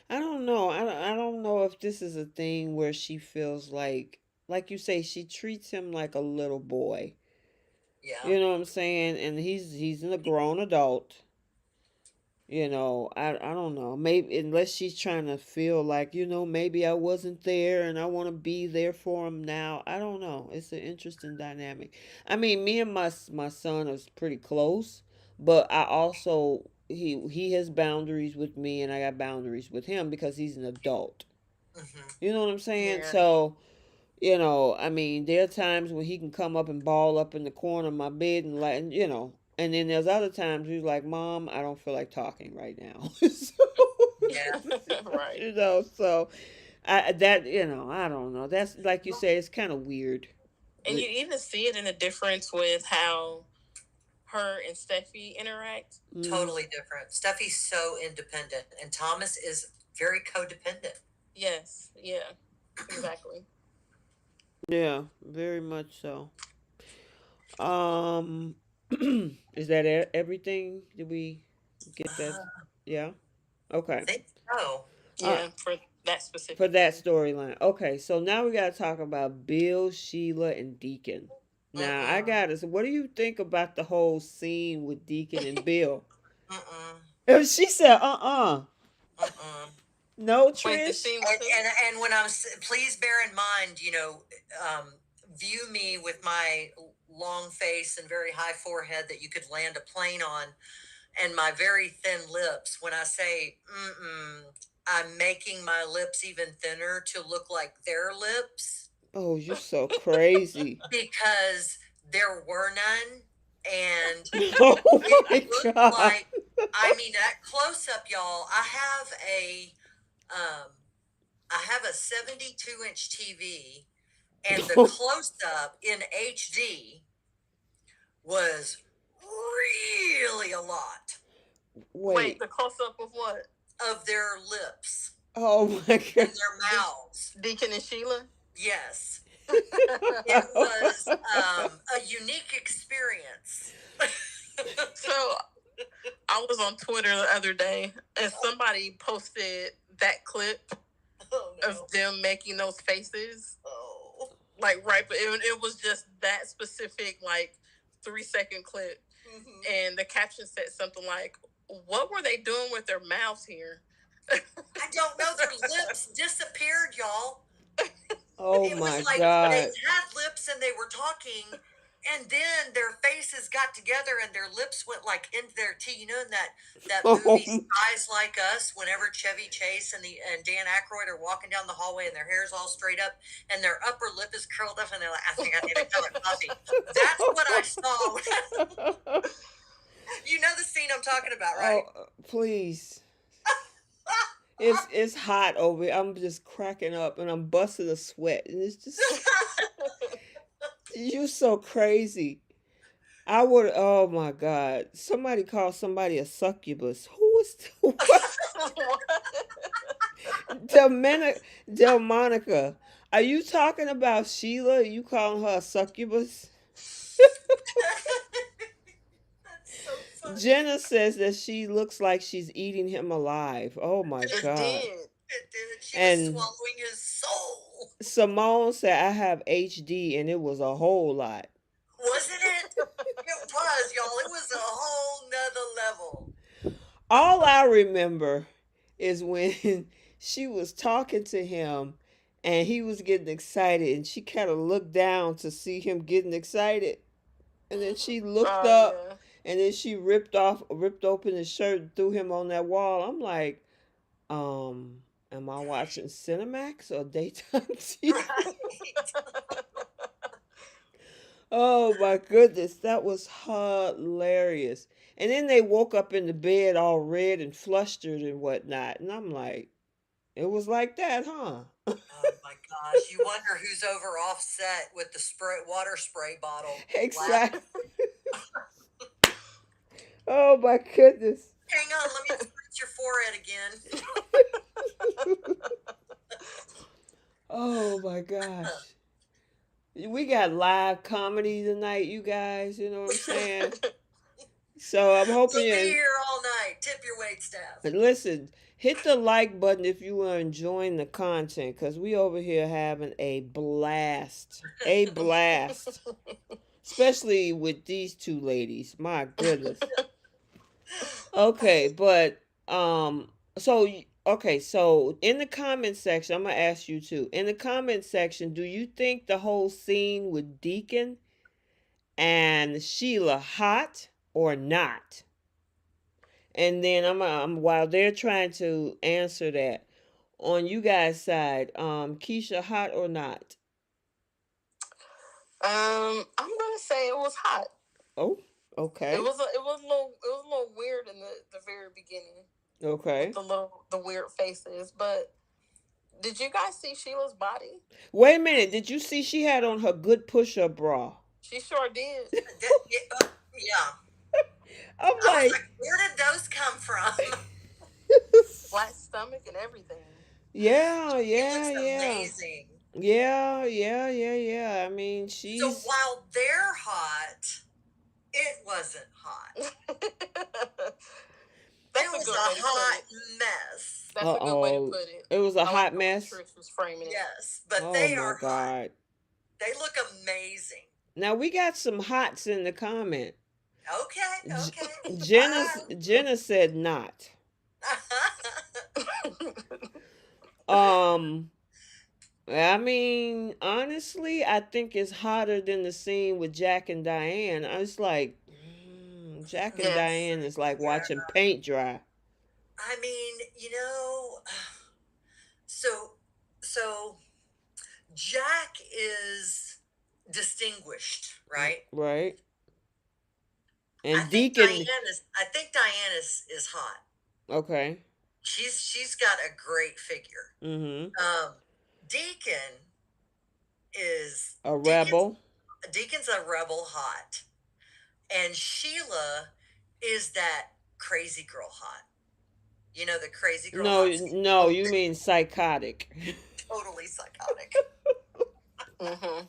I don't know. I don't know if this is a thing where she feels like you say, she treats him like a little boy.
Yeah.
You know what I'm saying? And he's a grown adult. I don't know. Maybe unless she's trying to feel like, maybe I wasn't there and I want to be there for him now. I don't know. It's an interesting dynamic. I mean, me and my son is pretty close, but I also he has boundaries with me and I got boundaries with him because he's an adult.
Hmm.
You know what I'm saying?
Yeah.
So, I mean, there are times when he can come up and ball up in the corner of my bed and like, and then there's other times he's like, "Mom, I don't feel like talking right now."
Yeah.
Right.
So I don't know. That's like you say, it's kind of weird.
And you even see it in the difference with how her and Steffi interact.
Mm,
Totally different. Steffi's so independent, and Thomas is very codependent.
Yes. Yeah. Exactly.
yeah, very much so. Um, is that everything? Did we get that?
I
Yeah. Okay.
think so.
All right.
Yeah. For that
For
specific
that
thing.
storyline. Okay, so now we got to talk about Bill, Sheila, and Deacon. Now, I
Mm-mm.
got to. So what do you think about the whole scene with Deacon and Bill?
Mm-mm.
And she said,
Mm-mm.
no,
Wait, the
Trish.
scene with who?
And when please bear in mind, view me with my long face and very high forehead that you could land a plane on, and my very thin lips. When I say mm-mm, I'm making my lips even thinner to look like their lips
Oh, you're so crazy.
because there were none, and
Oh
it
my
looked
God.
like. I mean, that close up, y'all. Um, I have a 72-inch TV, and the close up in HD was really a lot
Wait,
Wait.
the close up of what?
of their lips
Oh my
and
God.
their mouths.
Deacon and Sheila.
Yes, it was a unique experience.
So on Twitter the other day, and somebody posted that clip of them making those faces.
Oh.
Like, right, but it was just that specific, like, 3-second clip. Mm-hmm. And the caption said something like, what were they doing with their mouths here?
I don't know. Their lips disappeared, y'all.
Oh
it
my
was like
God.
They had lips and they were talking, and then their faces got together and their lips went like into their teeth. You know, in that movie Eyes Like Us, whenever Chevy Chase and Dan Aykroyd are walking down the hallway and their hair's all straight up and their upper lip is curled up and they're like, I think I need a cup of coffee. That's what I saw. You know the scene I'm talking about, right?
Oh, please. It's hot over here. I'm just cracking up and I'm busting a sweat. And it's just you're so crazy. I would. Oh my God! Somebody called somebody a succubus. Who was Delmonica? Are you talking about Sheila? You calling her a succubus?
So
Jenna says that she looks like she's eating him alive. Oh my God!
It did. She was swallowing his soul.
Simone said, "I have HD, and it was a whole lot."
Wasn't it? It was, y'all. It was a whole nother level.
All I remember is when she was talking to him and he was getting excited and she kind of looked down to see him getting excited. And then she looked up and then she ripped open his shirt and threw him on that wall. I'm like, am I watching Cinemax or daytime TV? Right. Oh my goodness, that was hilarious. And then they woke up in the bed all red and flustered and whatnot. And I'm like, it was like that, huh?
Oh my gosh. You wonder who's over offset with the water spray bottle.
Exactly. Oh my goodness.
Hang on, let me spritz your forehead again.
Oh my gosh. We got live comedy tonight, you guys. You know what I'm saying? So I'm hoping
you'll be here all night. Tip your wait staff.
And listen, hit the like button if you are enjoying the content, because we over here having a blast. A blast. Especially with these two ladies. My goodness. Okay, but so in the comment section, I'm gonna ask you too. In the comment section, do you think the whole scene with Deacon and Sheila hot or not? And then I'm while they're trying to answer that, on you guys' side, Keisha, hot or not?
I'm gonna say it was hot.
Oh, okay.
It was a little weird in the very beginning.
Okay.
With the weird faces, but did you guys see Sheila's body?
Wait a minute, did you see she had on her good push-up bra?
She sure did.
Yeah.
I'm like,
where did those come from?
Flat stomach and everything.
Yeah.
Amazing.
Yeah. I mean, she's...
So while they're hot, it wasn't hot. It was a hot mess.
That's a good way to put it.
It was a hot mess?
Trish was framing it.
Yes, but they are hot. They look amazing.
Now, we got some hots in the comment.
Okay.
Jenna said not. I mean, honestly, I think it's hotter than the scene with Jack and Diane. I was like, Jack and Diane is like watching paint dry.
I mean, so Jack is distinguished, right?
Right. And Deacon,
I think Diane is hot.
Okay.
She's got a great figure.
Mm-hmm.
Deacon is
a rebel.
Deacon's a rebel hot. And Sheila is that crazy girl hot. You know, the crazy girl hot.
No, you mean psychotic.
Totally psychotic. Mm-hmm.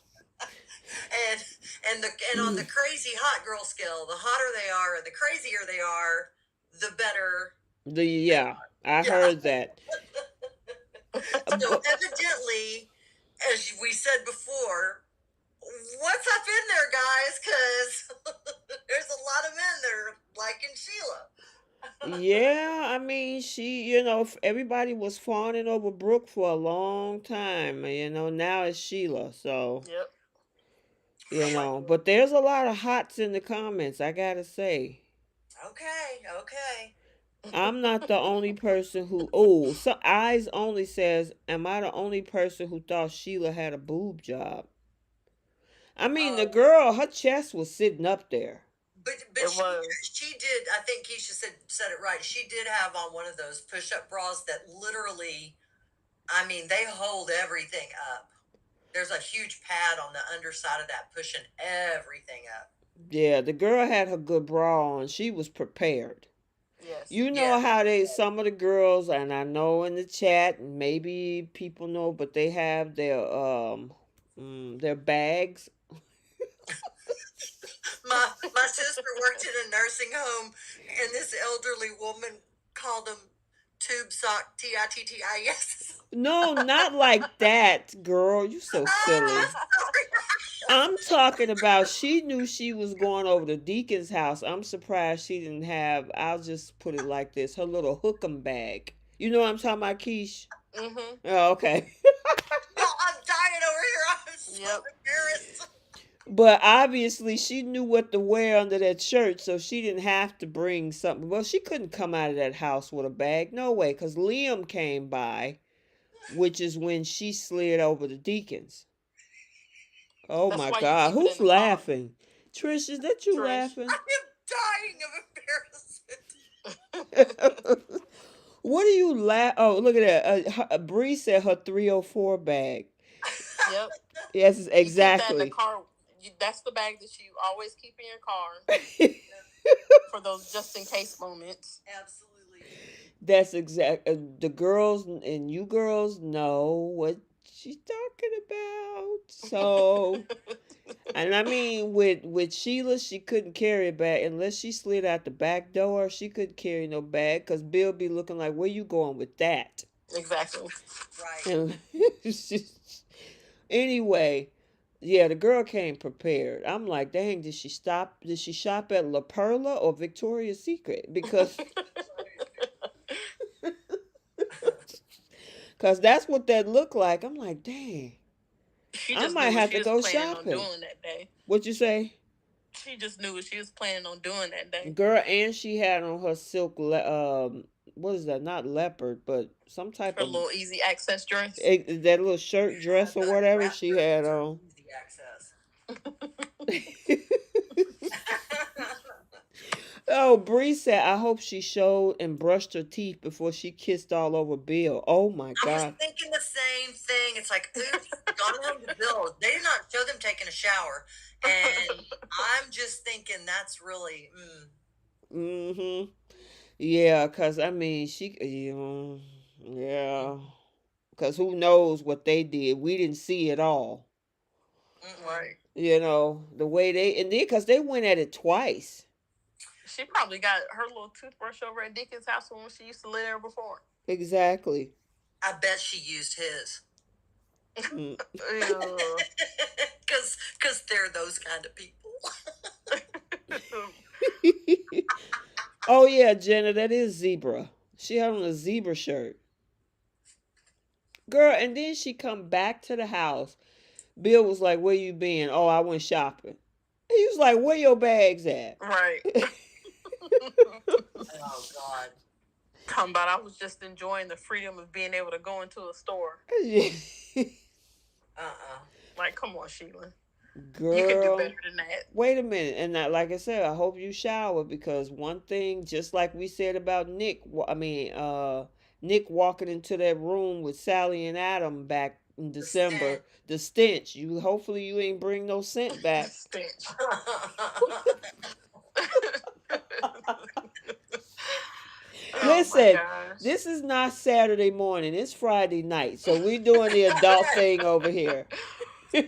And on the crazy hot girl scale, the hotter they are, the crazier they are, the better.
Yeah, I
Yeah.
heard that.
So evidently, as we said before, what's up in there, guys? Because there's a lot of men that are liking Sheila.
Yeah, I mean, everybody was fawning over Brooke for a long time. Now it's Sheila. So,
Yep.
but there's a lot of hots in the comments, I gotta say.
Okay.
I'm not the only person who. Oh, so Eyes Only says, "Am I the only person who thought Sheila had a boob job?" I mean, the girl, her chest was sitting up there.
But she did. I think Keisha said it right. She did have on one of those push-up bras that literally, I mean, they hold everything up. There's a huge pad on the underside of that pushing everything up.
Yeah, the girl had her good bra on. She was prepared.
Yes.
You know how some of the girls, and I know in the chat, and maybe people know, but they have their bags.
My sister worked in a nursing home, and this elderly woman called them tube sock TITTIS.
No, not like that, girl. You so silly. I'm talking about she knew she was going over to Deacon's house. I'm surprised she didn't have, I'll just put it like this, her little hook'em bag. You know what I'm talking about, Keish?
Mm-hmm.
Oh, okay.
No, I'm dying over here. I'm so embarrassed.
But obviously she knew what to wear under that shirt, so she didn't have to bring something. Well, she couldn't come out of that house with a bag. No way, because Liam came by, which is when she slid over the Deacons. Oh my God. Who's laughing? Trish, is that you laughing?
I am dying of embarrassment.
What do you laugh? Oh, look at that. Bree said her 304 bag.
Yep.
Yes, exactly.
You keep that in the car. That's the bag that you always keep in your car for those just in case moments.
Absolutely.
That's exact. The girls and you girls know what she's talking about. So, and I mean, with Sheila, she couldn't carry a bag unless she slid out the back door. She couldn't carry no bag because Bill be looking like, "Where you going with that?"
Exactly.
Right.
Anyway, yeah, the girl came prepared. I'm like, dang, did she stop? Did she shop at La Perla or Victoria's Secret? Because that's what that looked like. I'm like, dang. I might have to go shopping.
Doing that day.
What you say?
She just knew what she was planning on doing that day.
Girl, and she had on her silk what is that? Not leopard, but some type of
little easy access dress.
That little shirt dress or whatever she had on.
Easy access.
Oh, Bree said, I hope she showed and brushed her teeth before she kissed all over Bill. Oh my God.
I was thinking the same thing. It's like, oops, gone home to Bill. They did not show them taking a shower. And I'm just thinking that's really.
Mm-hmm. Yeah, because I mean, yeah. Because who knows what they did. We didn't see it all.
Right.
The way because they went at it twice.
She probably got her little toothbrush over at Deacon's house when she used to live there before.
Exactly.
I bet she used his. Because they're those kind of people.
Oh yeah, Jenna, that is zebra. She had on a zebra shirt. Girl, and then she come back to the house. Bill was like, where you been? Oh, I went shopping. He was like, where your bags at?
Right.
Oh God.
Talking about I was just enjoying the freedom of being able to go into a store. Like, come on, Sheila.
Girl,
you can do better than that.
Wait a minute. And like I said, I hope you shower, because one thing, just like we said about Nick walking into that room with Sally and Adam back in December, the stench. Hopefully you ain't bring no scent back.
Stench.
Listen, this is not Saturday morning. It's Friday night. So we're doing the adult thing over here.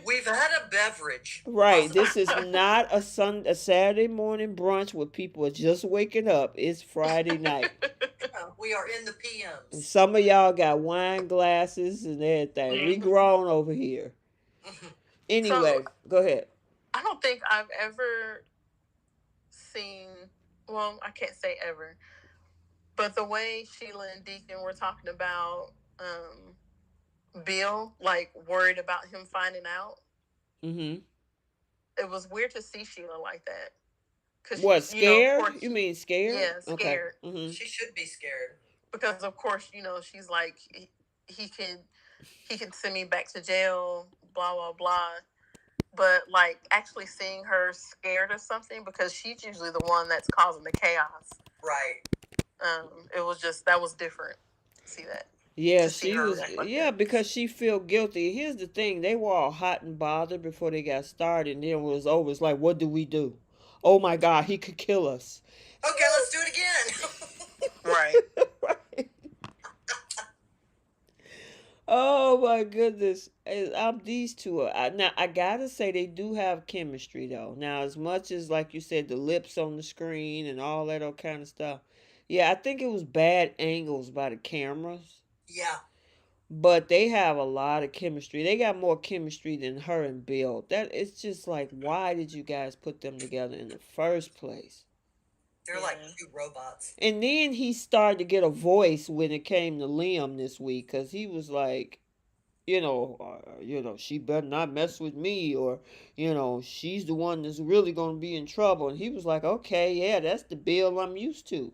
We've had a beverage,
Right.
possibly.
This is not a Saturday morning brunch where people are just waking up. It's Friday night.
We are in the
And
PMs.
some of y'all got wine glasses and everything. We
Mhm.
grown over here.
So
Anyway, go ahead.
I don't think I've ever seen. Well, I can't say ever, but the way Sheila and Deacon were talking about Bill, like worried about him finding out,
Mm-hmm.
it was weird to see Sheila like that. Because,
What,
of
scared?
course,
You mean scared?
yeah,
Okay.
scared.
Mm-hmm.
She should be scared.
Because, of course, she's like, he can send me back to jail, blah, blah, blah. But, like, actually seeing her scared or something, because she's usually the one that's causing the chaos.
Right.
It was just, that was different to see that.
Yeah,
To see
she
her
was.
react like
Yeah,
that.
because she feel guilty. Here's the thing: they were all hot and bothered before they got started, and then when it was over, it's like, what do we do? Oh my God, he could kill us.
Okay, let's do it again.
Right.
Right. Oh my goodness. I'm these two. Now I gotta say they do have chemistry though. Now as much as like you said the lips on the screen and all that old kind of stuff. Yeah, I think it was bad angles by the cameras.
Yeah.
But they have a lot of chemistry. They got more chemistry than her and Bill. That it's just like why did you guys put them together in the first place?
They're like two robots.
And then he started to get a voice when it came to Liam this week because he was like, she better not mess with me, or, she's the one that's really going to be in trouble. And he was like, okay, yeah, that's the Bill I'm used to.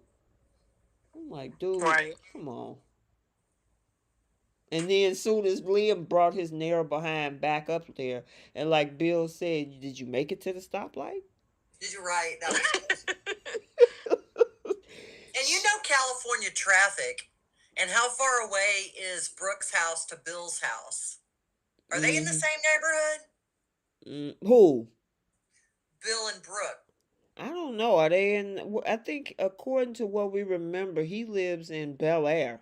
I'm like, dude,
Right.
come on. And then as soon as Liam brought his narrow behind back up there, and like Bill said, did you make it to the stoplight?
Did you right? That was And you know California traffic, and how far away is Brooke's house to Bill's house? Are they in the same neighborhood?
Who?
Bill and Brooke.
I don't know. Are they in? I think according to what we remember, he lives in Bel Air.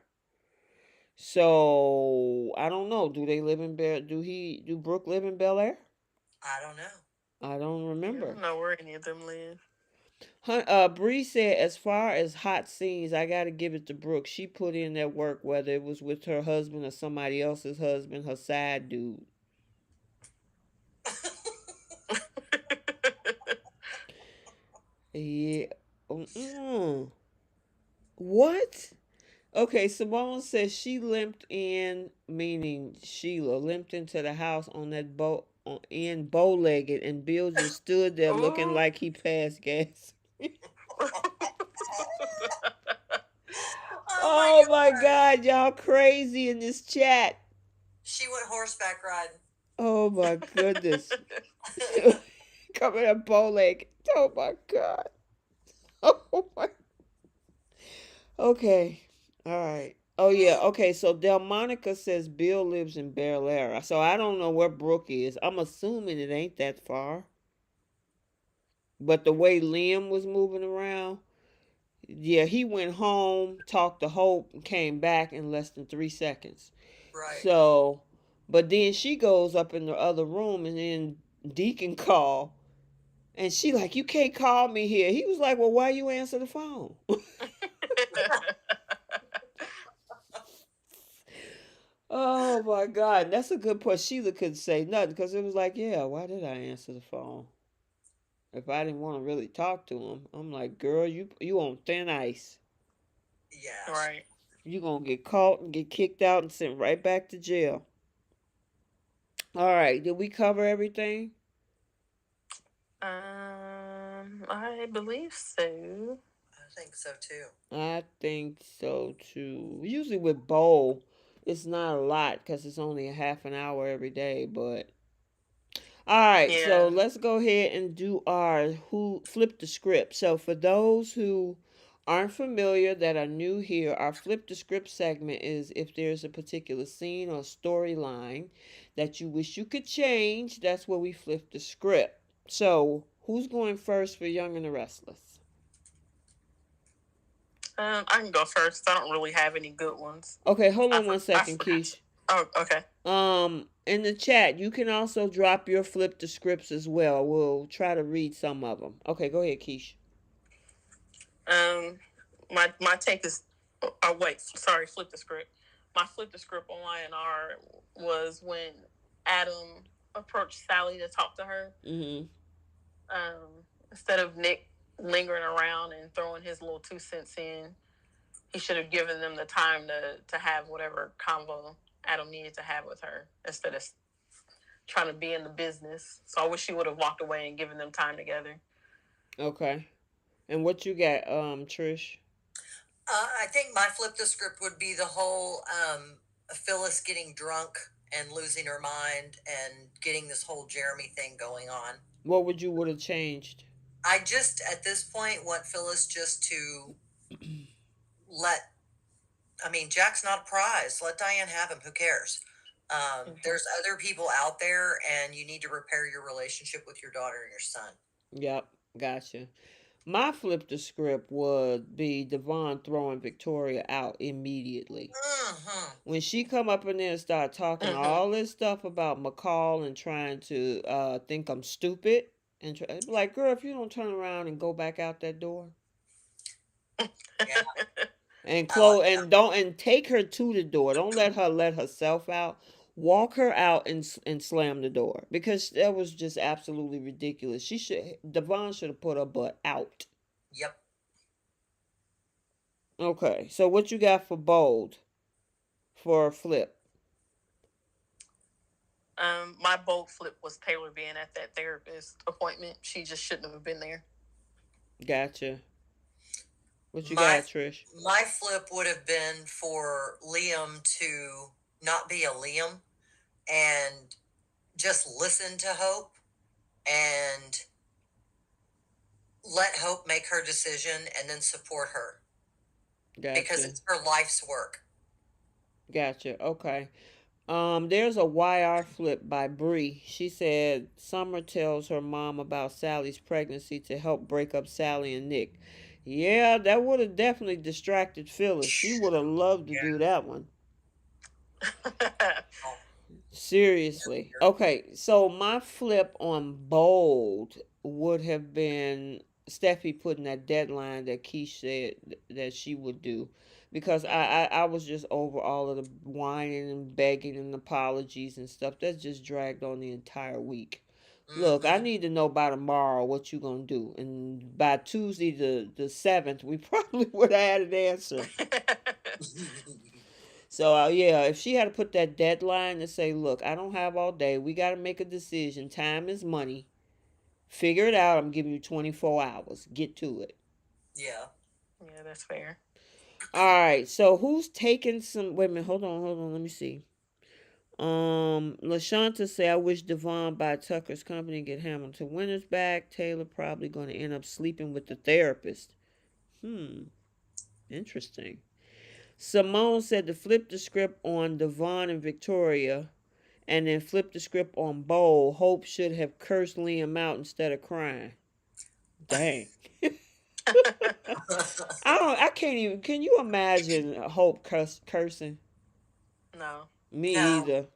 So I don't know. Do they live in Bel? Do Brooke live in Bel Air?
I don't know.
I don't
I
remember.
don't know where any of them live.
Bree said, as far as hot scenes, I got to give it to Brooke. She put in that work, whether it was with her husband or somebody else's husband, her side dude. Yeah. What? Okay, Simone says she limped in, meaning Sheila limped into the house on that boat in bow legged, and Bill just stood there looking like he passed gas. Oh my God, y'all crazy in this chat.
She went horseback riding.
Oh my goodness. Coming up bow leg. Oh my God. Oh my. Okay. All right. Oh yeah. Okay. So Delmonica says Bill lives in Bel Air. So I don't know where Brooke is. I'm assuming it ain't that far. But the way Liam was moving around, yeah, he went home, talked to Hope, and came back in less than 3 seconds.
Right.
So, but then she goes up in the other room, and then Deacon called, and she like, you can't call me here. He was like, well, why you answer the phone? Oh my God, that's a good point. Sheila couldn't say nothing because it was like, yeah, why did I answer the phone? If I didn't want to really talk to him, I'm like, girl, you on thin ice.
Yeah.
Right.
You gonna get caught and get kicked out and sent right back to jail. All right, did we cover everything?
I believe so.
I think so too.
I think so too. Usually with bowl, it's not a lot because it's only a half an hour every day. But all right, so
Yeah.
let's go ahead and do our who flip the script. So for those who aren't familiar that are new here, our flip the script segment is if there's a particular scene or storyline that you wish you could change, that's where we flip the script. So who's going first for Young and the Restless?
I can go first. I don't really have any good ones.
Okay, hold on one second,
forgot.
Keish.
Oh, okay.
In the chat, you can also drop your flip the scripts as well. We'll try to read some of them. Okay, go ahead, Keish.
My take is. Oh wait, sorry. Flip the script. My flip the script on Y&R was when Adam approached Sally to talk to her.
Mm-hmm.
Instead of Nick lingering around and throwing his little 2 cents in, he should have given them the time to have whatever convo Adam needed to have with her instead of trying to be in the business. So I wish he would have walked away and given them time together.
Okay. And what you got, Trish?
I think my flip the script would be the whole Phyllis getting drunk and losing her mind and getting this whole Jeremy thing going on.
What would have changed?
I just, at this point, want Phyllis just to Jack's not a prize. Let Diane have him. Who cares? There's other people out there, and you need to repair your relationship with your daughter and your son.
Yep, gotcha. My flip the script would be Devon throwing Victoria out immediately.
Mm-hmm.
When she come up in there and start talking all this stuff about McCall and trying to think I'm stupid, and be like, girl, if you don't turn around and go back out that door,
Yeah.
and close and take her to the door. Don't let her let herself out. Walk her out and slam the door, because that was just absolutely ridiculous. Devon should have put her butt out.
Yep.
Okay, so what you got for bold for a flip?
My bold flip was Taylor being at that therapist appointment. She just shouldn't have been there.
Gotcha. What you got, Trish?
My flip would have been for Liam to not be a Liam and just listen to Hope and let Hope make her decision and then support her. Gotcha. Because it's her life's work.
Gotcha. Okay. There's a YR flip by Bree. She said Summer tells her mom about Sally's pregnancy to help break up Sally and Nick. Yeah, that would have definitely distracted Phyllis. She would have loved to do that one. Seriously. Okay, so my flip on bold would have been Steffi putting that deadline that Keish said that she would do, because I was just over all of the whining and begging and apologies and stuff. That just dragged on the entire week. Look, I need to know by tomorrow what you gonna do, and by Tuesday the 7th, we probably would have had an answer. So yeah, if she had to put that deadline to say, look, I don't have all day. We got to make a decision. Time is money. Figure it out. I'm giving you 24 hours. Get to it.
Yeah.
Yeah, that's fair.
All right. So who's taking some? Wait a minute. Hold on. Let me see. LaShanta say, I wish Devon buy Tucker's company and get Hamilton Winters back. Taylor probably going to end up sleeping with the therapist. Interesting. Simone said to flip the script on Devon and Victoria, and then flip the script on Bowl. Hope should have cursed Liam out instead of crying. Dang. I can't even. Can you imagine Hope cursing?
No.
Me either.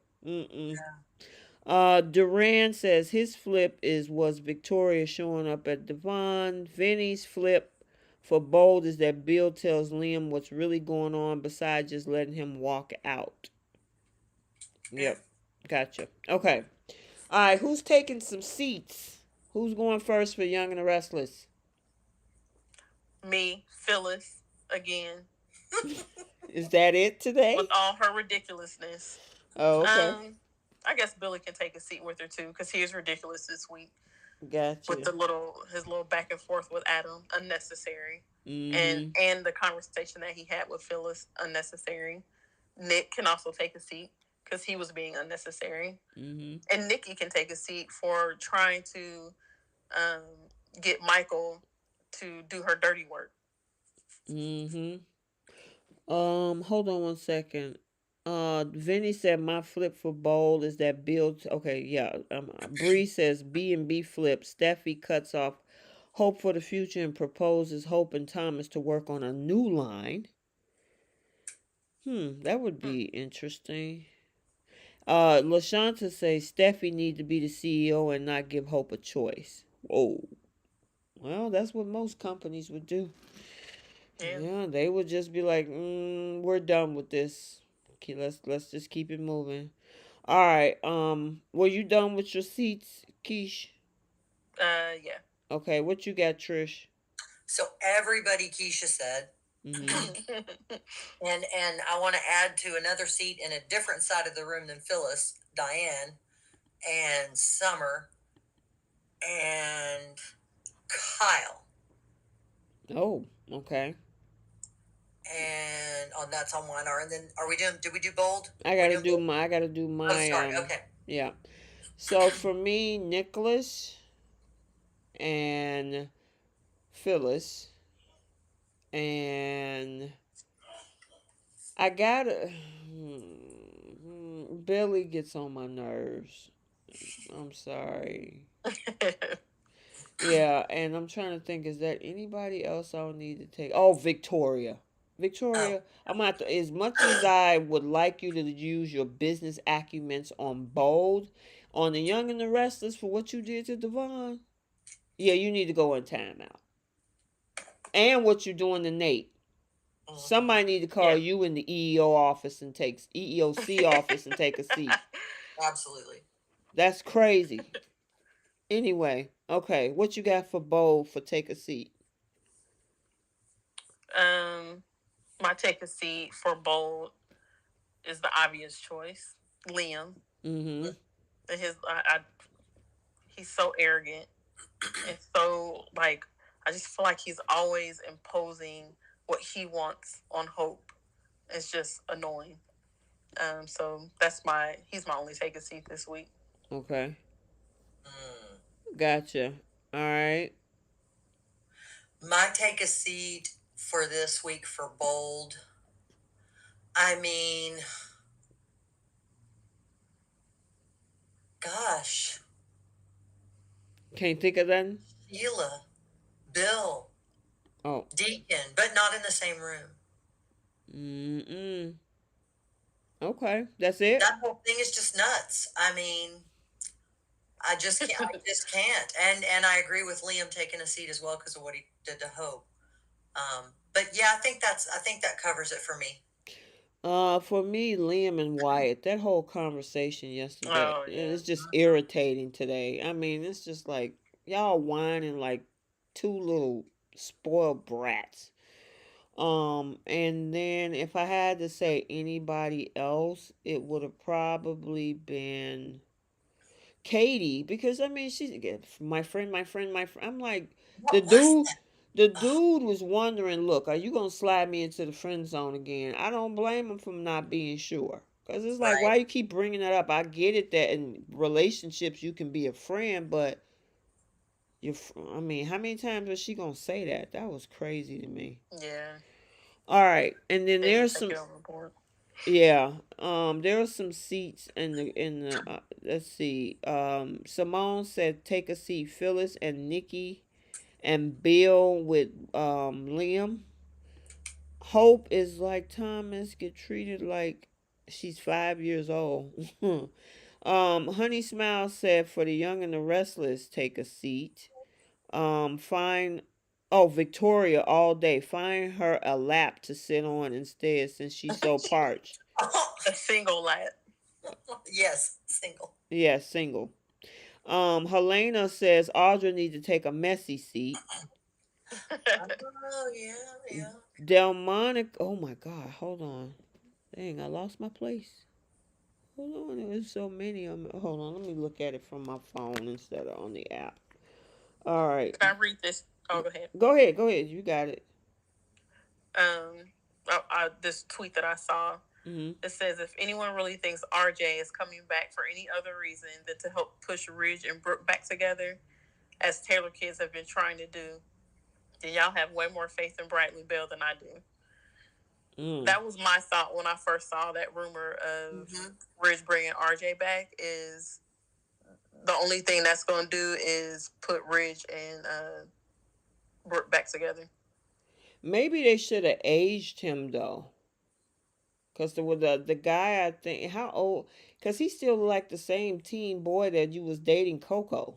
Duran says his flip was Victoria showing up at Devon. Vinny's flip for bold is that Bill tells Liam what's really going on besides just letting him walk out. Yep. Gotcha. Okay. All right. Who's taking some seats? Who's going first for Young and the Restless?
Me, Phyllis, again.
Is that it today?
With all her ridiculousness.
Oh, okay.
I guess Billy can take a seat with her too, because he is ridiculous this week.
Gotcha.
With his little back and forth with Adam, unnecessary.
Mm-hmm.
And the conversation that he had with Phyllis, unnecessary. Nick can also take a seat because he was being unnecessary.
Mm-hmm.
And Nikki can take a seat for trying to get Michael to do her dirty work.
Mm-hmm. Hold on one second. Vinny said my flip for bold is that Bill. Okay, yeah. Bree says B and B flip. Steffi cuts off Hope for the future and proposes Hope and Thomas to work on a new line. That would be interesting. LaShanta says Steffi need to be the CEO and not give Hope a choice. Whoa. Well, that's what most companies would do.
Yeah.
Yeah, they would just be like, "We're done with this. Okay, let's just keep it moving." All right. Were you done with your seats, Keish?
Yeah.
Okay. What you got, Trish?
So everybody Keisha said,
Mm-hmm.
and I want to add to another seat in a different side of the room than Phyllis, Diane, and Summer, and Kyle.
Oh, okay.
And on that's on one hour. And then are we doing? Did we do bold?
I
We're
gotta
doing
do
bold.
my. I gotta do
Oh,
my.
sorry. Okay.
Yeah. So for me, Nicholas and Phyllis, and I gotta. Billy gets on my nerves. I'm sorry. Yeah, and I'm trying to think, is there anybody else I'll need to take? Oh, Victoria.
Oh,
Victoria, I'm gonna have to, as much as I would like you to use your business acumens on Bold, on the Young and the Restless for what you did to Devon, yeah, you need to go in timeout. And what you're doing to Nate. Somebody need to call
Yeah.
you in the EEO office and take EEOC office and take a seat.
absolutely.
That's crazy. Anyway, okay, what you got for Bold for take a seat?
My take a seat for bold is the obvious choice, Liam.
Mm-hmm.
He's so arrogant and so like I just feel like he's always imposing what he wants on Hope. It's just annoying. So he's my only take a seat this week.
Okay.
Mm.
Gotcha. All right.
My take a seat for this week for bold. I mean, gosh,
Can't think of that.
Sheila, Bill,
Oh.
Deacon, but not in the same room.
Mm-mm. Okay. That's it.
That whole thing is just nuts. I mean, I just can't. I just can't. And I agree with Liam taking a seat as well because of what he did to Hope. But yeah, I think that covers it for me.
For me, Liam and Wyatt, that whole conversation yesterday,
Oh yeah.
it's just irritating today. I mean, it's just like y'all whining like two little spoiled brats. And then if I had to say anybody else, it would have probably been Katie, because I mean she's my friend, my friend, my friend. I'm like the
What was
dude.
that?
The
Ugh,
dude was wondering, look, are you gonna slide me into the friend zone again? I don't blame him for not being sure, cause it's like,
right.
why you keep bringing that up? I get it that in relationships you can be a friend, but I mean, how many times was she gonna say that? That was crazy to me.
Yeah.
All right, and then
They need to
there's
take
some.
it overboard.
Yeah. There were some seats in the let's see. Simone said take a seat. Phyllis and Nikki and Bill with Liam. Hope is like Thomas, get treated like she's 5 years old. Honey Smile said for the young and the restless take a seat. Find oh Victoria all day. Find her a lap to sit on instead since she's so parched.
A single lad.
Yes, single.
Yeah, single. Helena says Audra needs to take a messy seat.
Oh yeah, yeah.
Delmonic, oh my God, hold on. Dang, I lost my place. Hold on, there was so many of them. Hold on, let me look at it from my phone instead of on the app. All right,
Can I read this? Oh, go ahead.
go ahead, you got it.
This tweet that I saw.
Mm-hmm.
It says if anyone really thinks RJ is coming back for any other reason than to help push Ridge and Brooke back together, as Taylor kids have been trying to do, then y'all have way more faith in Bradley Bell than I do.
Mm.
That was my thought when I first saw that rumor of Ridge bringing RJ back. Is the only thing that's going to do is put Ridge and Brooke back together.
Maybe they should have aged him though. Cause the guy, I think, how old? Cause he's still like the same teen boy that you was dating, Coco.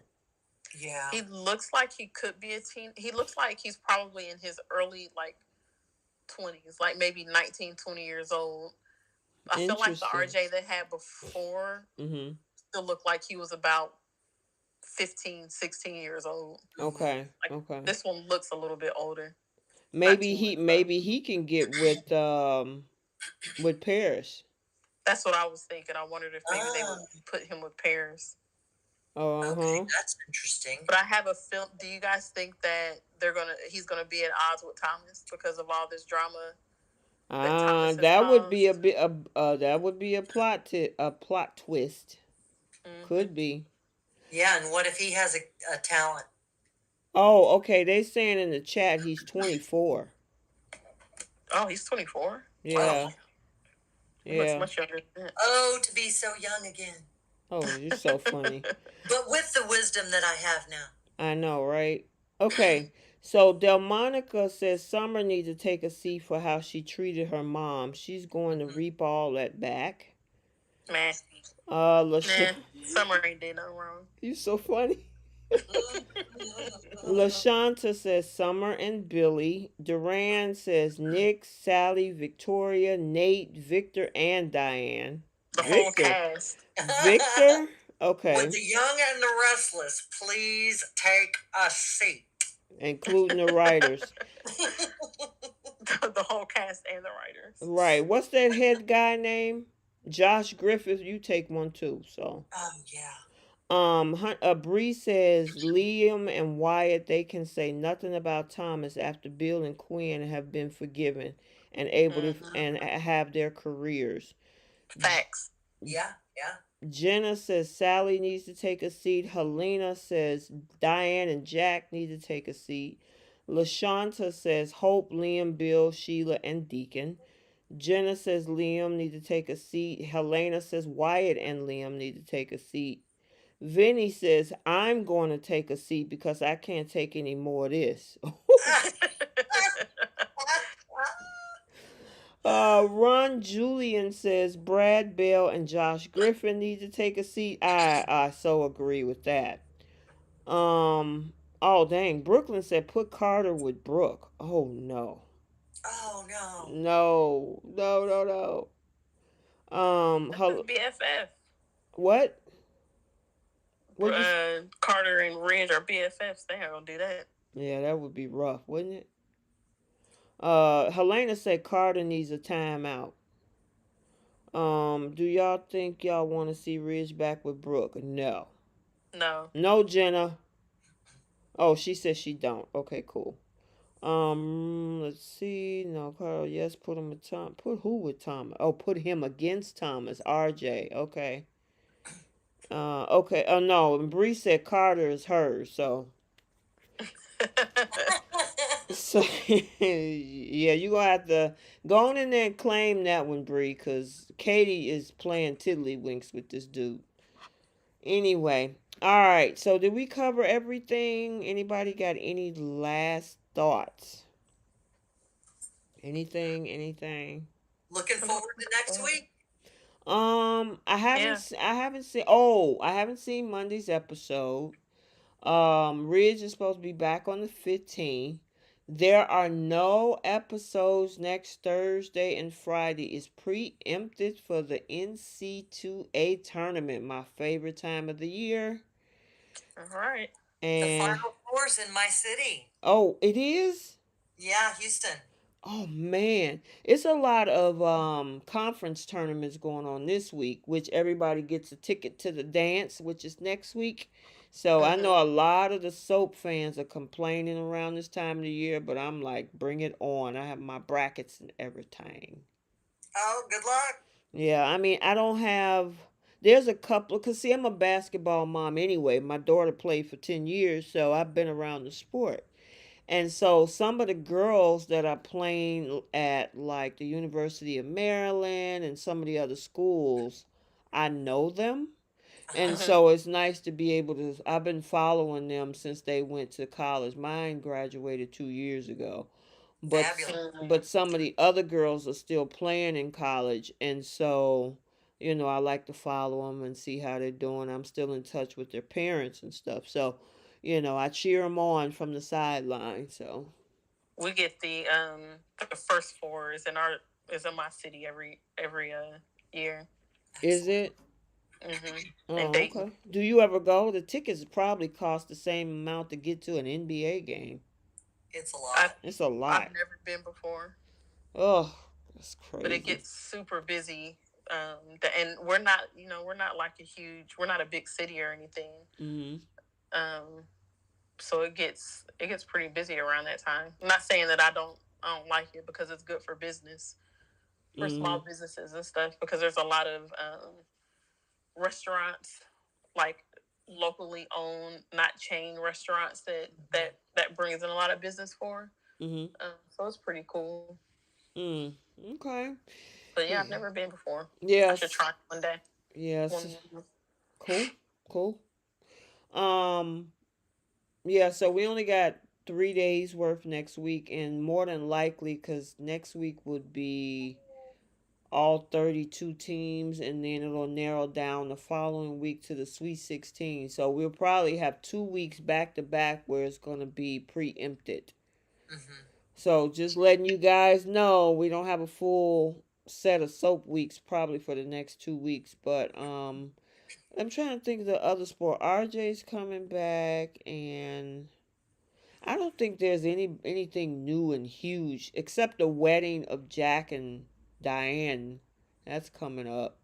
Yeah.
He looks like he could be a teen. He looks like he's probably in his early like 20s, like maybe 19, 20 years old. I feel like the
Interesting.
RJ they had before
Mhm.
still looked like he was about 15, 16 years old.
Okay.
Like
Okay.
this one looks a little bit older. Not
Maybe
too
he
much though.
maybe he can get with Paris.
That's what I was thinking. I wondered if maybe they would
Oh,
put him with Paris.
Uh
okay,
huh.
that's interesting.
But I have a film. Do you guys think that he's gonna be at odds with Thomas because of all this drama that Thomas has
That would be a
caused?
bit. That would be a plot twist.
Mm-hmm.
Could be.
Yeah, and what if he has a talent?
Oh, okay. They saying in the chat he's 24.
Oh, he's 24.
Oh,
Yeah.
He looks
Yeah.
much younger than that.
oh, to be so young again.
Oh, you're so funny.
But with the wisdom that I have now.
I know, right? Okay. So Delmonica says Summer needs to take a seat for how she treated her mom. She's going to
Mhm.
reap all that back.
Meh.
LaShawn,
Nah. Summer ain't did nothing wrong.
you so funny. LaShanta says Summer and Billy. Duran says Nick, Sally, Victoria, Nate, Victor, and Diane.
The whole
Victor.
cast.
Victor?
With
Okay.
the young and the restless, please take a seat.
Including the writers.
The whole cast and the writers.
Right. What's that head guy name? Josh Griffith. You take one too. So.
Oh yeah.
Bree says Liam and Wyatt they can say nothing about Thomas after Bill and Quinn have been forgiven and able to
Mm-hmm.
and have their careers.
Facts.
Yeah, yeah.
Jenna says Sally needs to take a seat. Helena says Diane and Jack need to take a seat. LaShanta says Hope, Liam, Bill, Sheila, and Deacon. Jenna says Liam need to take a seat. Helena says Wyatt and Liam need to take a seat. Vinny says, I'm going to take a seat because I can't take any more of this. Ron Julian says Brad Bell and Josh Griffin need to take a seat. I so agree with that. Oh dang, Brooklyn said put Carter with Brooke. Oh no.
Oh no.
No. No, no, no.
BFF.
What? What you
Carter and Ridge are BFFs. They ain't gonna do that.
Yeah, that would be rough, wouldn't it? Helena said Carter needs a timeout. Do y'all think y'all want to see Ridge back with Brooke? No.
No.
No, Jenna. Oh, she says she don't. Okay, cool. Let's see. No, Carl. Yes, put him with Tom. Put who with Thomas? Oh, put him against Thomas. RJ. Okay. Okay. Oh no. And Bree said Carter is hers. So. So yeah, you gonna have to go on in there and claim that one, Bree, because Katie is playing tiddlywinks with this dude. Anyway, all right. So did we cover everything? Anybody got any last thoughts? Anything? Anything?
Looking forward to next week.
I haven't seen. Oh, I haven't seen Monday's episode. Ridge is supposed to be back on the 15th. There are no episodes next Thursday and Friday. It's preempted for the NC2A tournament, my favorite time of the year.
All right.
The
And
Final Four's in my city.
oh, it is?
Yeah, Houston.
Oh man, it's a lot of conference tournaments going on this week, which everybody gets a ticket to the dance, which is next week. So I know a lot of the soap fans are complaining around this time of the year, but I'm like, bring it on. I have my brackets and everything.
Oh, good luck.
Yeah, I mean, I don't have. There's a couple, because see, I'm a basketball mom anyway. My daughter played for 10 years, so I've been around the sport. And so some of the girls that are playing at like the University of Maryland and some of the other schools, I know them. And
Uh-huh.
so it's nice to be able to. I've been following them since they went to college. Mine graduated 2 years ago. but
Fabulous.
but some of the other girls are still playing in college, and so I like to follow them and see how they're doing. I'm still in touch with their parents and stuff, so I cheer them on from the sideline. So
We get the first four is in my city every year.
is
Excellent.
it?
In
Oh,
Dayton.
okay. Do you ever go? The tickets probably cost the same amount to get to an NBA game.
It's a
I've
lot.
It's a
I've
lot.
never been before,
Oh, that's
but it
crazy.
gets super busy. And we're not like we're not a big city or anything.
Mhm.
Um, so it gets pretty busy around that time. I'm not saying that I don't like it because it's good for business, for small
Mhm.
businesses and stuff, because there's a lot of restaurants, like locally owned, not chain restaurants that brings in a lot of business for.
Mhm.
So it's pretty cool.
Mm. Okay.
But yeah, I've
Yeah.
never been before. I should
Yes.
try one day.
Yes.
One.
Cool. Cool. Um. Yeah. So we only got 3 days worth next week, and more than likely, because next week would be all 32 teams, and then it'll narrow down the following week to the Sweet 16. So we'll probably have 2 weeks back to back where it's going to be preempted.
Mm-hmm.
So just letting you guys know, we don't have a full set of soap weeks probably for the next 2 weeks, but I'm trying to think of the other sport. RJ's coming back, and I don't think there's anything new and huge except the wedding of Jack and Diane. That's coming up.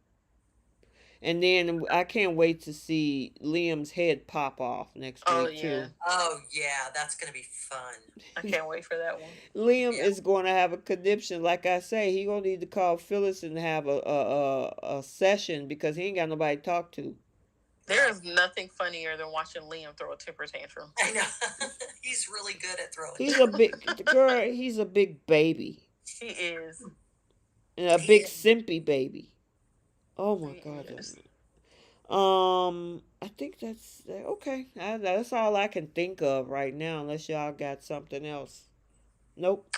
And then I can't wait to see Liam's head pop off next
Oh
week
yeah,
too.
Oh yeah, that's gonna be fun.
I can't wait for that one.
Liam
Yeah.
is going to have a conniption. Like I say, he gonna need to call Phyllis and have a session because he ain't got nobody to talk to.
There is nothing funnier than watching Liam throw a temper tantrum.
I know. He's really good at throwing
He's a
tempers.
big girl. He's a big baby
He is.
and a
He
big
is.
simpy baby. Oh my
He
god.
is.
I think that's okay. That's all I can think of right now, unless y'all got something else. Nope.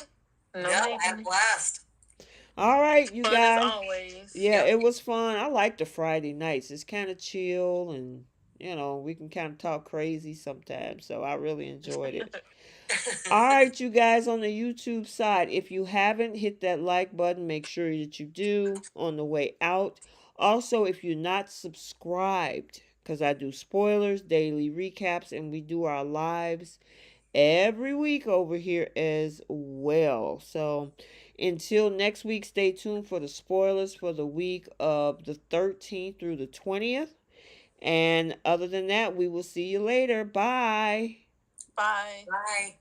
No,
No, I had a
ma'am.
blast.
All right, you
Fun as
guys.
always.
Yeah,
Yep.
it was fun. I like the Friday nights. It's kind of chill, and we can kind of talk crazy sometimes. So I really enjoyed it. All right, you guys on the YouTube side, if you haven't hit that like button, make sure that you do on the way out. Also, if you're not subscribed, because I do spoilers, daily recaps, and we do our lives every week over here as well. So until next week, stay tuned for the spoilers for the week of the 13th through the 20th. And other than that, we will see you later. Bye.
Bye.
Bye.